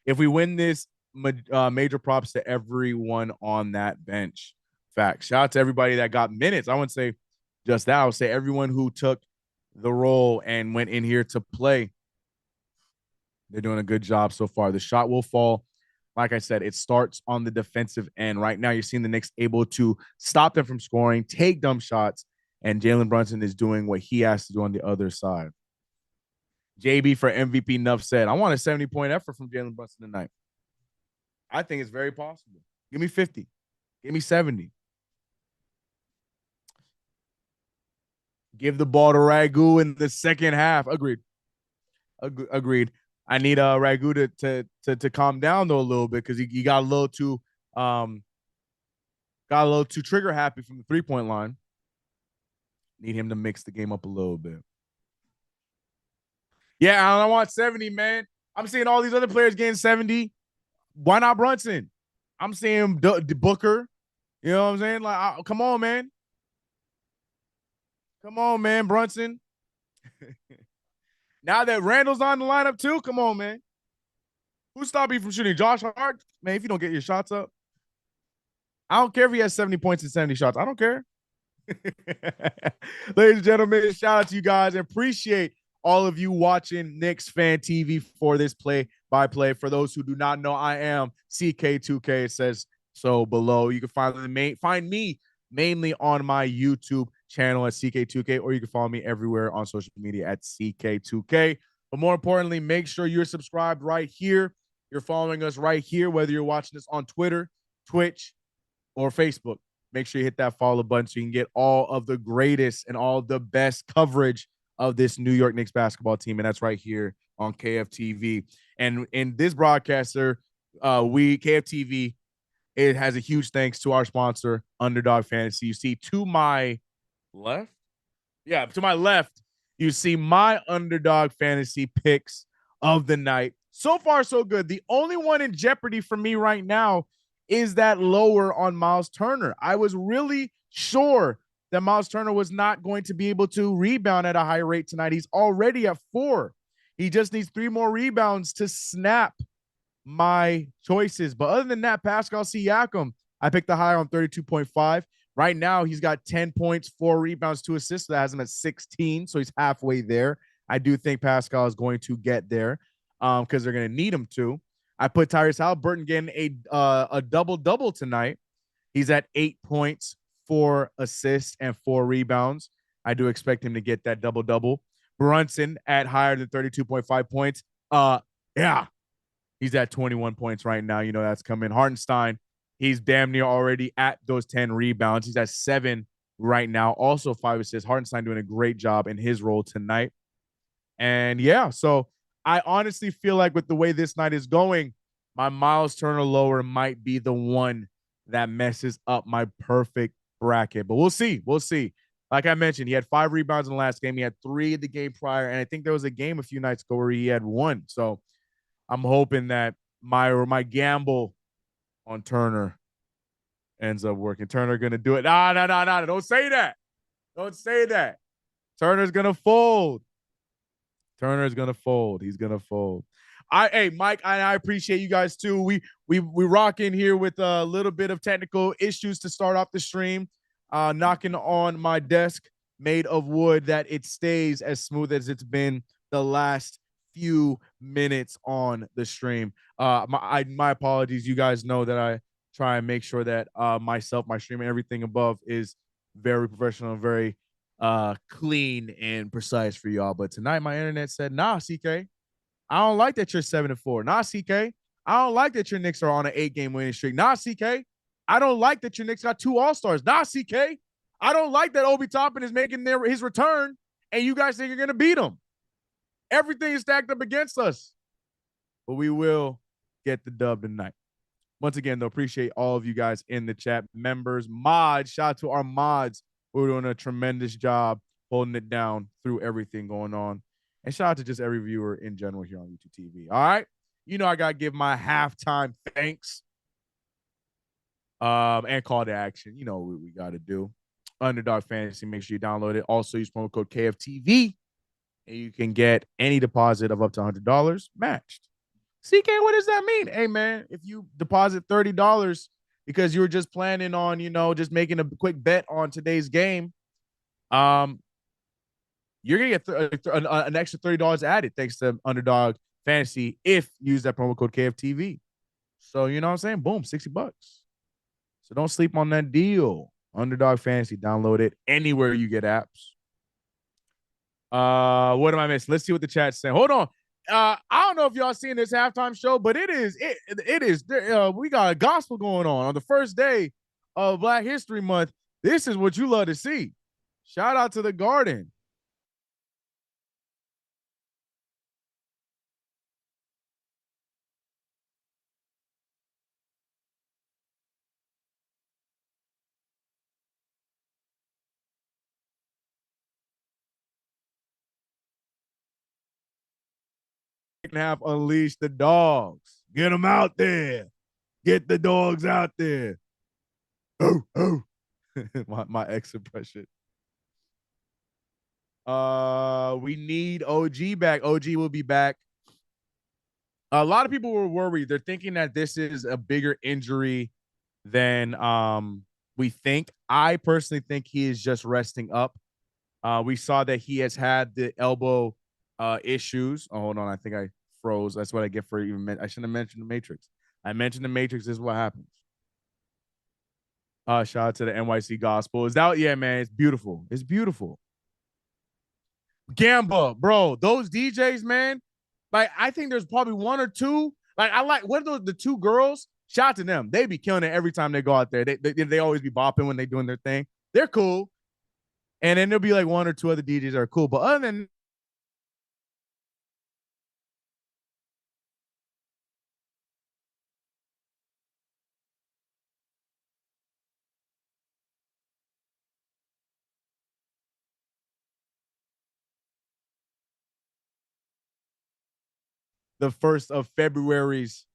If we win this, major props to everyone on that bench. Fact. Shout out to everybody that got minutes. I wouldn't say just that. I would say everyone who took the role and went in here to play. They're doing a good job so far. The shot will fall. Like I said, it starts on the defensive end. Right now, you're seeing the Knicks able to stop them from scoring, take dumb shots, and Jalen Brunson is doing what he has to do on the other side. JB for MVP Nuff said, I want a 70-point effort from Jalen Brunson tonight. I think it's very possible. Give me 50. Give me 70. Give the ball to Ragu in the second half. Agreed. I need Ragu to calm down though a little bit, because he got a little too trigger happy from the 3-point line. Need him to mix the game up a little bit. Yeah, I want 70, man. I'm seeing all these other players getting 70. Why not Brunson? I'm seeing Booker. You know what I'm saying? Like, come on, man. Come on, man, Brunson. Now that Randall's on the lineup too, come on, man. Who stopped you from shooting? Josh Hart? Man, if you don't get your shots up, I don't care if he has 70 points and 70 shots. I don't care. Ladies and gentlemen, shout out to you guys and appreciate all of you watching Knicks Fan TV for this play-by-play. For those who do not know, I am CK2K. It says so below. You can find me mainly on my YouTube channel at CK2K, or you can follow me everywhere on social media at CK2K. But more importantly, make sure you're subscribed right here. You're following us right here, whether you're watching us on Twitter, Twitch, or Facebook. Make sure you hit that follow button so you can get all of the greatest and all the best coverage of this New York Knicks basketball team. And that's right here on KFTV. And in this broadcaster, KFTV, it has a huge thanks to our sponsor, UnderDog Fantasy. You see to my left? Yeah, to my left, you see my UnderDog Fantasy picks of the night. So far, so good. The only one in jeopardy for me right now is that lower on Miles Turner. I was really sure that Miles Turner was not going to be able to rebound at a high rate tonight. He's already at 4. He just needs 3 more rebounds to snap my choices. But other than that, Pascal Siakam, I picked the higher on 32.5. Right now, he's got 10 points, 4 rebounds, 2 assists. That has him at 16, so he's halfway there. I do think Pascal is going to get there because they're going to need him to. I put Tyrese Haliburton getting a double-double tonight. He's at 8 points, 4 assists, and 4 rebounds. I do expect him to get that double-double. Brunson at higher than 32.5 points. Yeah, he's at 21 points right now. You know that's coming. Hartenstein, he's damn near already at those 10 rebounds. He's at 7 right now. Also 5 assists. Hartenstein doing a great job in his role tonight. And yeah, so I honestly feel like with the way this night is going, my Miles Turner lower might be the one that messes up my perfect bracket. But we'll see. We'll see. Like I mentioned, he had 5 rebounds in the last game. He had 3 the game prior. And I think there was a game a few nights ago where he had 1. So I'm hoping that my gamble on Turner ends up working. Turner going to do it. No. Don't say that. Don't say that. Turner's going to fold. Turner's gonna fold. He's gonna fold. Hey, Mike, I appreciate you guys too. We rock in here with a little bit of technical issues to start off the stream. Knocking on my desk made of wood that it stays as smooth as it's been the last few minutes on the stream. My apologies. You guys know that I try and make sure that myself, my stream, and everything above is very professional and very clean and precise for y'all. But tonight my internet said, nah, CK, I don't like that you're 7-4. Nah, CK, I don't like that your Knicks are on an 8-game winning streak. Nah, CK, I don't like that your Knicks got 2 All-Stars. Nah, CK, I don't like that Obi Toppin is making his return and you guys think you're gonna beat him. Everything is stacked up against us. But we will get the dub tonight. Once again, though, appreciate all of you guys in the chat. Members, mods, shout out to our mods. We're doing a tremendous job holding it down through everything going on. And shout out to just every viewer in general here on YouTube TV. All right. You know, I got to give my halftime thanks and call to action. You know what we got to do. UnderDog Fantasy, make sure you download it. Also use promo code KFTV and you can get any deposit of up to $100 matched. CK, what does that mean? Hey, man, if you deposit $30 because you were just planning on, you know, just making a quick bet on today's game, you're going to get an extra $30 added thanks to UnderDog Fantasy if you use that promo code KFTV. So, you know what I'm saying? Boom, $60. So don't sleep on that deal. UnderDog Fantasy, download it anywhere you get apps. What am I missing? Let's see what the chat's saying. Hold on. I don't know if y'all seen this halftime show, but it is we got a gospel going on the first day of Black History Month. This is what you love to see. Shout out to the Garden. Have unleashed the dogs. Get them out there. Get the dogs out there. Oh, oh. my ex impression. We need OG back. OG will be back. A lot of people were worried. They're thinking that this is a bigger injury than we think. I personally think he is just resting up. We saw that he has had the elbow issues. Oh, hold on. I think I froze. That's what I get for even. I shouldn't have mentioned the Matrix. I mentioned the Matrix. This is what happens. Shout out to the NYC Gospel. Is that? Yeah, man. It's beautiful. It's beautiful. Gamba, bro. Those DJs, man. Like, I think there's probably one or two. Like, I like, what are those, the two girls? Shout out to them. They be killing it every time they go out there. They always be bopping when they doing their thing. They're cool. And then there'll be like one or two other DJs that are cool. But other than the 1st of February's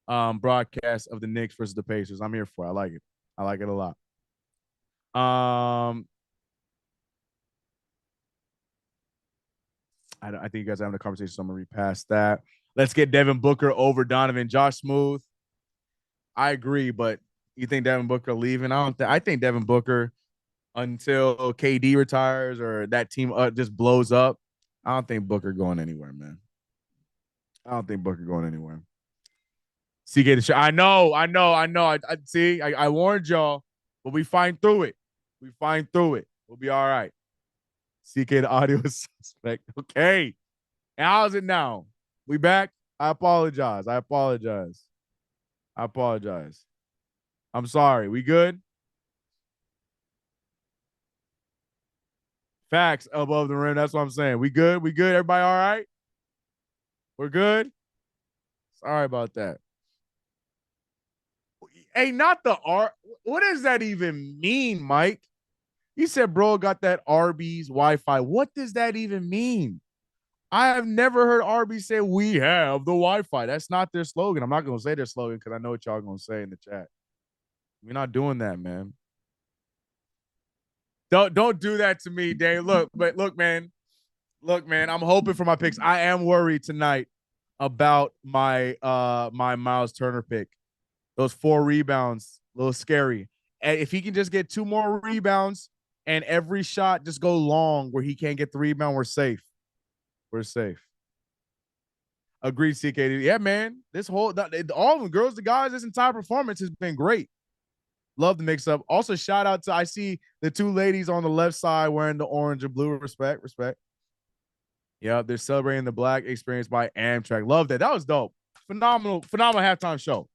broadcast of the Knicks versus the Pacers. I'm here for it. I like it. I like it a lot. I think you guys are having a conversation, so I'm going to read past that. Let's get Devin Booker over Donovan. Josh Smooth. I agree, but you think Devin Booker leaving? I think Devin Booker until KD retires or that team just blows up. I don't think Booker going anywhere, man. I don't think Booker going anywhere. CK the show. I know. I see. I warned y'all, but we find through it. We'll be all right. CK the audio is suspect. Okay. And how's it now? We back? I apologize. I'm sorry. We good? Facts above the rim. That's what I'm saying. We good? Everybody all right? We're good? Sorry about that. Hey, not the R. What does that even mean, Mike? You said, bro, got that Arby's Wi-Fi. What does that even mean? I have never heard Arby's say we have the Wi-Fi. That's not their slogan. I'm not going to say their slogan because I know what y'all going to say in the chat. We're not doing that, man. Don't do that to me, Dave. Look, man. I'm hoping for my picks. I am worried tonight about my my Miles Turner pick. Those 4 rebounds, a little scary. And if he can just get 2 more rebounds and every shot just go long where he can't get the rebound, we're safe. Agreed, CKD. Yeah, man. This whole all of them, girls to guys, this entire performance has been great. Love the mix up. Also, shout out to I see the 2 ladies on the left side wearing the orange and blue. Respect. Yeah, they're celebrating the Black experience by Amtrak. Love that. That was dope. Phenomenal halftime show.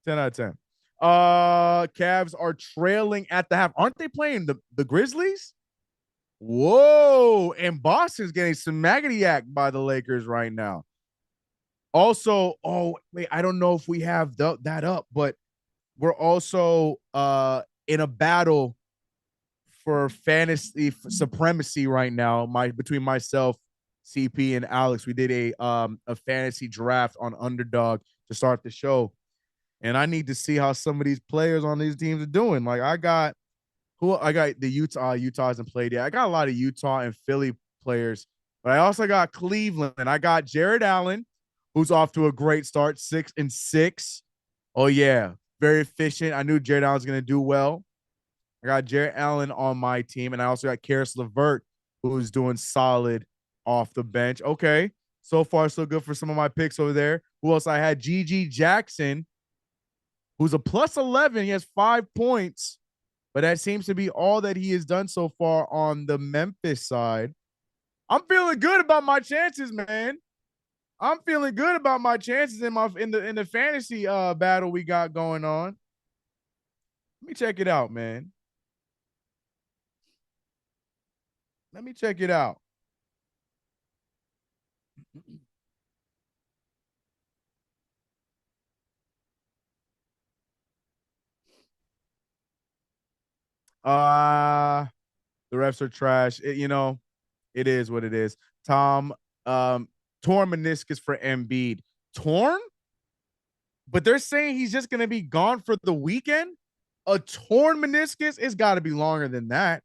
10 out of 10. Cavs are trailing at the half. Aren't they playing the Grizzlies? Whoa. And Boston's getting some Magniac by the Lakers right now. Also, oh, wait, I don't know if we have that up, but we're also in a battle for fantasy supremacy right now. Between myself, CP, and Alex, we did a fantasy draft on UnderDog to start the show, and I need to see how some of these players on these teams are doing. Like I got the Utah hasn't played yet. I got a lot of Utah and Philly players, but I also got Cleveland. I got Jared Allen, who's off to a great start, 6-6. Oh yeah, very efficient. I knew Jared Allen was gonna do well. I got Jared Allen on my team, and I also got Karis LeVert, who's doing solid off the bench. Okay, so far so good for some of my picks over there. Who else I had? GG Jackson, who's a plus 11. He has 5 points, but that seems to be all that he has done so far on the Memphis side. I'm feeling good about my chances, man. I'm feeling good about my chances in the fantasy battle we got going on. Let me check it out, man. Let me check it out. The refs are trash. It is what it is. Tom, torn meniscus for Embiid. Torn? but they're saying he's just going to be gone for the weekend. A torn meniscus, it's got to be longer than that.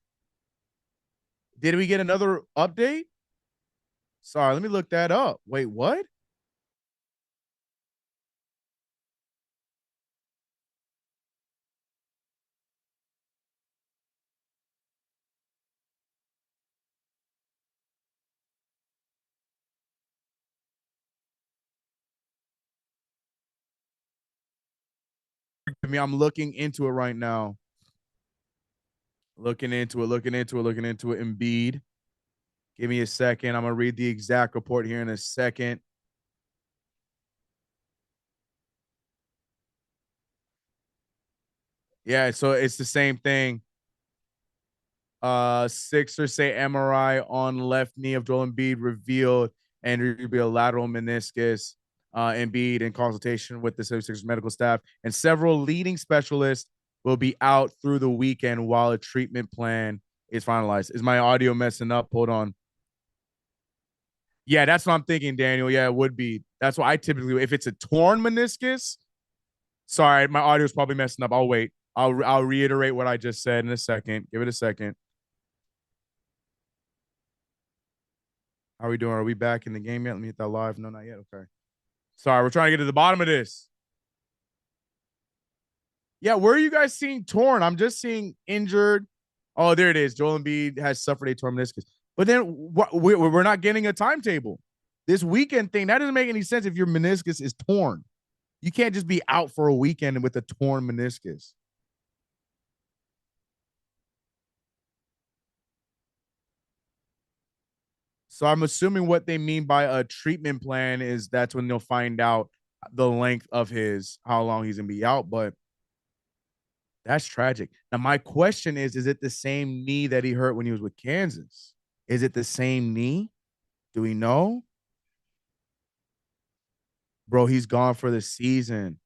Did we get another update? Sorry, let me look that up. Wait, what? I mean, I'm looking into it right now. Looking into it. Embiid. Give me a second. I'm going to read the exact report here in a second. Yeah, so it's the same thing. Sixers say MRI on left knee of Joel Embiid revealed and be a lateral meniscus. Embiid in consultation with the 76ers medical staff and several leading specialists will be out through the weekend while a treatment plan is finalized. Is my audio messing up? Hold on. Yeah, that's what I'm thinking, Daniel. Yeah, it would be. That's why I typically, if it's a torn meniscus, sorry, my audio is probably messing up. I'll wait. I'll reiterate what I just said in a second. Give it a second. How are we doing? Are we back in the game yet? Let me hit that live. No, not yet. Okay. Sorry, we're trying to get to the bottom of this. Yeah, where are you guys seeing torn? I'm just seeing injured. Oh, there it is. Joel Embiid has suffered a torn meniscus. But then we're not getting a timetable. This weekend thing, that doesn't make any sense if your meniscus is torn. You can't just be out for a weekend with a torn meniscus. So I'm assuming what they mean by a treatment plan is that's when they'll find out the length of how long he's going to be out. But that's tragic. Now, my question is it the same knee that he hurt when he was with Kansas? Is it the same knee? Do we know? Bro, he's gone for the season.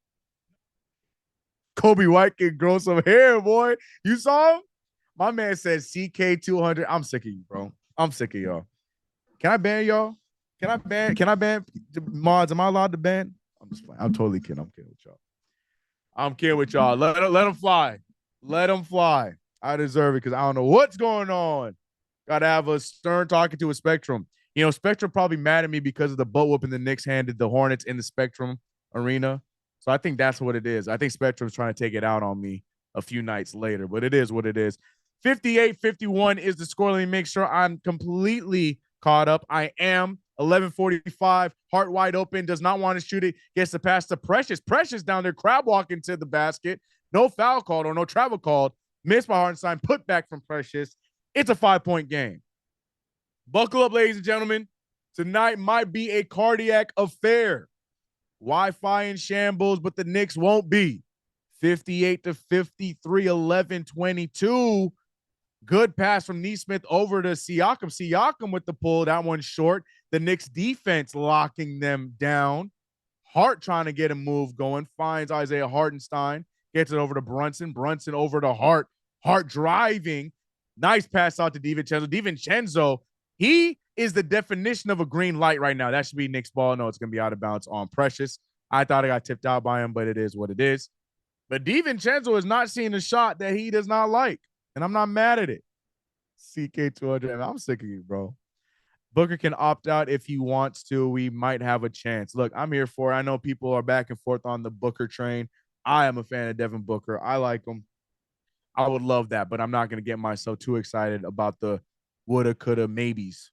Kobe White can grow some hair, boy. You saw him? My man said CK200. I'm sick of you, bro. I'm sick of y'all. Can I ban y'all? Can I ban mods? Am I allowed to ban? I'm just playing. I'm totally kidding. I'm kidding with y'all. I'm kidding with y'all. Let them fly. Let them fly. I deserve it because I don't know what's going on. Got to have a stern talking to a Spectrum. You know, Spectrum probably mad at me because of the butt whooping the Knicks handed the Hornets in the Spectrum arena. So I think that's what it is. I think Spectrum's trying to take it out on me a few nights later, but it is what it is. 58-51 is the score. Let me make sure I'm completely caught up. I am. 11:45, heart wide open, does not want to shoot it, gets the pass to Precious. Precious down there, crab walking to the basket. No foul called or no travel called. Missed by Hartenstein, put back from Precious. It's a 5-point game. Buckle up, ladies and gentlemen. Tonight might be a cardiac affair. Wi-Fi in shambles, but the Knicks won't be. 58-53, 11-22. Good pass from Nesmith over to Siakam. Siakam with the pull. That one short. The Knicks defense locking them down. Hart trying to get a move going. Finds Isaiah Hartenstein. Gets it over to Brunson. Brunson over to Hart. Hart driving. Nice pass out to DiVincenzo. DiVincenzo, he is the definition of a green light right now. That should be Knicks ball. No, it's going to be out of bounds on Precious. I thought I got tipped out by him, but it is what it is. But DiVincenzo is not seeing a shot that he does not like. And I'm not mad at it. CK200. I'm sick of you, bro. Booker can opt out if he wants to. We might have a chance. Look, I'm here for it. I know people are back and forth on the Booker train. I am a fan of Devin Booker. I like him. I would love that, but I'm not going to get myself too excited about the woulda, coulda, maybes.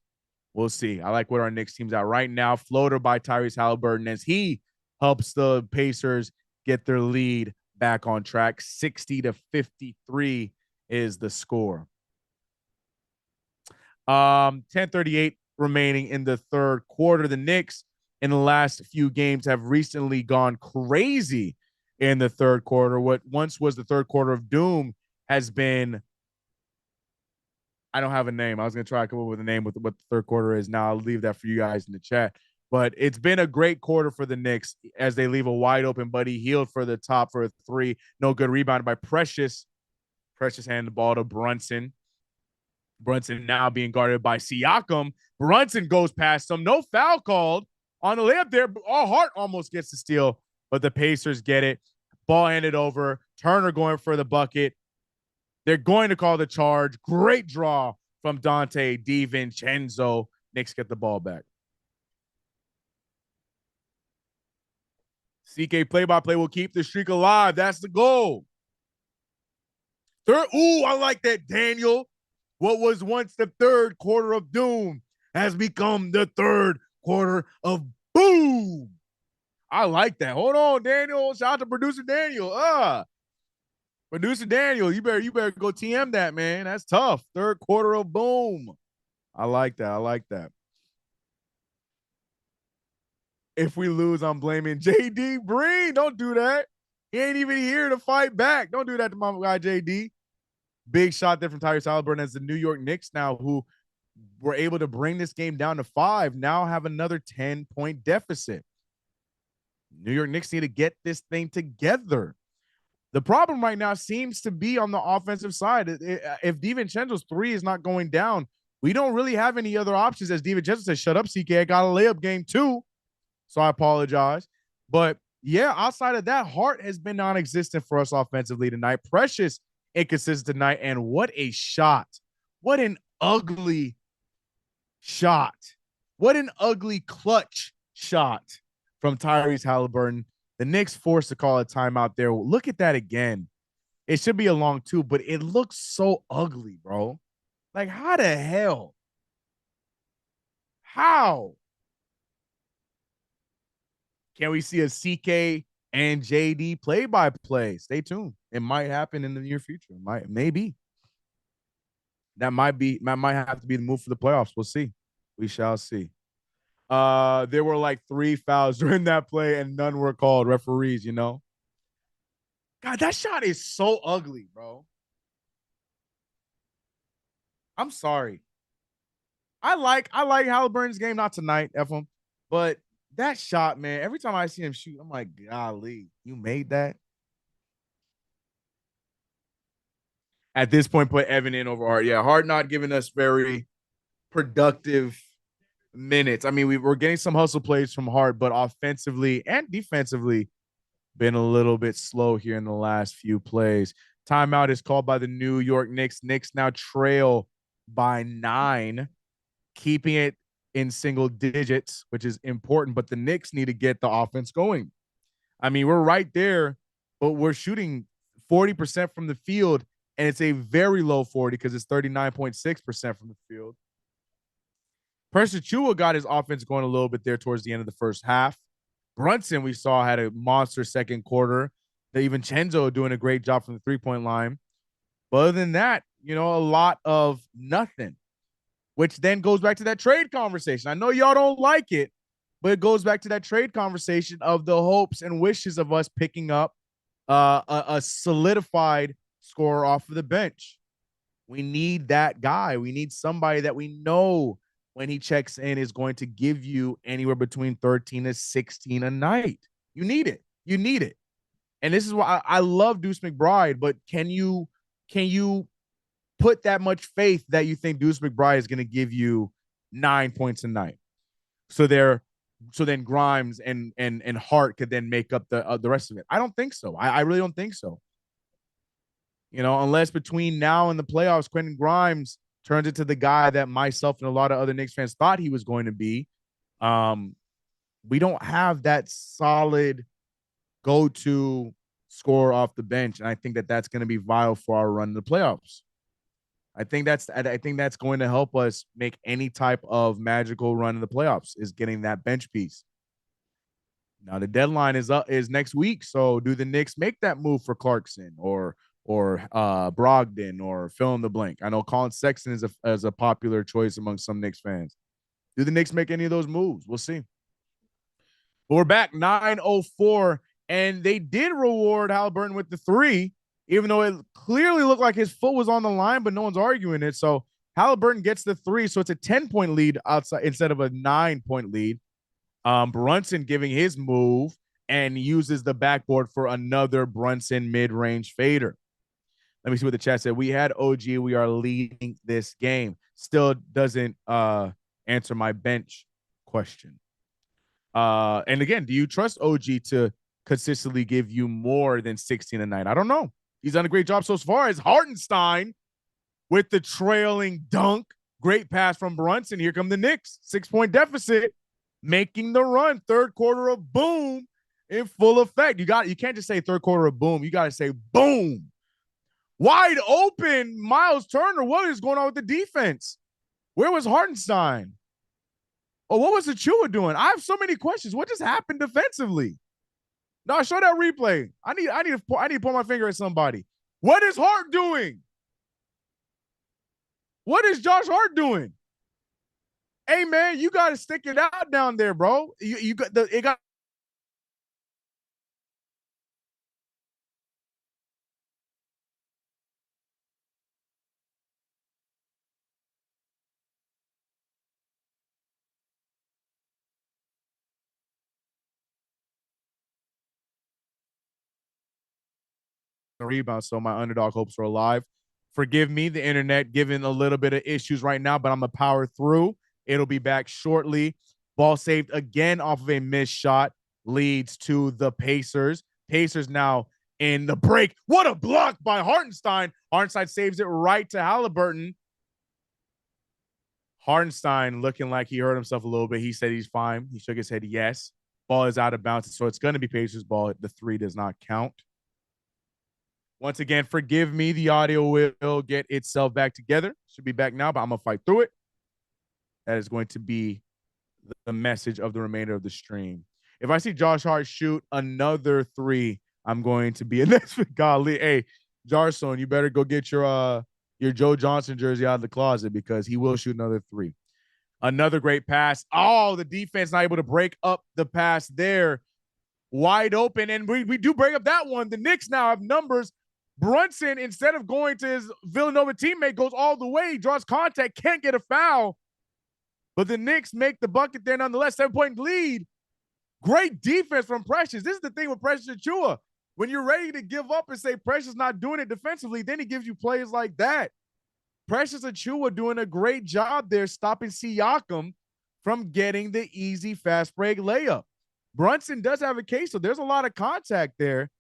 We'll see. I like what our Knicks team's at right now. Floater by Tyrese Halliburton as he helps the Pacers get their lead back on track. 60-53 is the score. 10:38 remaining in the third quarter. The Knicks in the last few games have recently gone crazy in the third quarter. What once was the third quarter of doom has been, I don't have a name. I was going to try to come up with a name with what the third quarter is. Now I'll leave that for you guys in the chat. But it's been a great quarter for the Knicks as they leave a wide open Buddy Hield for the top for a three. No good, rebounded by Precious. Precious handed the ball to Brunson. Brunson now being guarded by Siakam. Brunson goes past him. No foul called on the layup there. Hart almost gets the steal but the Pacers get it. Ball handed over. Turner going for the bucket. They're going to call the charge. Great draw from Dante DiVincenzo. Knicks get the ball back. CK play-by-play will keep the streak alive. That's the goal. Third, ooh, I like that, Daniel. What was once the third quarter of doom has become the third quarter of boom. I like that. Hold on, Daniel. Shout out to producer Daniel. Producer Daniel, you better go TM that, man. That's tough. Third quarter of boom. I like that. I like that. If we lose, I'm blaming JD Breen. Don't do that. He ain't even here to fight back. Don't do that to my guy JD. Big shot there from Tyrese Haliburton as the New York Knicks now, who were able to bring this game down to 5, now have another 10-point deficit. New York Knicks need to get this thing together. The problem right now seems to be on the offensive side. If DiVincenzo's 3 is not going down, we don't really have any other options. As DiVincenzo says, shut up, CK. I got a layup game too. So I apologize. But yeah, outside of that, Hart has been non-existent for us offensively tonight. Precious inconsistent tonight. And what a shot. What an ugly shot. What an ugly clutch shot from Tyrese Haliburton. The Knicks forced to call a timeout there. Look at that again. It should be a long 2, but it looks so ugly, bro. Like, how the hell? How? Can we see a CK and JD play-by-play? Stay tuned. It might happen in the near future. Maybe. That might have to be the move for the playoffs. We'll see. We shall see. There were like 3 fouls during that play, and none were called. Referees, you know. God, that shot is so ugly, bro. I'm sorry. I like Halliburton's game, not tonight, Ephraim, but that shot, man, every time I see him shoot, I'm like, golly, you made that? At this point, put Evan in over Hart. Yeah, Hart not giving us very productive minutes. I mean, we're getting some hustle plays from Hart, but offensively and defensively, been a little bit slow here in the last few plays. Timeout is called by the New York Knicks. Knicks now trail by 9, keeping it in single digits, which is important, but the Knicks need to get the offense going. I mean, we're right there, but we're shooting 40% from the field, and it's a very low 40 because it's 39.6% from the field. Precious Achiuwa got his offense going a little bit there towards the end of the first half. Brunson, we saw, had a monster second quarter. DiVincenzo doing a great job from the three-point line. But other than that, you know, a lot of nothing, which then goes back to that trade conversation. I know y'all don't like it, but it goes back to that trade conversation of the hopes and wishes of us picking up a solidified scorer off of the bench. We need that guy. We need somebody that we know when he checks in is going to give you anywhere between 13 to 16 a night. You need it. You need it. And this is why I love Deuce McBride, but can you put that much faith that you think Deuce McBride is going to give you 9 points a night? So then Grimes and Hart could then make up the rest of it. I don't think so. I really don't think so. You know, unless between now and the playoffs, Quentin Grimes turns into the guy that myself and a lot of other Knicks fans thought he was going to be. We don't have that solid go-to scorer off the bench, and I think that that's going to be vital for our run in the playoffs. I think that's going to help us make any type of magical run in the playoffs, is getting that bench piece. Now the deadline is next week, so do the Knicks make that move for Clarkson or Brogdon or fill in the blank? I know Colin Sexton is a popular choice among some Knicks fans. Do the Knicks make any of those moves? We'll see. But we're back 9:04, and they did reward Haliburton with the 3, even though it clearly looked like his foot was on the line, but no one's arguing it. So Haliburton gets the 3, so it's a 10-point lead outside instead of a 9-point lead. Brunson giving his move and uses the backboard for another Brunson mid-range fader. Let me see what the chat said. We had OG. We are leading this game. Still doesn't answer my bench question. And again, do you trust OG to consistently give you more than 16 a night? I don't know. He's done a great job so far. As Hartenstein with the trailing dunk. Great pass from Brunson. Here come the Knicks. 6-point deficit, making the run. Third quarter of boom in full effect. You can't just say third quarter of boom. You got to say boom. Wide open, Miles Turner. What is going on with the defense? Where was Hartenstein? Oh, what was Achua doing? I have so many questions. What just happened defensively? No, show that replay. I need to point my finger at somebody. What is Hart doing? What is Josh Hart doing? Hey man, you got to stick it out down there, bro. You got it got. Rebound, so my underdog hopes are alive. Forgive me, the internet giving a little bit of issues right now, but I'm gonna power through. It'll be back shortly. Ball saved again off of a missed shot, leads to the Pacers. Pacers now in the break. What a block by Hartenstein. Hartenstein saves it right to Halliburton. Hartenstein looking like he hurt himself a little bit. He said he's fine. He shook his head yes. Ball is out of bounds, so it's going to be Pacers ball. The three does not count. Once again, forgive me. The audio will get itself back together. Should be back now, but I'm going to fight through it. That is going to be the message of the remainder of the stream. If I see Josh Hart shoot another three, I'm going to be in this. Golly, hey, Jarson, you better go get your Joe Johnson jersey out of the closet because he will shoot another three. Another great pass. Oh, the defense not able to break up the pass there. Wide open, and we do break up that one. The Knicks now have numbers. Brunson, instead of going to his Villanova teammate, goes all the way, draws contact, can't get a foul. But the Knicks make the bucket there nonetheless. 7-point lead. Great defense from Precious. This is the thing with Precious Achiuwa. When you're ready to give up and say Precious not doing it defensively, then he gives you plays like that. Precious Achiuwa doing a great job there stopping Siakam from getting the easy fast break layup. Brunson does have a case, so there's a lot of contact there,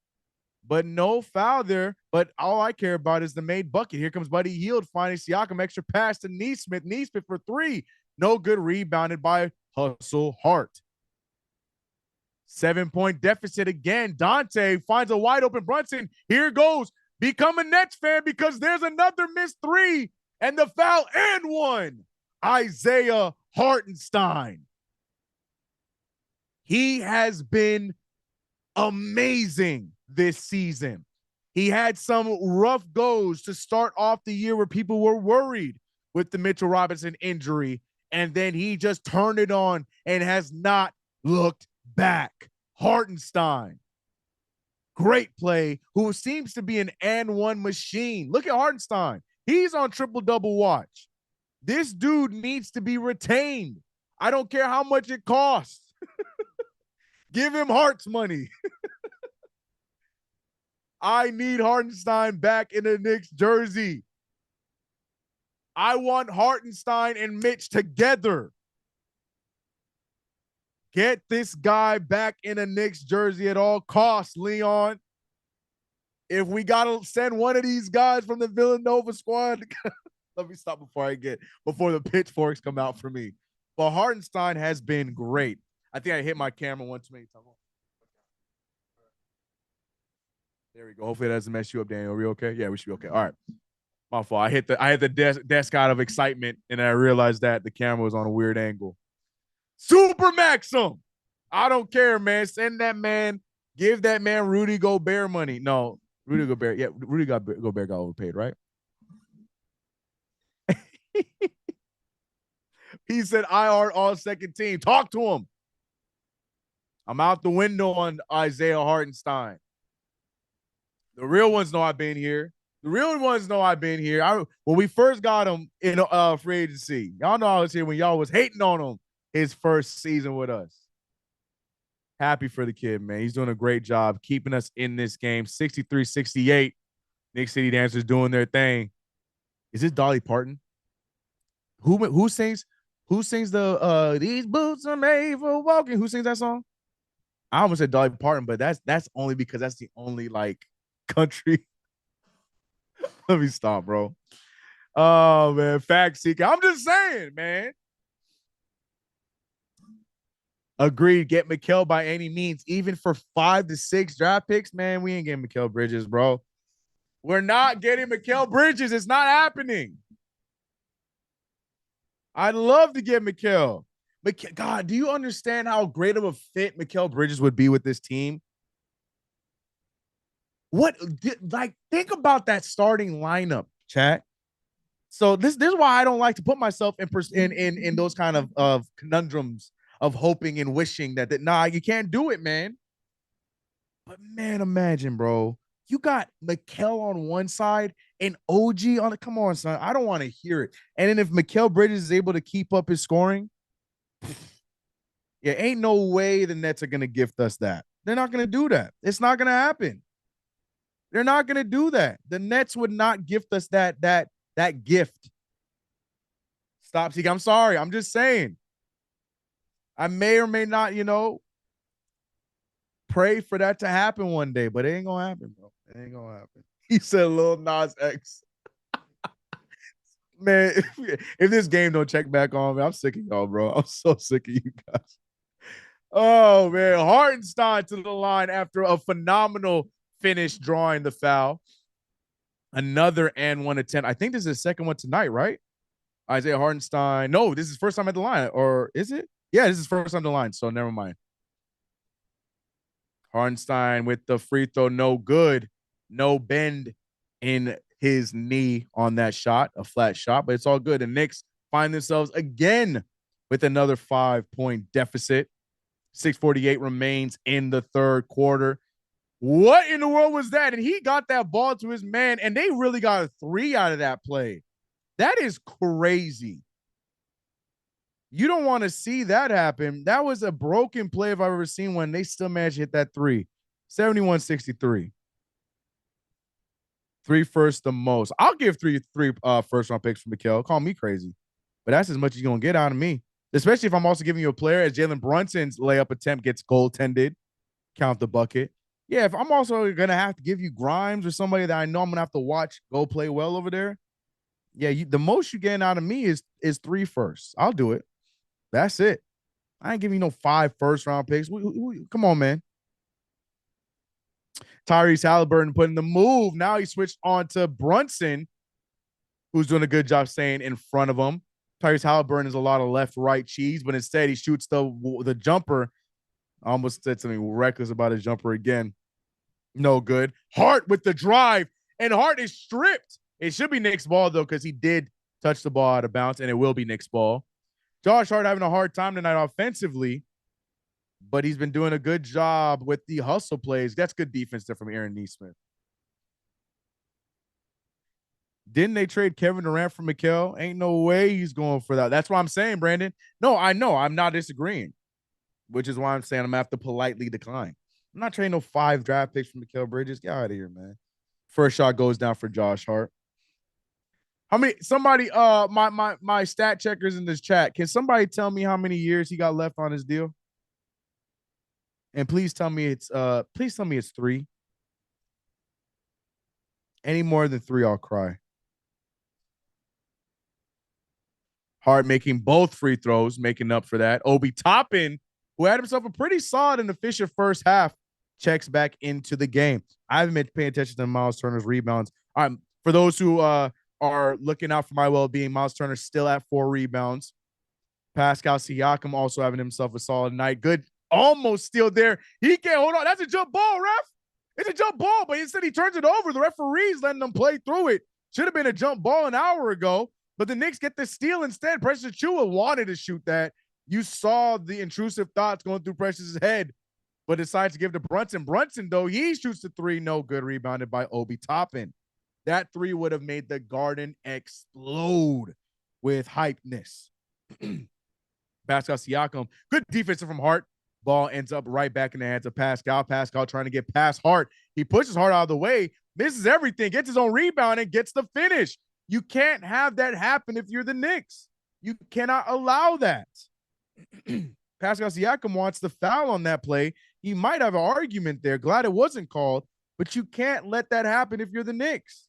but no foul there. But all I care about is the made bucket. Here comes Buddy Hield finding Siakam, extra pass to Neesmith. Neesmith for three. No good, rebounded by Hustle Hart. 7-point deficit again. Dante finds a wide open Brunson. Here goes. Become a Nets fan because there's another missed three and the foul and one. Isaiah Hartenstein. He has been amazing this season. He had some rough goes to start off the year where people were worried with the Mitchell Robinson injury, and then he just turned it on and has not looked back. Hartenstein, great play, who seems to be an and one machine. Look at Hartenstein. He's on triple-double watch. This dude needs to be retained. I don't care how much it costs. Give him Hart's money. I need Hartenstein back in the Knicks jersey. I want Hartenstein and Mitch together. Get this guy back in a Knicks jersey at all costs, Leon. If we got to send one of these guys from the Villanova squad, let me stop before the pitchforks come out for me. But Hartenstein has been great. I think I hit my camera one too many times. There we go. Hopefully that doesn't mess you up, Daniel. Are we okay? Yeah, we should be okay. All right. My fault. I hit the desk out of excitement, and I realized that the camera was on a weird angle. Super Maxim. I don't care, man. Send that man. Give that man Rudy Gobert money. No, Rudy Gobert. Yeah, Rudy Gobert got overpaid, right? He said IR all second team. Talk to him. I'm out the window on Isaiah Hartenstein. The real ones know I've been here. The real ones know I've been here. When we first got him in free agency, y'all know I was here when y'all was hating on him his first season with us. Happy for the kid, man. He's doing a great job keeping us in this game. 63-68. Knicks City Dancers doing their thing. Is this Dolly Parton? Who sings the These Boots Are Made for Walking? Who sings that song? I almost said Dolly Parton, but that's only because that's the only like country. Let me stop, bro. Oh man, fact seeker. I'm just saying, man. Agreed. Get Mikal by any means, even for 5 to 6 draft picks. Man, we ain't getting Mikal Bridges, bro. We're not getting Mikal Bridges. It's not happening. I'd love to get Mikal. God, do you understand how great of a fit Mikal Bridges would be with this team? Think about that starting lineup, chat. So this is why I don't like to put myself in those kind of conundrums of hoping and wishing that nah, you can't do it, man. But man, imagine, bro. You got Mikal on one side and OG on it. Come on, son. I don't want to hear it. And then if Mikal Bridges is able to keep up his scoring, yeah, ain't no way the Nets are gonna gift us that. They're not gonna do that. It's not gonna happen. They're not gonna do that. The Nets would not gift us that gift. Stop, Seek. I'm sorry. I'm just saying. I may or may not, pray for that to happen one day, but it ain't gonna happen, bro. It ain't gonna happen. He said Lil Nas X. Man, if this game don't check back on me, I'm sick of y'all, bro. I'm so sick of you guys. Oh, man. Hartenstein to the line after a phenomenal finish drawing the foul. Another and one attempt. I think this is the second one tonight, right? Isaiah Hartenstein. No, this is first time at the line. Or is it? Yeah, this is first time at the line, so never mind. Hartenstein with the free throw, no good. No bend in his knee on that shot, a flat shot, but it's all good. The Knicks find themselves again with another 5-point deficit. 6:48 remains in the third quarter. What in the world was that? And he got that ball to his man, and they really got a 3 out of that play. That is crazy. You don't want to see that happen. That was a broken play if I've ever seen one. They still managed to hit that 3. 71-63. 3 first the most. I'll give three first round picks for Mikal. Call me crazy, but that's as much as you're gonna get out of me. Especially if I'm also giving you a player as Jalen Brunson's layup attempt gets goaltended, count the bucket. Yeah, if I'm also gonna have to give you Grimes or somebody that I know I'm gonna have to watch go play well over there. Yeah, the most you getting out of me is 3 firsts. I'll do it. That's it. I ain't giving you no 5 first round picks. Come on, man. Tyrese Halliburton putting the move. Now he switched on to Brunson, who's doing a good job staying in front of him. Tyrese Halliburton is a lot of left-right cheese, but instead he shoots the jumper. I almost said something reckless about his jumper again. No good. Hart with the drive, and Hart is stripped. It should be Knicks ball, though, because he did touch the ball out of bounds, and it will be Knicks ball. Josh Hart having a hard time tonight offensively, but he's been doing a good job with the hustle plays. That's good defense there from Aaron Nesmith. Didn't they trade Kevin Durant for Mikal? Ain't no way he's going for that. That's what I'm saying, Brandon. No, I know. I'm not disagreeing, which is why I'm saying I'm going to have to politely decline. I'm not trading no 5 draft picks for Mikal Bridges. Get out of here, man. First shot goes down for Josh Hart. How many? Somebody, my stat checkers in this chat. Can somebody tell me how many years he got left on his deal? And please tell me it's 3. Any more than 3, I'll cry. Hart making both free throws, making up for that. Obi Toppin, who had himself a pretty solid and efficient first half, checks back into the game. I haven't been paying attention to Miles Turner's rebounds. For those who are looking out for my well-being, Miles Turner still at 4 rebounds. Pascal Siakam also having himself a solid night. Good, almost still there. He can't hold on. That's a jump ball, ref. It's a jump ball, but instead he turns it over. The referee's letting them play through it. Should have been a jump ball an hour ago, but the Knicks get the steal instead. Precious Achiuwa wanted to shoot that. You saw the intrusive thoughts going through Precious's head, but decides to give to Brunson. Brunson, though, he shoots the 3. No good. Rebounded by Obi Toppin. That 3 would have made the Garden explode with hypeness. Pascal Siakam, good defense from Hart. Ball ends up right back in the hands of Pascal. Pascal trying to get past Hart. He pushes Hart out of the way, misses everything, gets his own rebound, and gets the finish. You can't have that happen if you're the Knicks. You cannot allow that. Pascal Siakam wants the foul on that play. he might have an argument there. Glad it wasn't called, but you can't let that happen if you're the Knicks.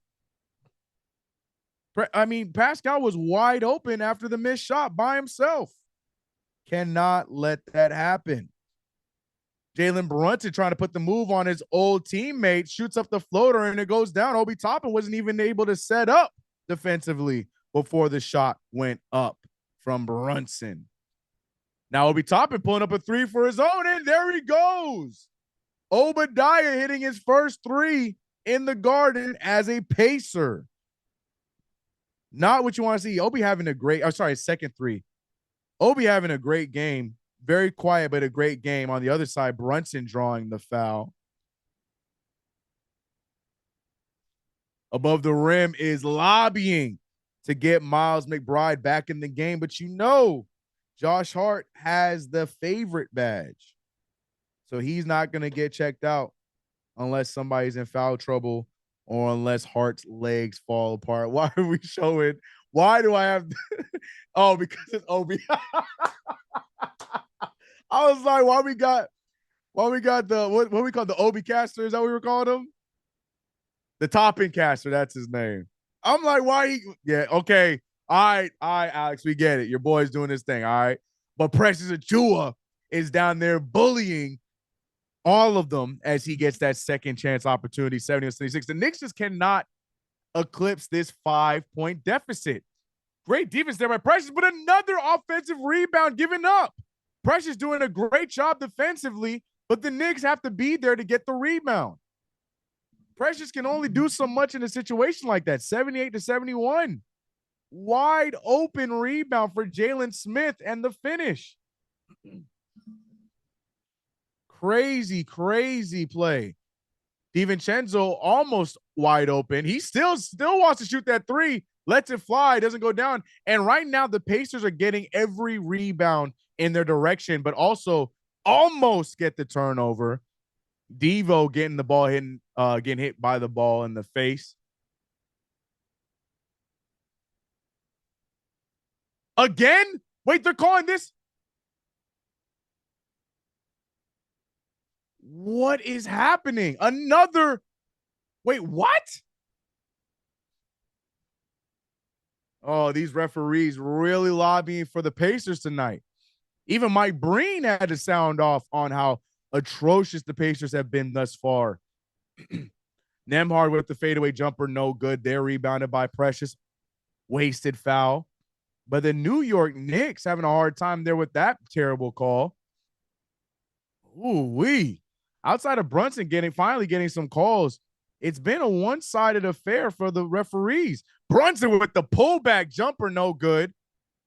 I mean, Pascal was wide open after the missed shot by himself. Cannot let that happen. Jalen Brunson trying to put the move on his old teammate, shoots up the floater, and it goes down. Obi Toppin wasn't even able to set up defensively before the shot went up from Brunson. Now Obi Toppin pulling up a three for his own, and there he goes. Obadiah hitting his first three in the Garden as a Pacer. Not what you want to see. Obi having a great, second three. Obi having a great game. Very quiet, but a great game. On the other side, Brunson drawing the foul. Above the rim is lobbying to get Miles McBride back in the game. But you know, Josh Hart has the favorite badge. So he's not going to get checked out unless somebody's in foul trouble or unless Hart's legs fall apart. Why are we showing? Why do I have? Oh, because it's Obi. I was like, why we got the what we call the Obi caster? Is that what we were calling him? The Toppin caster, that's his name. I'm like, why? Yeah, okay. All right, Alex, we get it. Your boy's doing his thing, all right. But Precious Achua is down there bullying all of them as he gets that second chance opportunity, 70-76. The Knicks just cannot eclipse this 5-point deficit. Great defense there by Precious, but another offensive rebound given up. Precious doing a great job defensively, but the Knicks have to be there to get the rebound. Precious can only do so much in a situation like that, 78-71. Wide open rebound for Jalen Smith and the finish. Crazy, crazy play. DiVincenzo almost wide open. He still wants to shoot that three, lets it fly, doesn't go down. And right now the Pacers are getting every rebound in their direction, but also almost get the turnover. Devo getting the ball getting hit by the ball in the face. Again? Wait, they're calling this? What is happening? Another. Wait, what? Oh, these referees really lobbying for the Pacers tonight. Even Mike Breen had to sound off on how atrocious the Pacers have been thus far. Nembhard with the fadeaway jumper, no good. They're rebounded by Precious. Wasted foul. But the New York Knicks having a hard time there with that terrible call. Ooh-wee. Outside of Brunson finally getting some calls, it's been a one-sided affair for the referees. Brunson with the pullback jumper, no good.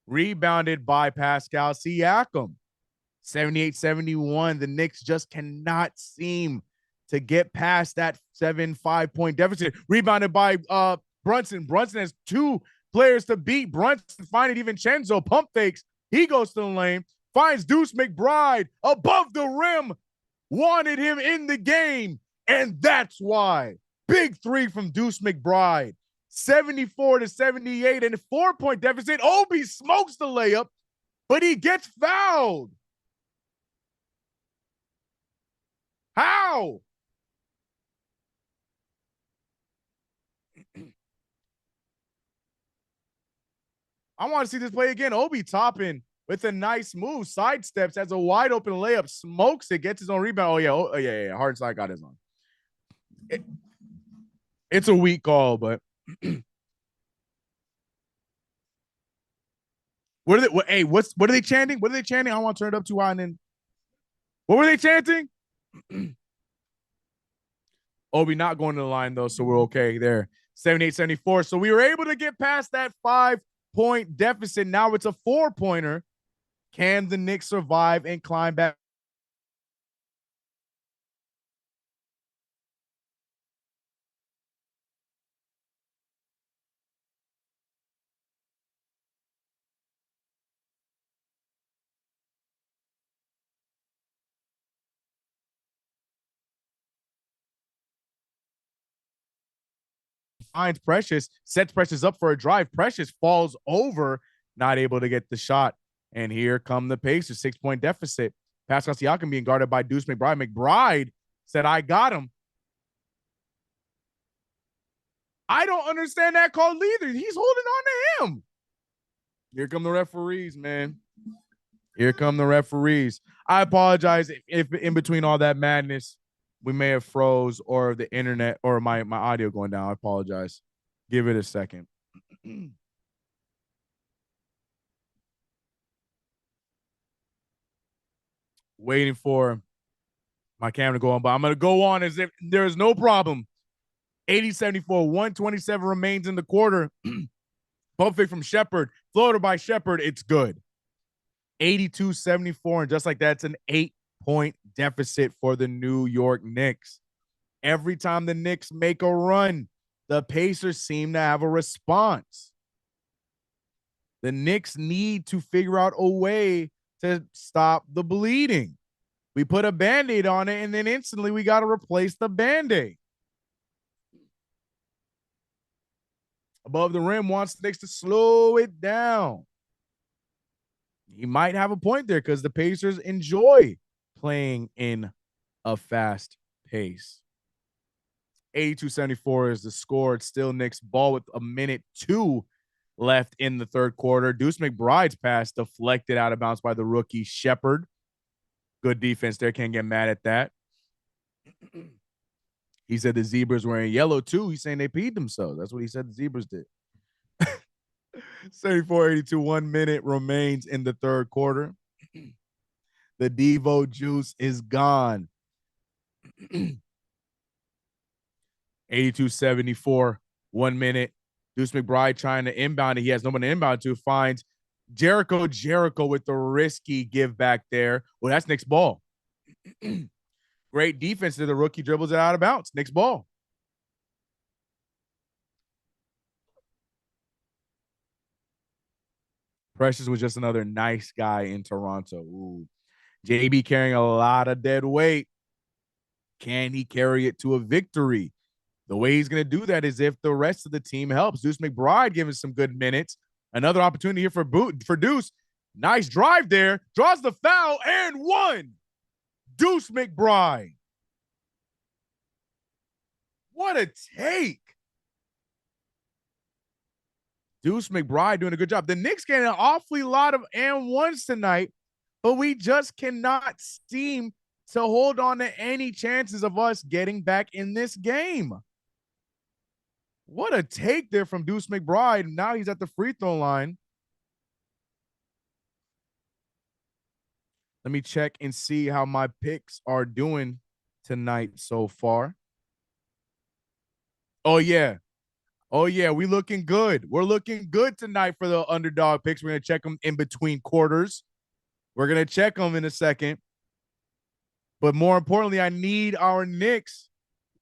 Rebounded by Pascal Siakam. 78-71. The Knicks just cannot seem to get past that 5-point deficit. Rebounded by Brunson. Brunson has two players to beat. Brunson finding DiVincenzo. Pump fakes. He goes to the lane. Finds Deuce McBride above the rim. Wanted him in the game. And that's why. Big three from Deuce McBride. 74-78 and a 4-point deficit. Obi smokes the layup, but he gets fouled. How? I want to see this play again. Obi Toppin with a nice move, sidesteps, has a wide open layup, smokes it, gets his own rebound. Oh yeah. Hardside got his own. It's a weak call, but what are they chanting? What are they chanting? I want to turn it up too high. And then what were they chanting? Obi not going to the line though, so we're okay there. 78-74. So we were able to get past that 5-point deficit. Now it's a 4-pointer. Can the Knicks survive and climb back? Finds Precious, sets Precious up for a drive. Precious falls over, not able to get the shot. And here come the Pacers, 6-point deficit. Pascal Siakam being guarded by Deuce McBride. McBride said, I got him. I don't understand that call either. He's holding on to him. Here come the referees, man. Here come the referees. I apologize if in between all that madness, we may have froze or the internet or my audio going down. I apologize. Give it a second. Waiting for my camera to go on, but I'm going to go on as if there is no problem. 80-74, 127 remains in the quarter. Pump fake from Shepherd. Floater by Shepherd. It's good. 82-74, and just like that's an 8-point deficit for the New York Knicks. Every time the Knicks make a run, the Pacers seem to have a response. The Knicks need to figure out a way to stop the bleeding. We put a Band-Aid on it, and then instantly we got to replace the Band-Aid. Above the rim wants the Knicks to slow it down. He might have a point there because the Pacers enjoy playing in a fast pace. 82-74 is the score. It's still Knicks ball with a minute 2 left in the third quarter. Deuce McBride's pass deflected out of bounds by the rookie Shepherd. Good defense there. Can't get mad at that. He said the Zebras were in yellow too. He's saying they peed themselves. That's what he said the Zebras did. 74-82, 1 minute remains in the third quarter. The Devo juice is gone. 82-74, 1 minute. Deuce McBride trying to inbound it. He has no one to inbound to. Finds Jericho with the risky give back there. Well, that's Knicks ball. Great defense to the rookie, dribbles it out of bounds. Knicks ball. Precious was just another nice guy in Toronto. Ooh. JB carrying a lot of dead weight. Can he carry it to a victory? The way he's going to do that is if the rest of the team helps. Deuce McBride giving some good minutes. Another opportunity here for Deuce. Nice drive there. Draws the foul and one. Deuce McBride. What a take. Deuce McBride doing a good job. The Knicks getting an awfully lot of and ones tonight, but we just cannot seem to hold on to any chances of us getting back in this game. What a take there from Deuce McBride. Now he's at the free throw line. Let me check and see how my picks are doing tonight so far. Oh, yeah. Oh, yeah, we looking good. We're looking good tonight for the underdog picks. We're going to check them in between quarters. We're going to check them in a second. But more importantly, I need our Knicks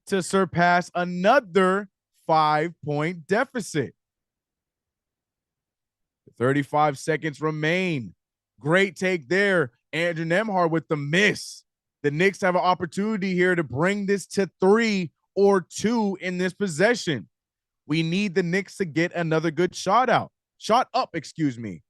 to surpass another 5-point deficit. 35 seconds remain. Great take there. Andrew Nembhard with the miss. The Knicks have an opportunity here to bring this to 3 or 2 in this possession. We need the Knicks to get another good shot up, excuse me.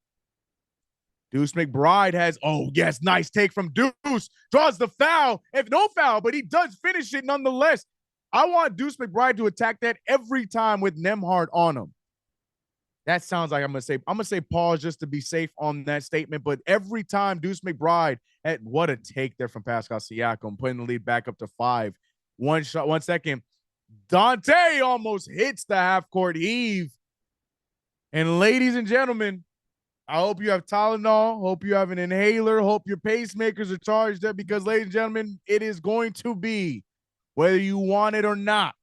Deuce McBride has, oh, yes, nice take from Deuce. Draws the foul. If no foul, but he does finish it nonetheless. I want Deuce McBride to attack that every time with Nembhard on him. That sounds like I'm going to say pause just to be safe on that statement. But every time Deuce McBride, what a take there from Pascal Siakam, putting the lead back up to 5. 1 second. Dante almost hits the half-court heave. And ladies and gentlemen, I hope you have Tylenol. Hope you have an inhaler. Hope your pacemakers are charged up because, ladies and gentlemen, it is going to be, whether you want it or not,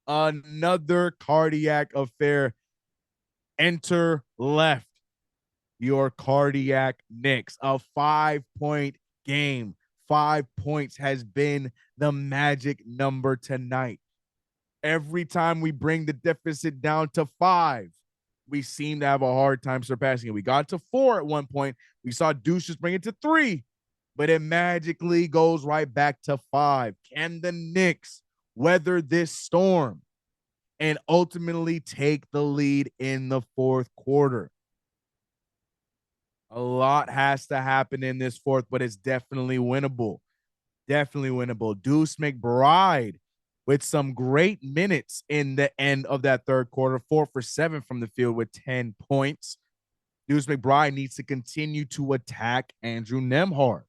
another cardiac affair. Enter left, your cardiac Knicks. A 5-point game. 5 points has been the magic number tonight. Every time we bring the deficit down to 5, we seem to have a hard time surpassing it. We got to 4 at one point. We saw Deuce just bring it to 3, but it magically goes right back to 5. Can the Knicks weather this storm and ultimately take the lead in the fourth quarter? A lot has to happen in this fourth, but it's definitely winnable. Definitely winnable. Deuce McBride with some great minutes in the end of that third quarter, 4 for 7 from the field with 10 points. Deuce McBride needs to continue to attack Andrew Nembhard.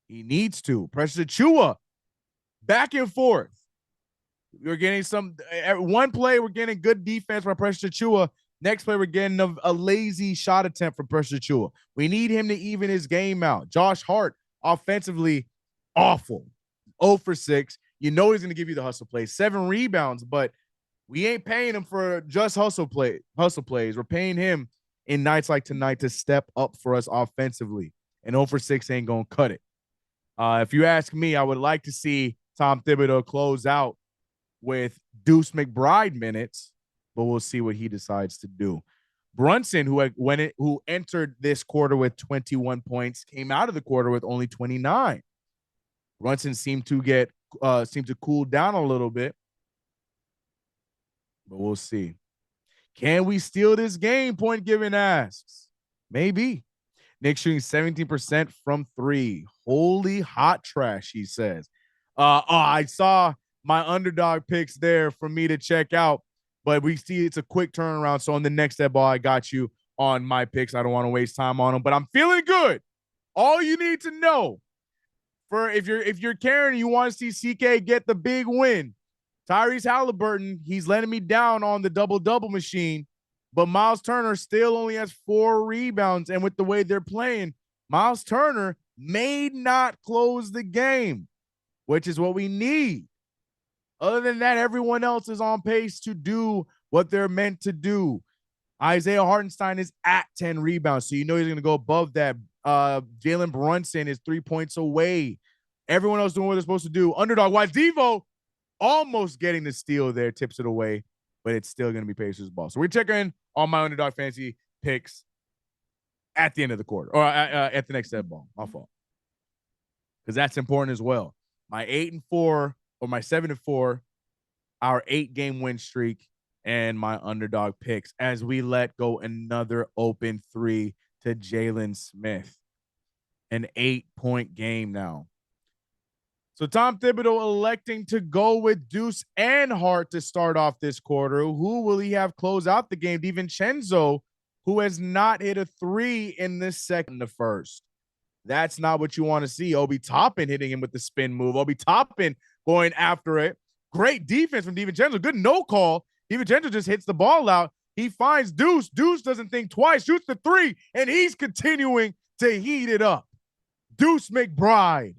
He needs to. Precious Achiuwa, back and forth. We're getting one play, we're getting good defense from Precious Achiuwa. Next play, we're getting a lazy shot attempt from Precious Achiuwa. We need him to even his game out. Josh Hart, offensively, awful. 0 for 6. You know he's going to give you the hustle plays. 7 rebounds, but we ain't paying him for just hustle plays. We're paying him in nights like tonight to step up for us offensively. And 0 for 6 ain't going to cut it. If you ask me, I would like to see Tom Thibodeau close out with Deuce McBride minutes, but we'll see what he decides to do. Brunson, who entered this quarter with 21 points, came out of the quarter with only 29. Brunson seemed to cool down a little bit, but we'll see. Can we steal this game? Point Given asks. Maybe. Knicks shooting 17% from 3. Holy hot trash, he says. I saw my UnderDog picks there for me to check out, but we see it's a quick turnaround. So on the next step ball, I got you on my picks. I don't want to waste time on them, but I'm feeling good. All you need to know for if you're caring, you want to see CK get the big win. Tyrese Halliburton, he's letting me down on the double-double machine, but Miles Turner still only has 4 rebounds. And with the way they're playing, Miles Turner may not close the game, which is what we need. Other than that, everyone else is on pace to do what they're meant to do. Isaiah Hartenstein is at 10 rebounds, so you know he's going to go above that. Jalen Brunson is 3 points away. Everyone else doing what they're supposed to do. UnderDog-wise, Devo almost getting the steal there, tips it away, but it's still going to be Pacers ball. So we're checking on my UnderDog fantasy picks at the end of the quarter, or at the next step ball. My fault. Because that's important as well. My 8-4 or my 7-4, our 8-game win streak, and my UnderDog picks as we let go another open 3 to Jalen Smith. An 8-point game now. So Tom Thibodeau electing to go with Deuce and Hart to start off this quarter. Who will he have close out the game? DiVincenzo, who has not hit a 3 in this second, the first. That's not what you want to see. Obi Toppin hitting him with the spin move. Obi Toppin going after it. Great defense from DiVincenzo. Good no call. DiVincenzo just hits the ball out. He finds Deuce. Deuce doesn't think twice, shoots the 3, and he's continuing to heat it up. Deuce McBride,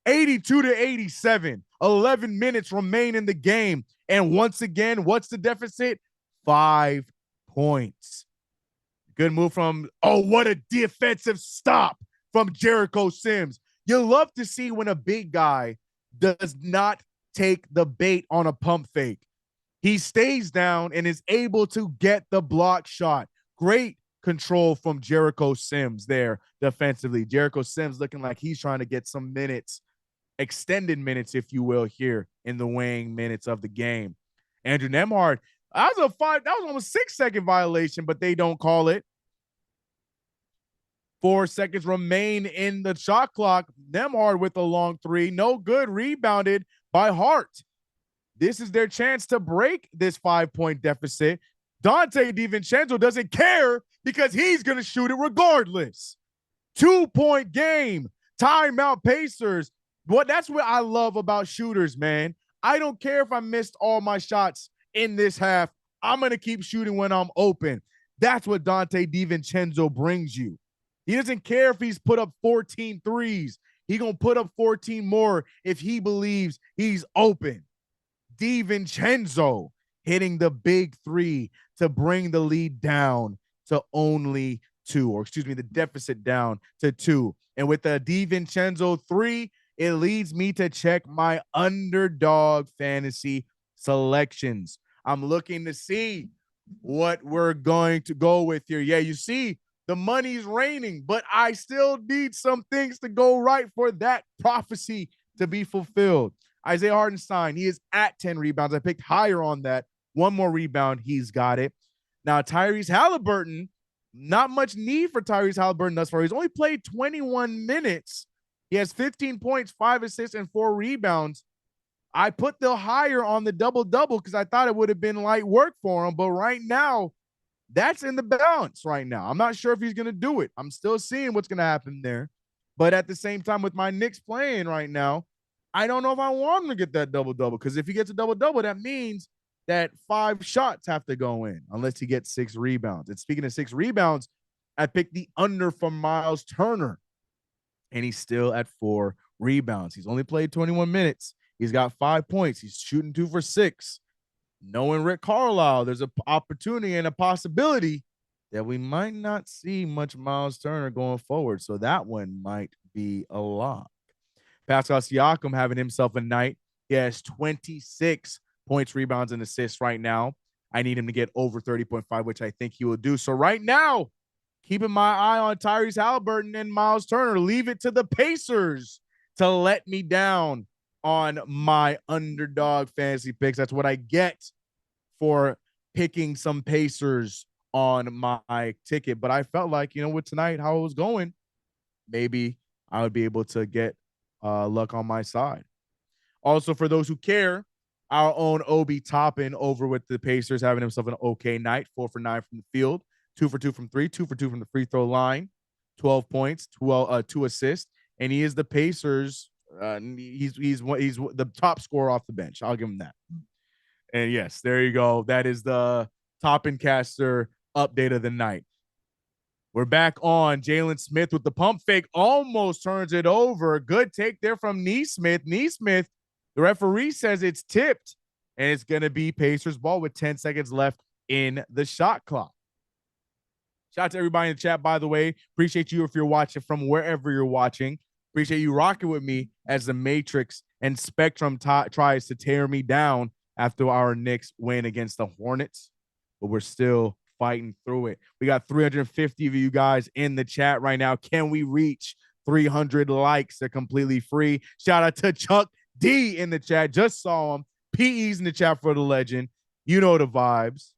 82-87. 11 minutes remain in the game. And once again, what's the deficit? 5 points. Good move from, what a defensive stop from Jericho Sims. You love to see when a big guy does not take the bait on a pump fake. He stays down and is able to get the block shot. Great control from Jericho Sims there defensively. Jericho Sims looking like he's trying to get some minutes, extended minutes, if you will, here in the weighing minutes of the game. Andrew Nembhard, that was almost 6-second violation, but they don't call it. 4 seconds remain in the shot clock. Nembhard with a long 3. No good. Rebounded by Hart. This is their chance to break this 5-point deficit. Dante DiVincenzo doesn't care because he's going to shoot it regardless. 2-point game. Timeout Pacers. That's what I love about shooters, man. I don't care if I missed all my shots in this half. I'm going to keep shooting when I'm open. That's what Dante DiVincenzo brings you. He doesn't care if he's put up 14 threes. He's going to put up 14 more if he believes he's open. DiVincenzo hitting the big 3 to bring the lead down to only 2, or excuse me, the deficit down to 2. And with the DiVincenzo 3, it leads me to check my UnderDog fantasy selections. I'm looking to see what we're going to go with here. Yeah, you see, the money's raining, but I still need some things to go right for that prophecy to be fulfilled. Isaiah Hartenstein, he is at 10 rebounds. I picked higher on that. 1 more rebound, he's got it. Now, Tyrese Halliburton, Not much need for Tyrese Halliburton thus far. He's only played 21 minutes. He has 15 points, 5 assists, and 4 rebounds. I put the higher on the double-double because I thought it would have been light work for him. But right now, that's in the balance right now. I'm not sure if he's going to do it. I'm still seeing what's going to happen there. But at the same time, with my Knicks playing right now, I don't know if I want him to get that double-double, because if he gets a double-double, that means that 5 shots have to go in unless he gets 6 rebounds. And speaking of 6 rebounds, I picked the under for Miles Turner, and he's still at 4 rebounds. He's only played 21 minutes. He's got 5 points. He's shooting 2 for 6. Knowing Rick Carlisle, there's an opportunity and a possibility that we might not see much Miles Turner going forward. So that one might be a lock. Pascal Siakam having himself a night. He has 26 points, rebounds, and assists right now. I need him to get over 30.5, which I think he will do. So right now, keeping my eye on Tyrese Halliburton and Miles Turner. Leave it to the Pacers to let me down on my underdog fantasy picks. That's what I get for picking some Pacers on my ticket. But I felt like, with tonight, how it was going, maybe I would be able to get luck on my side. Also, for those who care, our own Obi Toppin over with the Pacers having himself an okay night. 4 for 9 from the field, 2 for 2 from 3, 2 for 2 from the free throw line, 12 points, 2 assists, and he is the Pacers. He's the top scorer off the bench. I'll give him that. And yes, there you go. That is the Toppin Caster update of the night. We're back on Jalen Smith with the pump fake. Almost turns it over. Good take there from Neesmith. Neesmith, the referee says it's tipped, and it's going to be Pacers ball with 10 seconds left in the shot clock. Shout out to everybody in the chat, by the way. Appreciate you if you're watching from wherever you're watching. Appreciate you rocking with me as the Matrix and Spectrum tries to tear me down after our Knicks win against the Hornets. But we're still fighting through it. We got 350 of you guys in the chat right now. Can we reach 300 likes? They're completely free. Shout out to Chuck D in the chat. Just saw him. PE's in the chat for the legend. You know the vibes.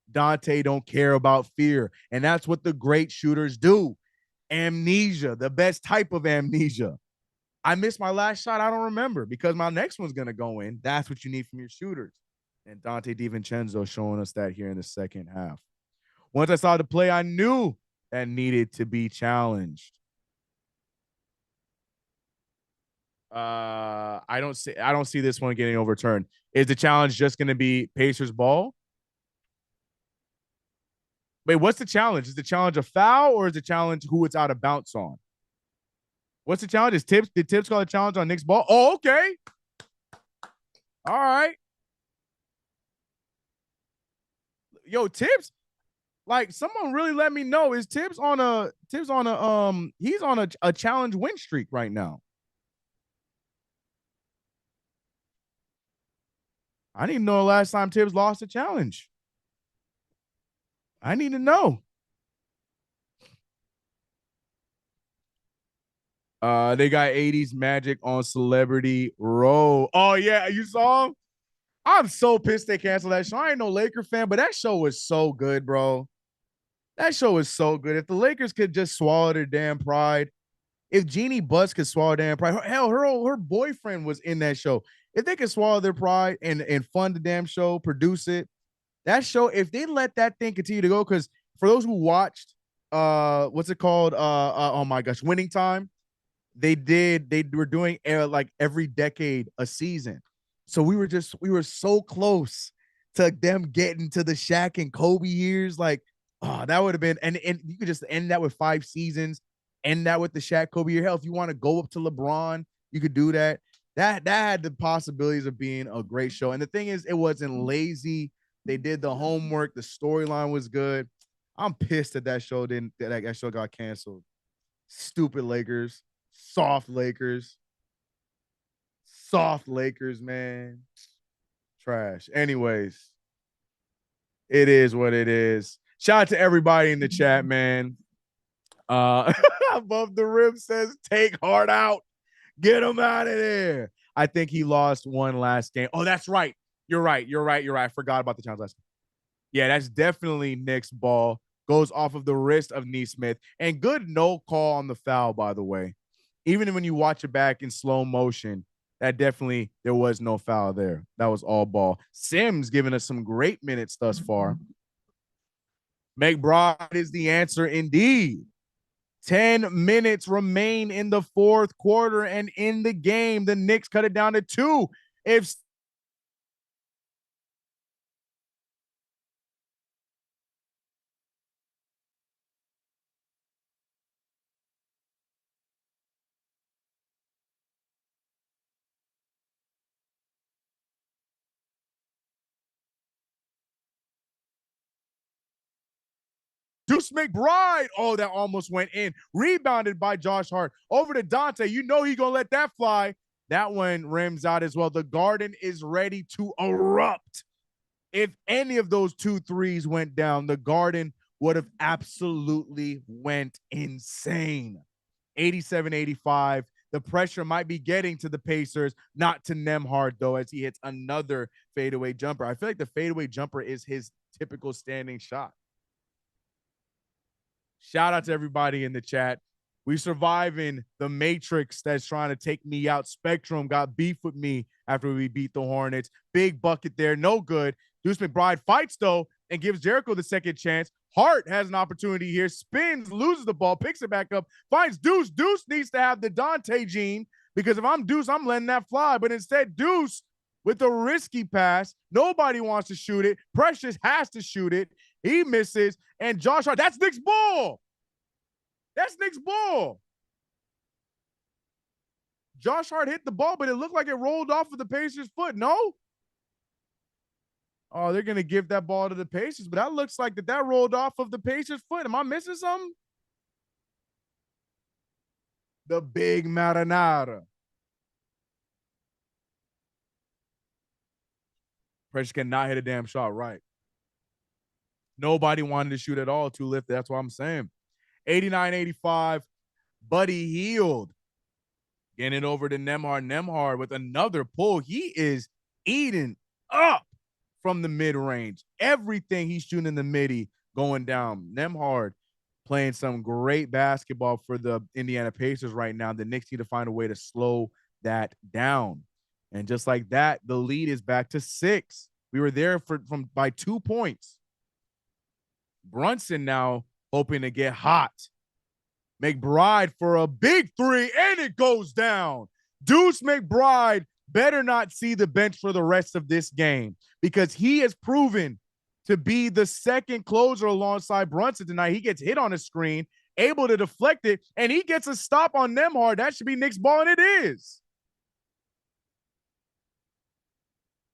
Dante don't care about fear. And that's what the great shooters do. Amnesia, the best type of amnesia. I missed my last shot. I don't remember because my next one's going to go in. That's what you need from your shooters. And Dante DiVincenzo showing us that here in the second half. Once I saw the play, I knew that needed to be challenged. I don't see this one getting overturned. Is the challenge just going to be Pacers ball? Wait, what's the challenge? Is the challenge a foul or is the challenge who it's out of bounds on? What's the challenge? Did Tibbs call a challenge on Knicks ball? Oh, okay. All right. Yo, Tibbs, like someone really let me know. Is Tibbs on a he's on a challenge win streak right now. I need to know the last time Tibbs lost a challenge. I need to know. They got 80s Magic on Celebrity Row. Oh, yeah. You saw him? I'm so pissed they canceled that show. I ain't no Laker fan, but that show was so good, bro. That show was so good. If the Lakers could just swallow their damn pride, if Jeannie Buss could swallow damn pride, her boyfriend was in that show. If they could swallow their pride and fund the damn show, produce it, that show, if they let that thing continue to go, because for those who watched, what's it called? Oh my gosh, Winning Time. They were doing like every decade a season. So we were so close to them getting to the Shaq and Kobe years. Like, oh, that would have been, and you could just end that with 5 seasons, end that with the Shaq Kobe year. Hell, if you want to go up to LeBron, you could do that. That had the possibilities of being a great show. And the thing is, it wasn't lazy. They did the homework. The storyline was good. I'm pissed that show got canceled. Stupid Lakers. Soft Lakers, man. Trash. Anyways, it is what it is. Shout out to everybody in the chat, man. Above the rim says, take Hart out. Get him out of there. I think he lost one last game. Oh, that's right. You're right. I forgot about the challenge last game. Yeah, that's definitely Knicks ball. goes off of the wrist of Neesmith. And good no call on the foul, by the way. Even when you watch it back in slow motion, that definitely, there was no foul there. That was all ball. Sims giving us some great minutes thus far. McBride is the answer indeed. 10 minutes remain in the fourth quarter, and in the game, the Knicks cut it down to 2. If Deuce McBride, oh, that almost went in. Rebounded by Josh Hart. Over to Dante. You know he's going to let that fly. That one rims out as well. The Garden is ready to erupt. If any of those 2 threes went down, the Garden would have absolutely went insane. 87-85. The pressure might be getting to the Pacers, not to Nembhard, though, as he hits another fadeaway jumper. I feel like the fadeaway jumper is his typical standing shot. Shout out to everybody in the chat. We surviving the Matrix that's trying to take me out. Spectrum got beef with me after we beat the Hornets. Big bucket there, no good. Deuce McBride fights, though, and gives Jericho the second chance. Hart has an opportunity here, spins, loses the ball, picks it back up, finds Deuce. Deuce needs to have the Dante gene, because if I'm Deuce, I'm letting that fly. But instead, Deuce with a risky pass. Nobody wants to shoot it. Precious has to shoot it. He misses, and Josh Hart, that's Nick's ball. That's Nick's ball. Josh Hart hit the ball, but it looked like it rolled off of the Pacers' foot. No? Oh, they're going to give that ball to the Pacers, but that looks like that rolled off of the Pacers' foot. Am I missing something? The big marinara. Precious cannot hit a damn shot right. Nobody wanted to shoot at all, too lifted. That's what I'm saying. 89-85. Buddy Hield getting it over to Nembhard. Nembhard with another pull. He is eating up from the mid-range. Everything he's shooting in the midi going down. Nembhard playing some great basketball for the Indiana Pacers right now. The Knicks need to find a way to slow that down. And just like that, the lead is back to 6. We were there by 2 points. Brunson now hoping to get hot. McBride for a big 3, and it goes down. Deuce McBride better not see the bench for the rest of this game, because he has proven to be the second closer alongside Brunson tonight. He gets hit on the screen, able to deflect it, and he gets a stop on Nembhard. That should be Nick's ball, and it is.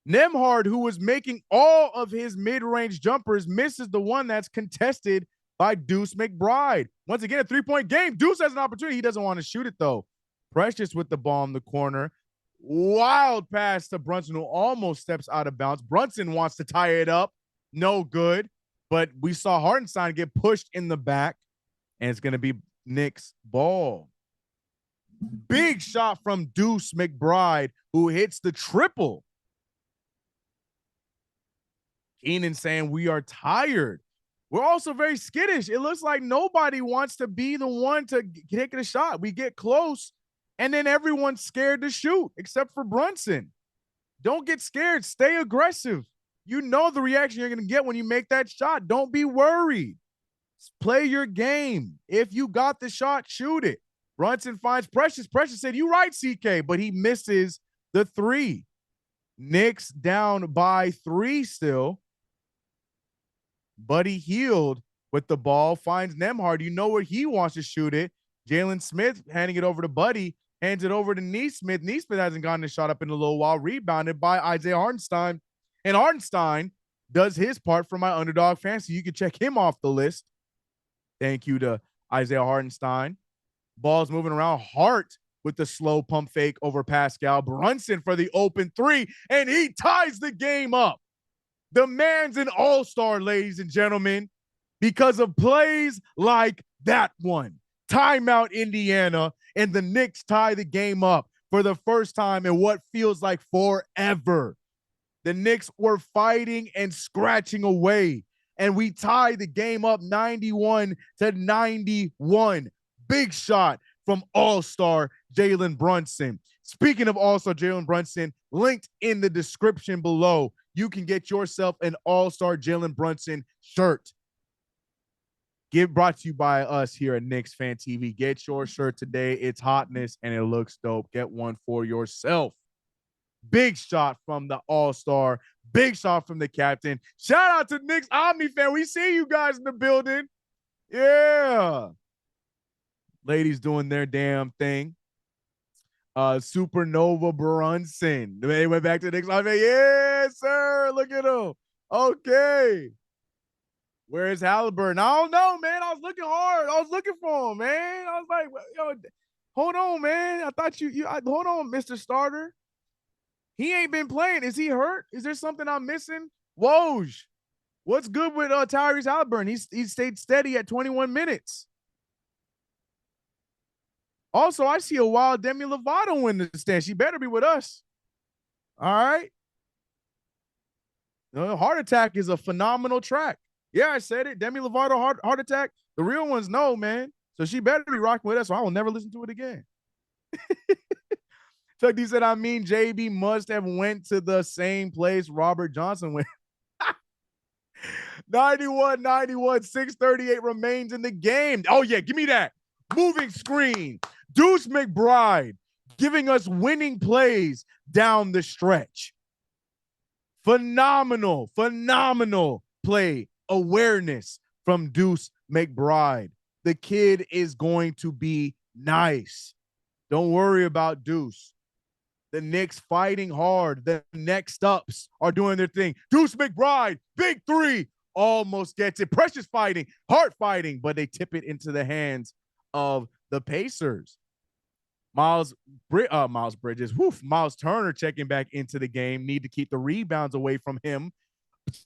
Nembhard, who was making all of his mid-range jumpers, misses the one that's contested by Deuce McBride. Once again, a 3-point game. Deuce has an opportunity. He doesn't want to shoot it, though. Precious with the ball in the corner. Wild pass to Brunson, who almost steps out of bounds. Brunson wants to tie it up. No good. But we saw Hartenstein get pushed in the back, and it's going to be Nick's ball. Big shot from Deuce McBride, who hits the triple. Keenan saying we are tired. We're also very skittish. It looks like nobody wants to be the one to take a shot. We get close, and then everyone's scared to shoot, except for Brunson. Don't get scared. Stay aggressive. You know the reaction you're going to get when you make that shot. Don't be worried. Play your game. If you got the shot, shoot it. Brunson finds Precious. Precious said, "You right, CK," but he misses the 3. Knicks down by 3 still. Buddy Hield with the ball finds Nembhard. You know where he wants to shoot it. Jalen Smith handing it over to Buddy, hands it over to Neesmith. Neesmith hasn't gotten a shot up in a little while, rebounded by Isaiah Hartenstein. And Hartenstein does his part for my underdog fantasy. You can check him off the list. Thank you to Isaiah Hartenstein. Ball's moving around. Hart with the slow pump fake over Pascal. Brunson for the open 3, and he ties the game up. The man's an all-star, ladies and gentlemen, because of plays like that one. Timeout, Indiana, and the Knicks tie the game up for the first time in what feels like forever. The Knicks were fighting and scratching away, and we tie the game up 91-91. Big shot from All-Star Jalen Brunson. Speaking of All-Star Jalen Brunson, linked in the description below, you can get yourself an All-Star Jalen Brunson shirt. Brought to you by us here at KnicksFanTV. Get your shirt today. It's hotness and it looks dope. Get one for yourself. Big shot from the All-Star. Big shot from the captain. Shout out to Knicks Omni fan. We see you guys in the building. Yeah. Ladies doing their damn thing. Supernova Brunson. They went back to the Knicks. I mean, yeah, sir. Look at him. Okay. Where's Halliburton? I don't know, man. I was looking hard. I was looking for him, man. I was like, yo, hold on, man. I thought hold on, Mr. Starter. He ain't been playing. Is he hurt? Is there something I'm missing? Woj. What's good with Tyrese Halliburton? He stayed steady at 21 minutes. Also, I see a wild Demi Lovato in the stand. She better be with us. All right. Heart Attack is a phenomenal track. Yeah, I said it. Demi Lovato, Heart Attack. The real ones know, man. So she better be rocking with us, or I will never listen to it again. Chuck D said, I mean, JB must have went to the same place Robert Johnson went. 91-91, 6:38 remains in the game. Oh, yeah, give me that. Moving screen. Deuce McBride giving us winning plays down the stretch. Phenomenal play awareness from Deuce McBride. The kid is going to be nice. Don't worry about Deuce. The Knicks fighting hard. The next ups are doing their thing. Deuce McBride, big three, almost gets it. Precious fighting, hard fighting, but they tip it into the hands of the Pacers. Miles Bridges, Miles Turner checking back into the game. Need to keep the rebounds away from him.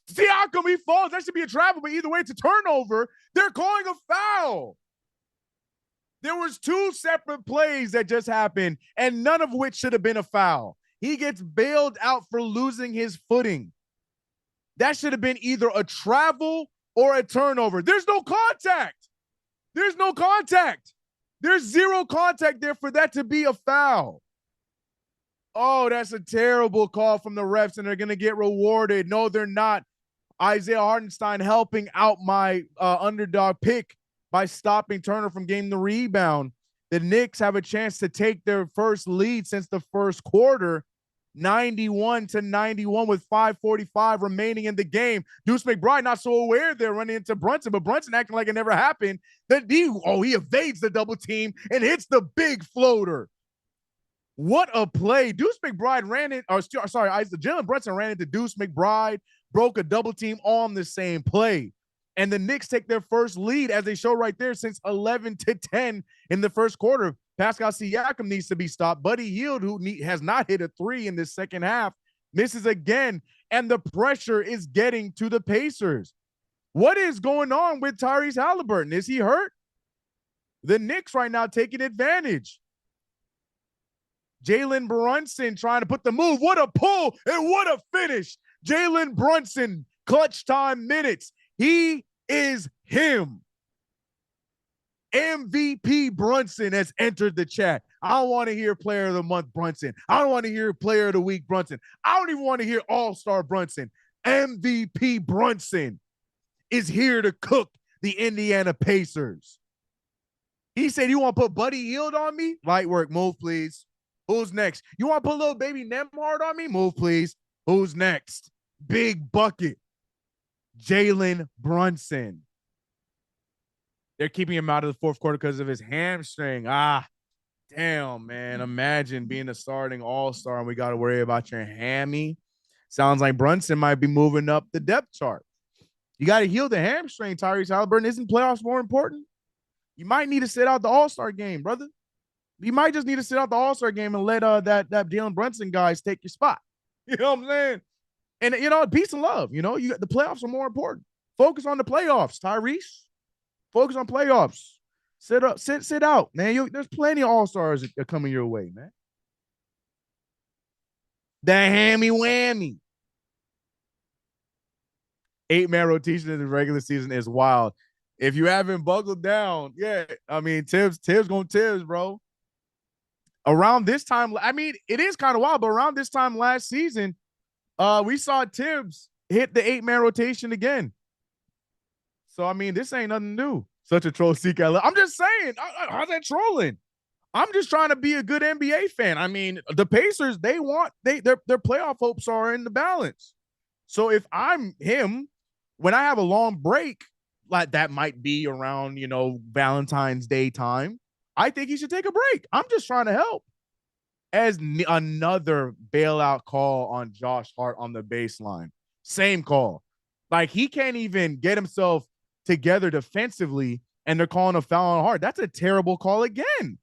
See how come he falls? That should be a travel, but either way, it's a turnover. They're calling a foul. There was two separate plays that just happened, and none of which should have been a foul. He gets bailed out for losing his footing. That should have been either a travel or a turnover. There's no contact. There's no contact. There's zero contact there for that to be a foul. Oh, that's a terrible call from the refs, and they're going to get rewarded. No, they're not. Isaiah Hartenstein helping out my underdog pick by stopping Turner from getting the rebound. The Knicks have a chance to take their first lead since the first quarter, 91-91 with 5:45 remaining in the game. Deuce McBride not so aware they're running into Brunson, but Brunson acting like it never happened. He evades the double team and hits the big floater. What a play. Deuce McBride Jalen Brunson ran into Deuce McBride, broke a double team on the same play. And the Knicks take their first lead, as they show right there, since 11-10 in the first quarter. Pascal Siakam needs to be stopped. Buddy Hield, who has not hit a three in this second half, misses again. And the pressure is getting to the Pacers. What is going on with Tyrese Halliburton? Is he hurt? The Knicks right now taking advantage. Jalen Brunson trying to put the move. What a pull and what a finish. Jalen Brunson, clutch time minutes. He is him. MVP Brunson has entered the chat. I don't want to hear player of the month Brunson. I don't want to hear player of the week Brunson. I don't even want to hear all-star Brunson. MVP Brunson is here to cook the Indiana Pacers. He said, you want to put Buddy Hield on me? Light work. Move, please. Who's next? You want to put little baby Nembhard on me? Move, please. Who's next? Big bucket. Jalen Brunson. They're keeping him out of the fourth quarter because of his hamstring. Damn, man. Imagine being a starting all-star and we got to worry about your hammy. Sounds like Brunson might be moving up the depth chart. You got to heal the hamstring, Tyrese Halliburton. Isn't playoffs more important? You might need to sit out the all-star game, brother. You might just need to sit out the all-star game and let that Jalen Brunson guys take your spot. You know what I'm saying? And, peace and love. The playoffs are more important. Focus on the playoffs, Tyrese. Focus on playoffs. Sit out, man. There's plenty of all-stars that are coming your way, man. The hammy whammy. 8-man rotation in the regular season is wild. If you haven't buckled down, yeah, I mean, Tibbs going Tibbs, bro. Around this time, I mean, it is kind of wild, but around this time last season, we saw Tibbs hit the 8-man rotation again. So, I mean, this ain't nothing new. Such a troll, CK. I'm just saying, how's that trolling? I'm just trying to be a good NBA fan. I mean, the Pacers, their playoff hopes are in the balance. So if I'm him, when I have a long break, like that might be around, Valentine's Day time, I think he should take a break. I'm just trying to help. As another bailout call on Josh Hart on the baseline. Same call. Like, he can't even get himself together defensively, and they're calling a foul on Hart. That's a terrible call again.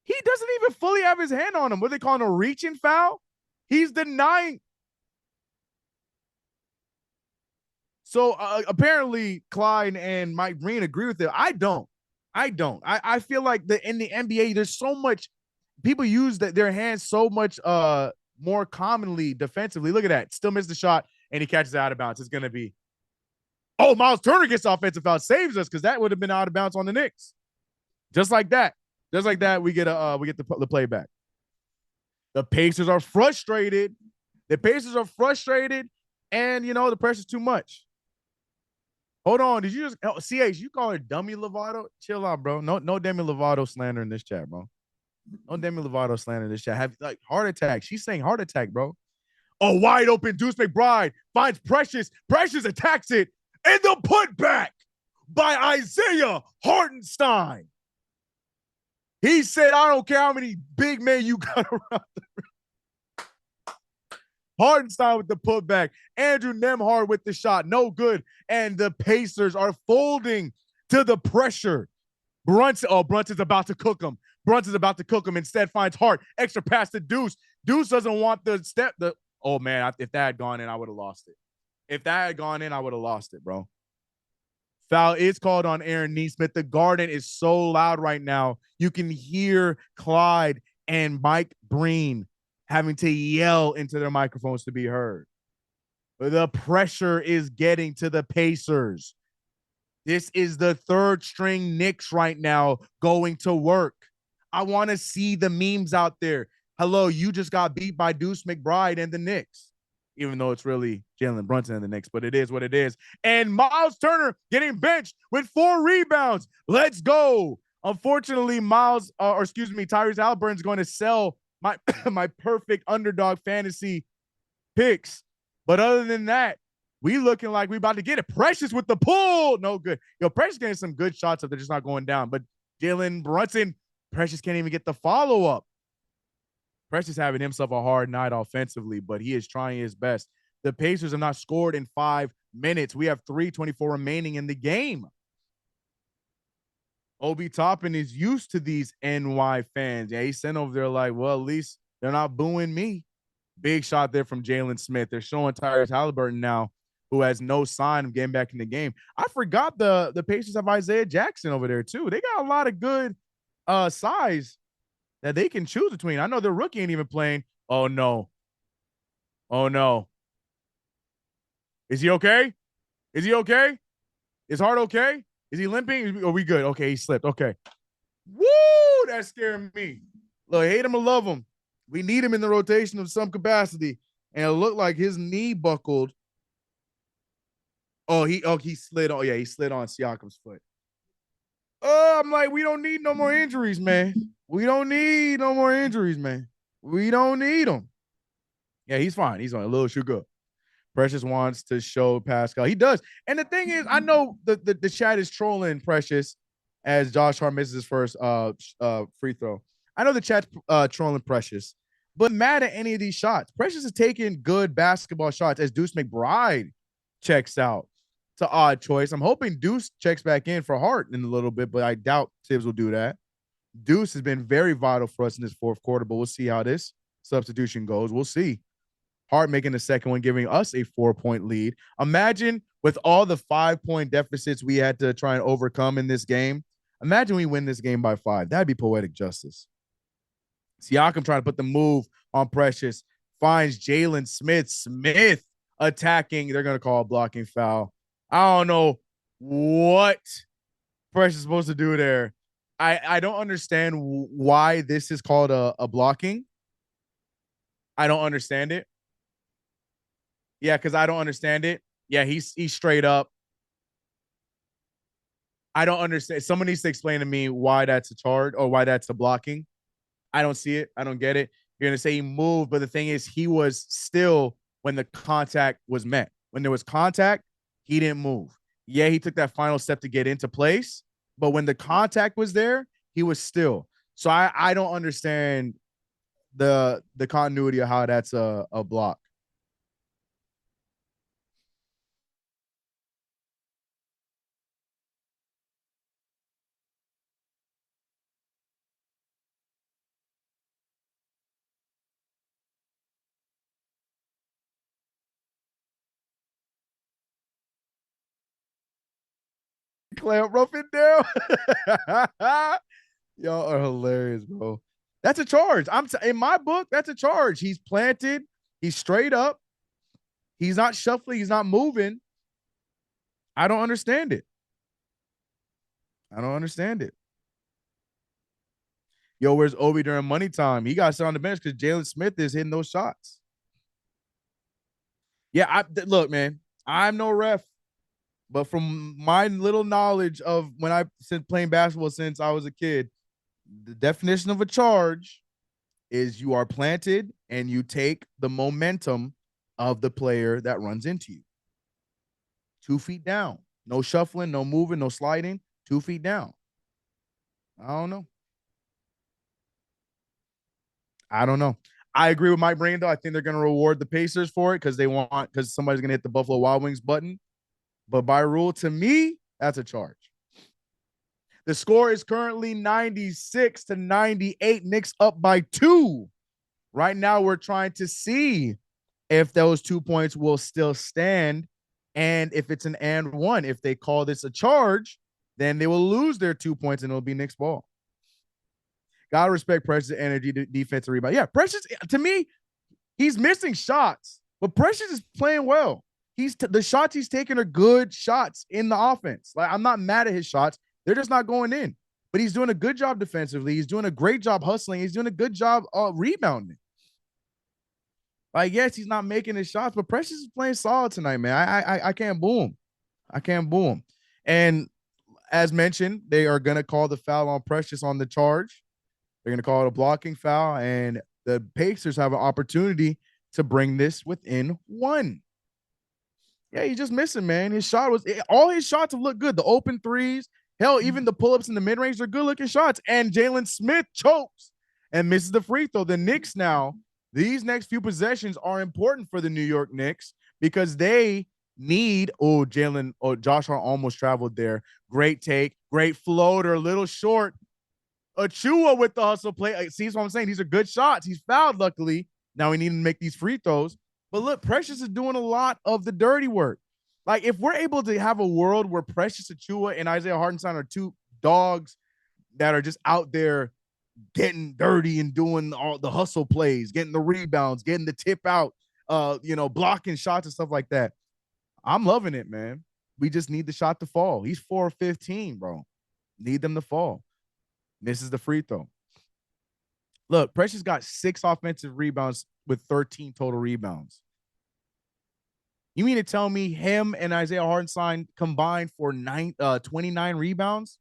He doesn't even fully have his hand on him. What are they calling a reaching foul? He's denying. So apparently Clyde and Mike Green agree with it. I don't. I feel like in the NBA, there's so much people use their hands so much more commonly defensively. Look at that. Still missed the shot, and he catches it out of bounds. It's going to be, oh, Miles Turner gets offensive foul, saves us, because that would have been out of bounds on the Knicks. Just like that, we get the playback. The Pacers are frustrated. And the pressure's too much. Hold on, did you just CH? You call her Dummy Lovato? Chill out, bro. No Demi Lovato slander in this chat, bro. No Demi Lovato slander in this chat. Have heart attack. She's saying heart attack, bro. A wide open Deuce McBride finds Precious. Precious attacks it, and the putback by Isaiah Hartenstein. He said, I don't care how many big men you got around the rim. Hartenstein with the putback. Andrew Nembhard with the shot. No good. And the Pacers are folding to the pressure. Brunson's about to cook him. Instead finds Hart. Extra pass to Deuce. Deuce doesn't want the step. Oh, man, if that had gone in, I would have lost it. Bro. Foul is called on Aaron Nesmith. The Garden is so loud right now. You can hear Clyde and Mike Breen having to yell into their microphones to be heard. The pressure is getting to the Pacers. This is the third string Knicks right now going to work. I want to see the memes out there. Hello, you just got beat by Deuce McBride and the Knicks. Even though it's really Jalen Brunson and the Knicks, but it is what it is. And Miles Turner getting benched with 4 rebounds. Let's go. Unfortunately, Tyrese Halliburton's going to sell my perfect underdog fantasy picks. But other than that, we looking like we about to get it. Precious with the pull. No good. Precious getting some good shots if they're just not going down. But Jalen Brunson, Precious can't even get the follow-up. Precious having himself a hard night offensively, but he is trying his best. The Pacers have not scored in 5 minutes. We have 3:24 remaining in the game. Obi Toppin is used to these NY fans. Yeah, he sent over there like, well, at least they're not booing me. Big shot there from Jalen Smith. They're showing Tyrese Halliburton now, who has no sign of getting back in the game. I forgot the Pacers have Isaiah Jackson over there too. They got a lot of good size that they can choose between. I know their rookie ain't even playing. Oh, no. Is he okay? Is Hart okay? Is he limping? Are we good? Okay, he slipped. Okay. Woo! That's scaring me. Look, hate him or love him. We need him in the rotation of some capacity. And it looked like his knee buckled. He slid on. Yeah, he slid on Siakam's foot. I'm like, we don't need no more injuries, man. We don't need them. Yeah, he's fine. He's on a little sugar. Precious wants to show Pascal. He does. And the thing is, I know the chat is trolling Precious as Josh Hart misses his first free throw. I know the chat's trolling Precious, but mad at any of these shots. Precious is taking good basketball shots as Deuce McBride checks out. It's an odd choice. I'm hoping Deuce checks back in for Hart in a little bit, but I doubt Tibbs will do that. Deuce has been very vital for us in this fourth quarter, but we'll see how this substitution goes. We'll see. Hart making the second one, giving us a 4-point lead. Imagine with all the 5-point deficits we had to try and overcome in this game. Imagine we win this game by 5. That'd be poetic justice. Siakam trying to put the move on Precious. Finds Jalen Smith. attacking. They're gonna call a blocking foul. I don't know what Precious is supposed to do there. I don't understand why this is called a blocking. I don't understand it. Yeah, because I don't understand it. Yeah, he's straight up. I don't understand. Someone needs to explain to me why that's a charge or why that's a blocking. I don't see it. I don't get it. You're gonna say he moved, but the thing is, he was still when the contact was met. When there was contact, he didn't move. Yeah, he took that final step to get into place, but when the contact was there, he was still. So I don't understand the continuity of how that's a block. Clamp roughing down. Y'all are hilarious, bro. That's a charge. In my book, that's a charge. He's planted. He's straight up. He's not shuffling. He's not moving. I don't understand it. I don't understand it. Yo, where's Obi during money time? He got to sit on the bench because Jalen Smith is hitting those shots. Yeah, look, man, I'm no ref, but from my little knowledge of when I've been playing basketball since I was a kid, the definition of a charge is you are planted and you take the momentum of the player that runs into you. 2 feet down. No shuffling, no moving, no sliding. 2 feet down. I don't know. I agree with Mike Breen, though. I think they're going to reward the Pacers for it because somebody's going to hit the Buffalo Wild Wings button. But by rule, to me, that's a charge. The score is currently 96-98. Knicks up by 2. Right now, we're trying to see if those 2 points will still stand and if it's an and one. If they call this a charge, then they will lose their 2 points and it'll be Knicks ball. Gotta respect Precious' energy, defensive rebound. Yeah, Precious, to me, he's missing shots, but Precious is playing well. The shots he's taking are good shots in the offense. Like, I'm not mad at his shots. They're just not going in. But he's doing a good job defensively. He's doing a great job hustling. He's doing a good job rebounding. Like, yes, he's not making his shots, but Precious is playing solid tonight, man. I can't boo him. I can't boo him. And as mentioned, they are going to call the foul on Precious on the charge. They're going to call it a blocking foul, and the Pacers have an opportunity to bring this within 1. Yeah, he's just missing, man. All his shots have looked good. The open threes, hell, even the pull-ups in the mid-range are good-looking shots. And Jalen Smith chokes and misses the free throw. The Knicks now, these next few possessions are important for the New York Knicks because they need, Josh Hart almost traveled there. Great take, great floater, a little short. Achua with the hustle play. See what I'm saying? These are good shots. He's fouled, luckily. Now we need to make these free throws. But look, Precious is doing a lot of the dirty work. Like, if we're able to have a world where Precious Achua and Isaiah Hartenstein are 2 dogs that are just out there getting dirty and doing all the hustle plays, getting the rebounds, getting the tip out, blocking shots and stuff like that, I'm loving it, man. We just need the shot to fall. He's 4 of 15, bro. Need them to fall. Misses the free throw. Look, Precious got 6 offensive rebounds with 13 total rebounds. You mean to tell me him and Isaiah Hartenstein combined for 29 rebounds?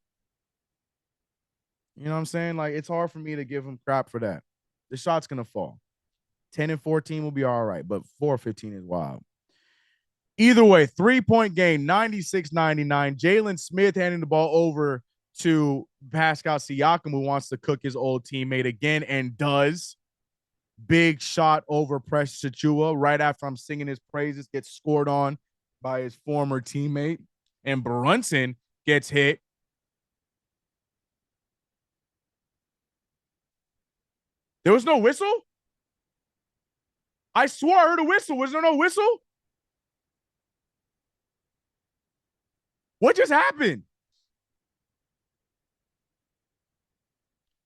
You know what I'm saying? Like, it's hard for me to give him crap for that. The shot's going to fall. 10 and 14 will be all right, but 4 of 15 is wild. Either way, 3-point game, 96-99. Jalen Smith handing the ball over to Pascal Siakam, who wants to cook his old teammate again and does. Big shot over Precious Achiuwa right after I'm singing his praises, gets scored on by his former teammate, and Brunson gets hit. There was no whistle? I swore I heard a whistle. Was there no whistle? What just happened?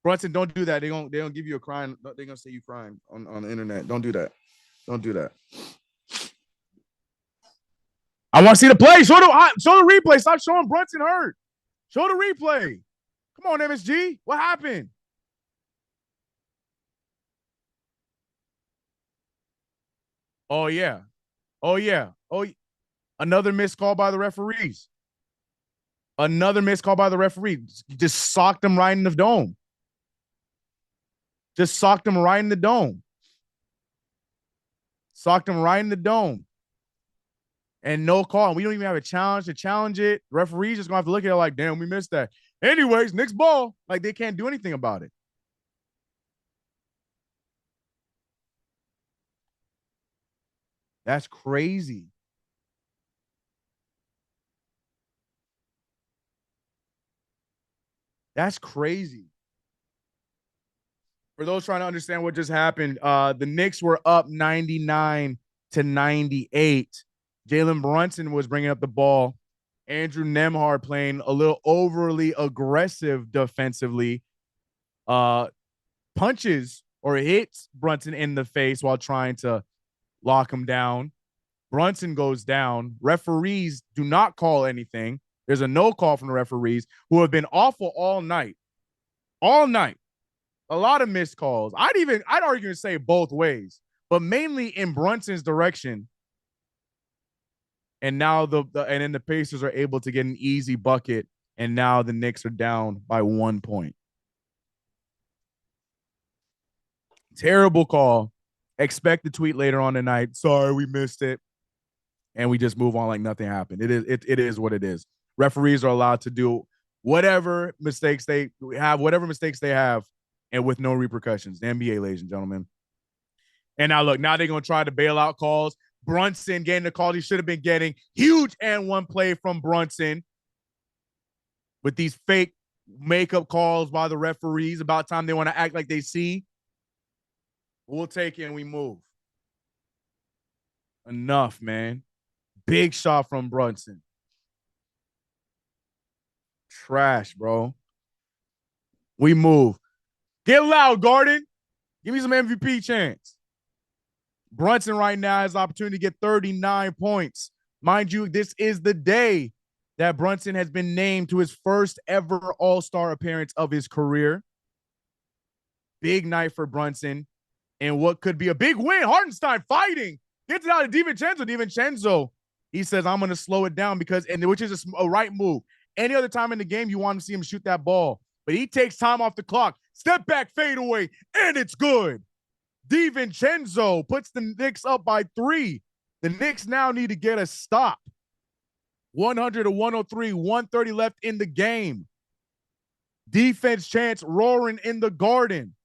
Brunson, don't do that. They don't give you a crying. They're gonna say you crying on the internet. Don't do that. Don't do that. I want to see the play. Show the replay. Stop showing Brunson hurt. Show the replay. Come on, MSG. What happened? Oh, yeah. Oh, yeah. Oh, another missed call by the referees. Another missed call by the referee. Just socked him right in the dome. Just socked him right in the dome. Socked him right in the dome. And no call. And we don't even have a challenge to challenge it. Referees just going to have to look at it like, damn, we missed that. Anyways, Knicks ball. Like, they can't do anything about it. That's crazy. That's crazy. For those trying to understand what just happened, the Knicks were up 99-98. Jalen Brunson was bringing up the ball. Andrew Nembhard playing a little overly aggressive defensively. Punches or hits Brunson in the face while trying to lock him down. Brunson goes down. Referees do not call anything. There's a no call from the referees, who have been awful all night. All night. A lot of missed calls. I'd argue and say both ways, but mainly in Brunson's direction. And now and then the Pacers are able to get an easy bucket, and now the Knicks are down by 1 point. Terrible call. Expect the tweet later on tonight. Sorry, we missed it. And we just move on like nothing happened. It is what it is. Referees are allowed to do whatever mistakes they have, and with no repercussions. The NBA, ladies and gentlemen. And now look, now they're going to try to bail out calls. Brunson getting the call he should have been getting. Huge and one play from Brunson with these fake makeup calls by the referees. About time they want to act like they see. We'll take it and we move. Enough, man. Big shot from Brunson. Trash, bro. We move. Get loud, Garden. Give me some MVP chance. Brunson right now has the opportunity to get 39 points. Mind you, this is the day that Brunson has been named to his first ever All-Star appearance of his career. Big night for Brunson. And what could be a big win. Hartenstein fighting. Gets it out of DiVincenzo. DiVincenzo, he says, I'm going to slow it down which is a right move. Any other time in the game, you want to see him shoot that ball. But he takes time off the clock. Step back, fade away, and it's good. DiVincenzo puts the Knicks up by 3. The Knicks now need to get a stop. 100-103, 130 left in the game. Defense chance roaring in the Garden.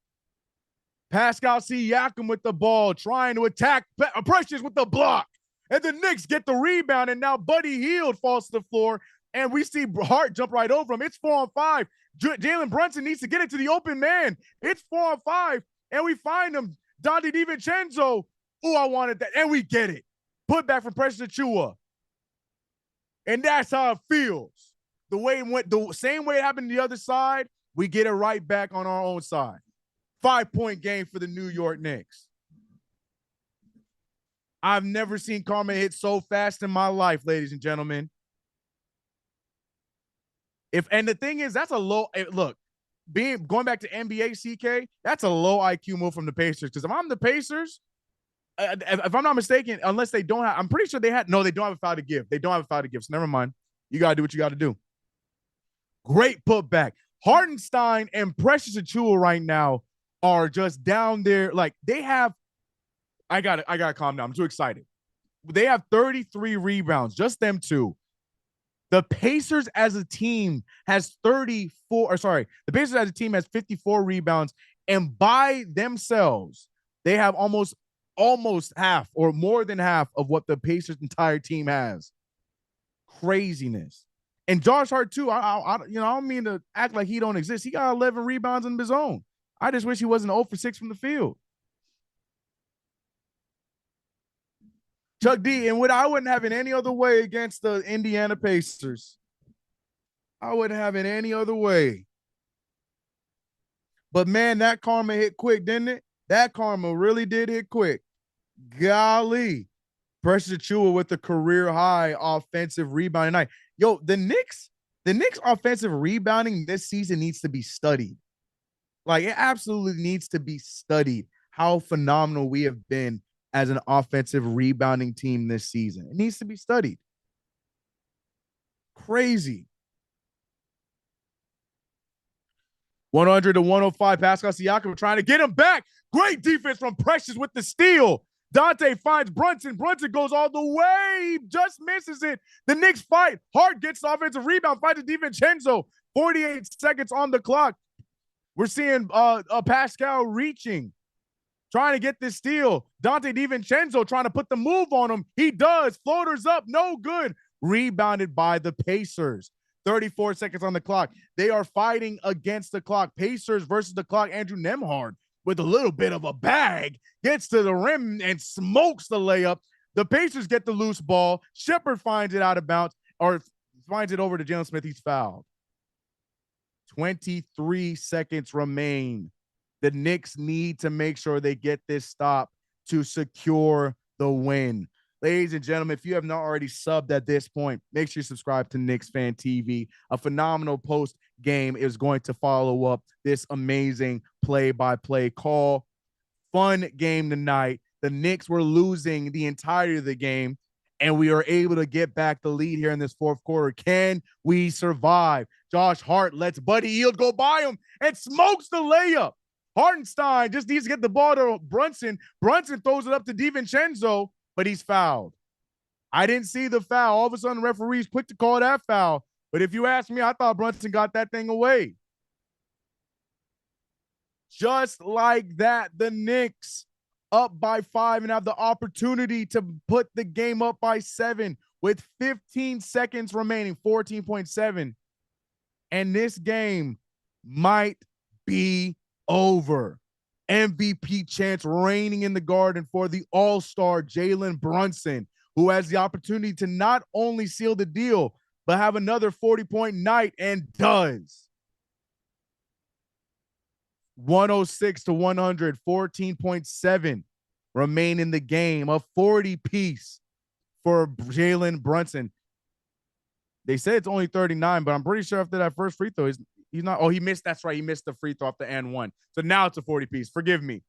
Pascal Siakam with the ball, trying to attack Precious with the block. And the Knicks get the rebound, and now Buddy Hield falls to the floor, and we see Hart jump right over him. It's 4-on-5. Jalen Brunson needs to get it to the open man. It's 4-on-5, and we find him. Donte DiVincenzo. Ooh, I wanted that. And we get it. Put back from Precious Achiuwa. And that's how it feels. The way it went, the same way it happened to the other side, we get it right back on our own side. 5-point game for the New York Knicks. I've never seen Karma hit so fast in my life, ladies and gentlemen. And the thing is, that's a low look. Going back to NBA CK, that's a low IQ move from the Pacers. Because if I'm the Pacers, if I'm not mistaken, unless they don't have, I'm pretty sure they don't have a foul to give. They don't have a foul to give. So never mind. You got to do what you got to do. Great putback. Hartenstein and Precious Achiuwa right now are just down there. Like they have, I gotta calm down. I'm too excited. They have 33 rebounds, just them two. The Pacers as a team has 54, the Pacers as a team has 54 rebounds, and by themselves, they have almost half or more than half of what the Pacers' entire team has. Craziness. And Josh Hart too. I don't mean to act like he don't exist. He got 11 rebounds in his own. I just wish he wasn't 0 for 6 from the field. Chuck D, and I wouldn't have it any other way against the Indiana Pacers. I wouldn't have it any other way. But man, that karma hit quick, didn't it? That karma really did hit quick. Golly. Precious Achiuwa with the career high offensive rebound tonight. Yo, the Knicks offensive rebounding this season needs to be studied. Like, it absolutely needs to be studied how phenomenal we have been as an offensive rebounding team this season. It needs to be studied. Crazy. 100 to 105. Pascal Siakam trying to get him back. Great defense from Precious with the steal. Dante finds Brunson. Brunson goes all the way. Just misses it. The Knicks fight. Hart gets the offensive rebound. Finds DiVincenzo. 48 seconds on the clock. We're seeing Pascal reaching, trying to get this steal. Dante DiVincenzo trying to put the move on him. He does. Floaters up. No good. Rebounded by the Pacers. 34 seconds on the clock. They are fighting against the clock. Pacers versus the clock. Andrew Nembhard with a little bit of a bag gets to the rim and smokes the layup. The Pacers get the loose ball. Shepherd finds it out of bounds, or finds it over to Jalen Smith. He's fouled. 23 seconds remain. The Knicks need to make sure they get this stop to secure the win. Ladies and gentlemen, if you have not already subbed at this point, make sure you subscribe to KnicksFanTV. A phenomenal post game is going to follow up this amazing play-by-play call. Fun game tonight. The Knicks were losing the entirety of the game, and we are able to get back the lead here in this fourth quarter. Can we survive? Josh Hart lets Buddy Hield go by him and smokes the layup. Hartenstein just needs to get the ball to Brunson. Brunson throws it up to DiVincenzo, but he's fouled. I didn't see the foul. All of a sudden, the referee's quick to call that foul. But if you ask me, I thought Brunson got that thing away. Just like that, the Knicks up by 5 and have the opportunity to put the game up by 7 with 15 seconds remaining, 14.7. And this game might be over. MVP chance reigning in the Garden for the all-star Jalen Brunson, who has the opportunity to not only seal the deal, but have another 40-point night, and does. 106 to 100, 14.7 remain in the game. A 40-piece for Jalen Brunson. They say it's only 39, but I'm pretty sure after that first free throw, he's not. Oh, he missed. That's right. He missed the free throw off the and one. So now it's a 40-piece. Forgive me.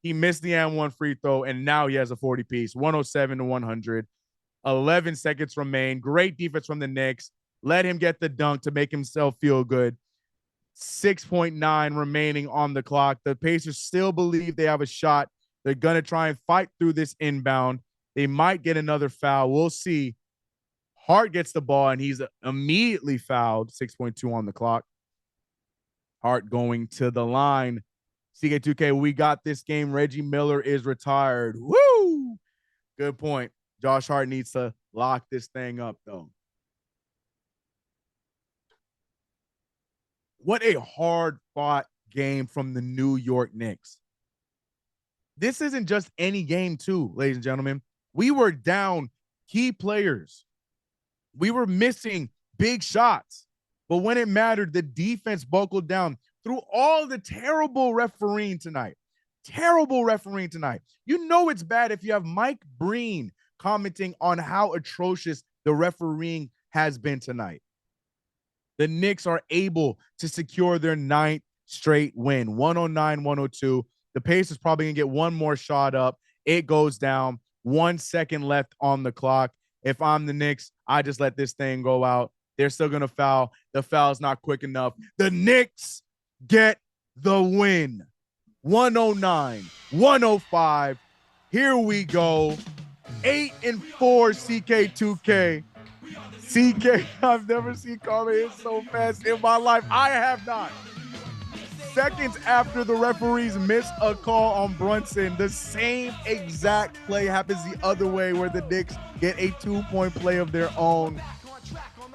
He missed the and one free throw, and now he has a 40-piece. 107 to 100. 11 seconds remain. Great defense from the Knicks. Let him get the dunk to make himself feel good. 6.9 remaining on the clock. The Pacers still believe they have a shot. They're going to try and fight through this inbound. They might get another foul. We'll see. Hart gets the ball, and he's immediately fouled. 6.2 on the clock. Hart going to the line. CK2K, we got this game. Reggie Miller is retired. Woo! Good point. Josh Hart needs to lock this thing up, though. What a hard-fought game from the New York Knicks. This isn't just any game, too, ladies and gentlemen. We were down key players. We were missing big shots. But when it mattered, the defense buckled down through all the terrible refereeing tonight. You know it's bad if you have Mike Breen commenting on how atrocious the refereeing has been tonight. The Knicks are able to secure their 9th straight win, 109-102. The Pacers probably going to get one more shot up. It goes down. 1 second left on the clock. If I'm the Knicks, I just let this thing go out. They're still going to foul. The foul's not quick enough. The Knicks get the win. 109-105. Here we go. 8-4 CK2K. CK, I've never seen Karma hit so fast in my life. I have not. Seconds after the referees miss a call on Brunson, the same exact play happens the other way, where the Knicks get a 2-point play of their own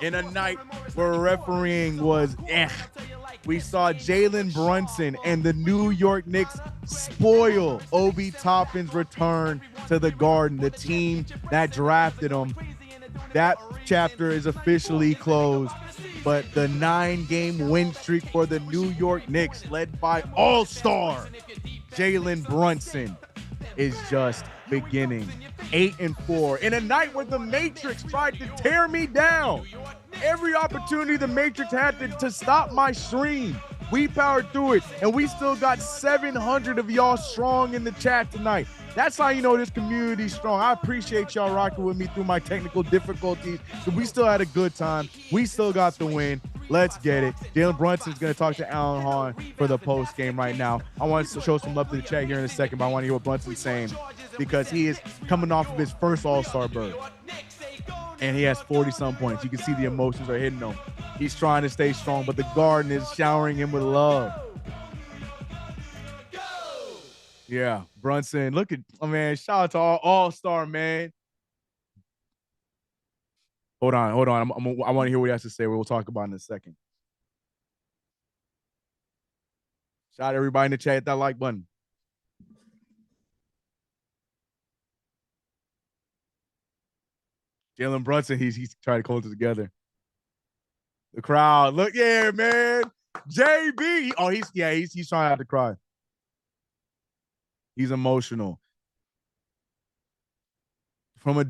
in a night where refereeing was We saw Jalen Brunson and the New York Knicks spoil Obi Toppin's return to the Garden, the team that drafted him. That chapter is officially closed, but the 9-game win streak for the New York Knicks, led by all-star Jalen Brunson, is just beginning. 8-4 in a night where the Matrix tried to tear me down. Every opportunity the Matrix had to stop my stream, we powered through it, and we still got 700 of y'all strong in the chat tonight. That's how you know this community's strong. I appreciate y'all rocking with me through my technical difficulties. So we still had a good time. We still got the win. Let's get it. Jalen Brunson's going to talk to Alan Hahn for the post game right now. I want to show some love to the chat here in a second, but I want to hear what Brunson's saying because he is coming off of his first All-Star berth. And he has 40-some points. You can see the emotions are hitting him. He's trying to stay strong, but the Garden is showering him with love. Yeah, Brunson. Look at, oh man, shout out to All-Star, man. Hold on. I want to hear what he has to say. We'll talk about it in a second. Shout out to everybody in the chat. Hit that like button. Jalen Brunson, he's trying to hold it together. The crowd, look, yeah, man. JB. Oh, he's trying not to cry. He's emotional. From a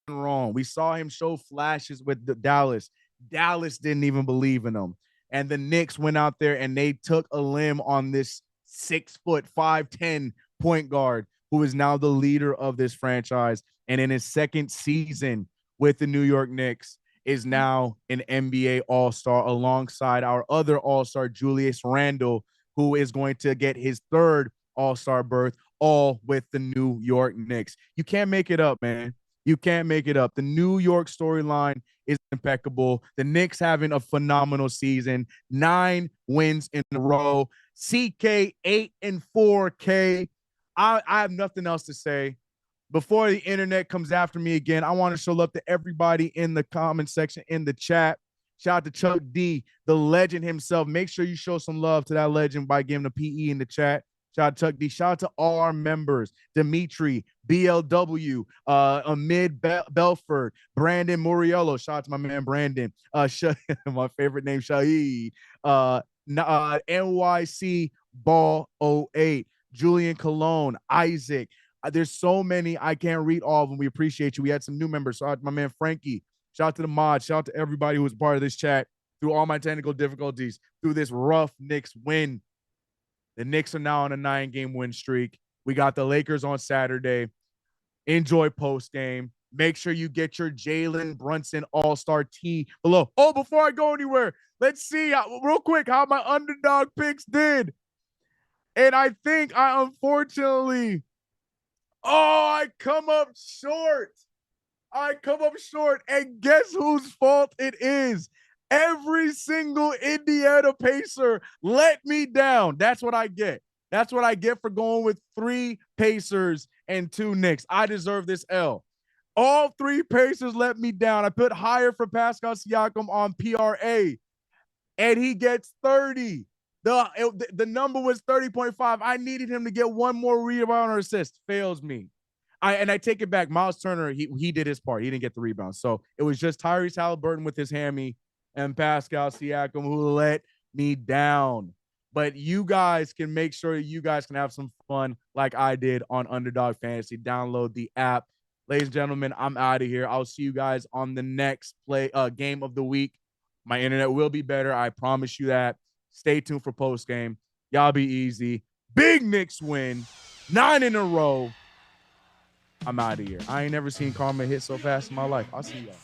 wrong. We saw him show flashes with the Dallas. Dallas didn't even believe in him. And the Knicks went out there and they took a limb on this 6'5", 5'10" point guard who is now the leader of this franchise. And in his second season with the New York Knicks is now an NBA All-Star alongside our other All-Star, Julius Randle, who is going to get his third All-Star berth, all with the New York Knicks. You can't make it up, man. You can't make it up. The New York storyline is impeccable. The Knicks having a phenomenal season. 9 wins in a row. CK 8-4K. I have nothing else to say. Before the internet comes after me again, I want to show love to everybody in the comment section, in the chat. Shout out to Chuck D, the legend himself. Make sure you show some love to that legend by giving a PE in the chat. Shout out to Chuck D. Shout out to all our members. Dimitri, BLW, Amid Belford, Brandon Muriello. Shout out to my man Brandon. My favorite name, Shahid. NYC Ball 08, Julian Cologne, Isaac. There's so many. I can't read all of them. We appreciate you. We had some new members. Shout out to my man Frankie. Shout out to the mod. Shout out to everybody who was part of this chat through all my technical difficulties, through this rough Knicks win. The Knicks are now on a 9-game win streak. We got the Lakers on Saturday. Enjoy post game. Make sure you get your Jalen Brunson All-Star tee below. Oh, before I go anywhere, let's see real quick how my underdog picks did. And I think I unfortunately, I come up short. And guess whose fault it is? Every single Indiana Pacer let me down. That's what I get. That's what I get for going with 3 Pacers and 2 Knicks. I deserve this L. All 3 Pacers let me down. I put higher for Pascal Siakam on PRA, and he gets 30. The number was 30.5. I needed him to get 1 more rebound or assist. Fails me. I take it back. Miles Turner, he did his part. He didn't get the rebound. So it was just Tyrese Halliburton with his hammy and Pascal Siakam who let me down. But you guys can make sure you guys can have some fun like I did on Underdog Fantasy. Download the app. Ladies and gentlemen, I'm out of here. I'll see you guys on the next game of the week. My internet will be better. I promise you that. Stay tuned for post game. Y'all be easy. Big Knicks win. 9 in a row. I'm out of here. I ain't never seen karma hit so fast in my life. I'll see y'all.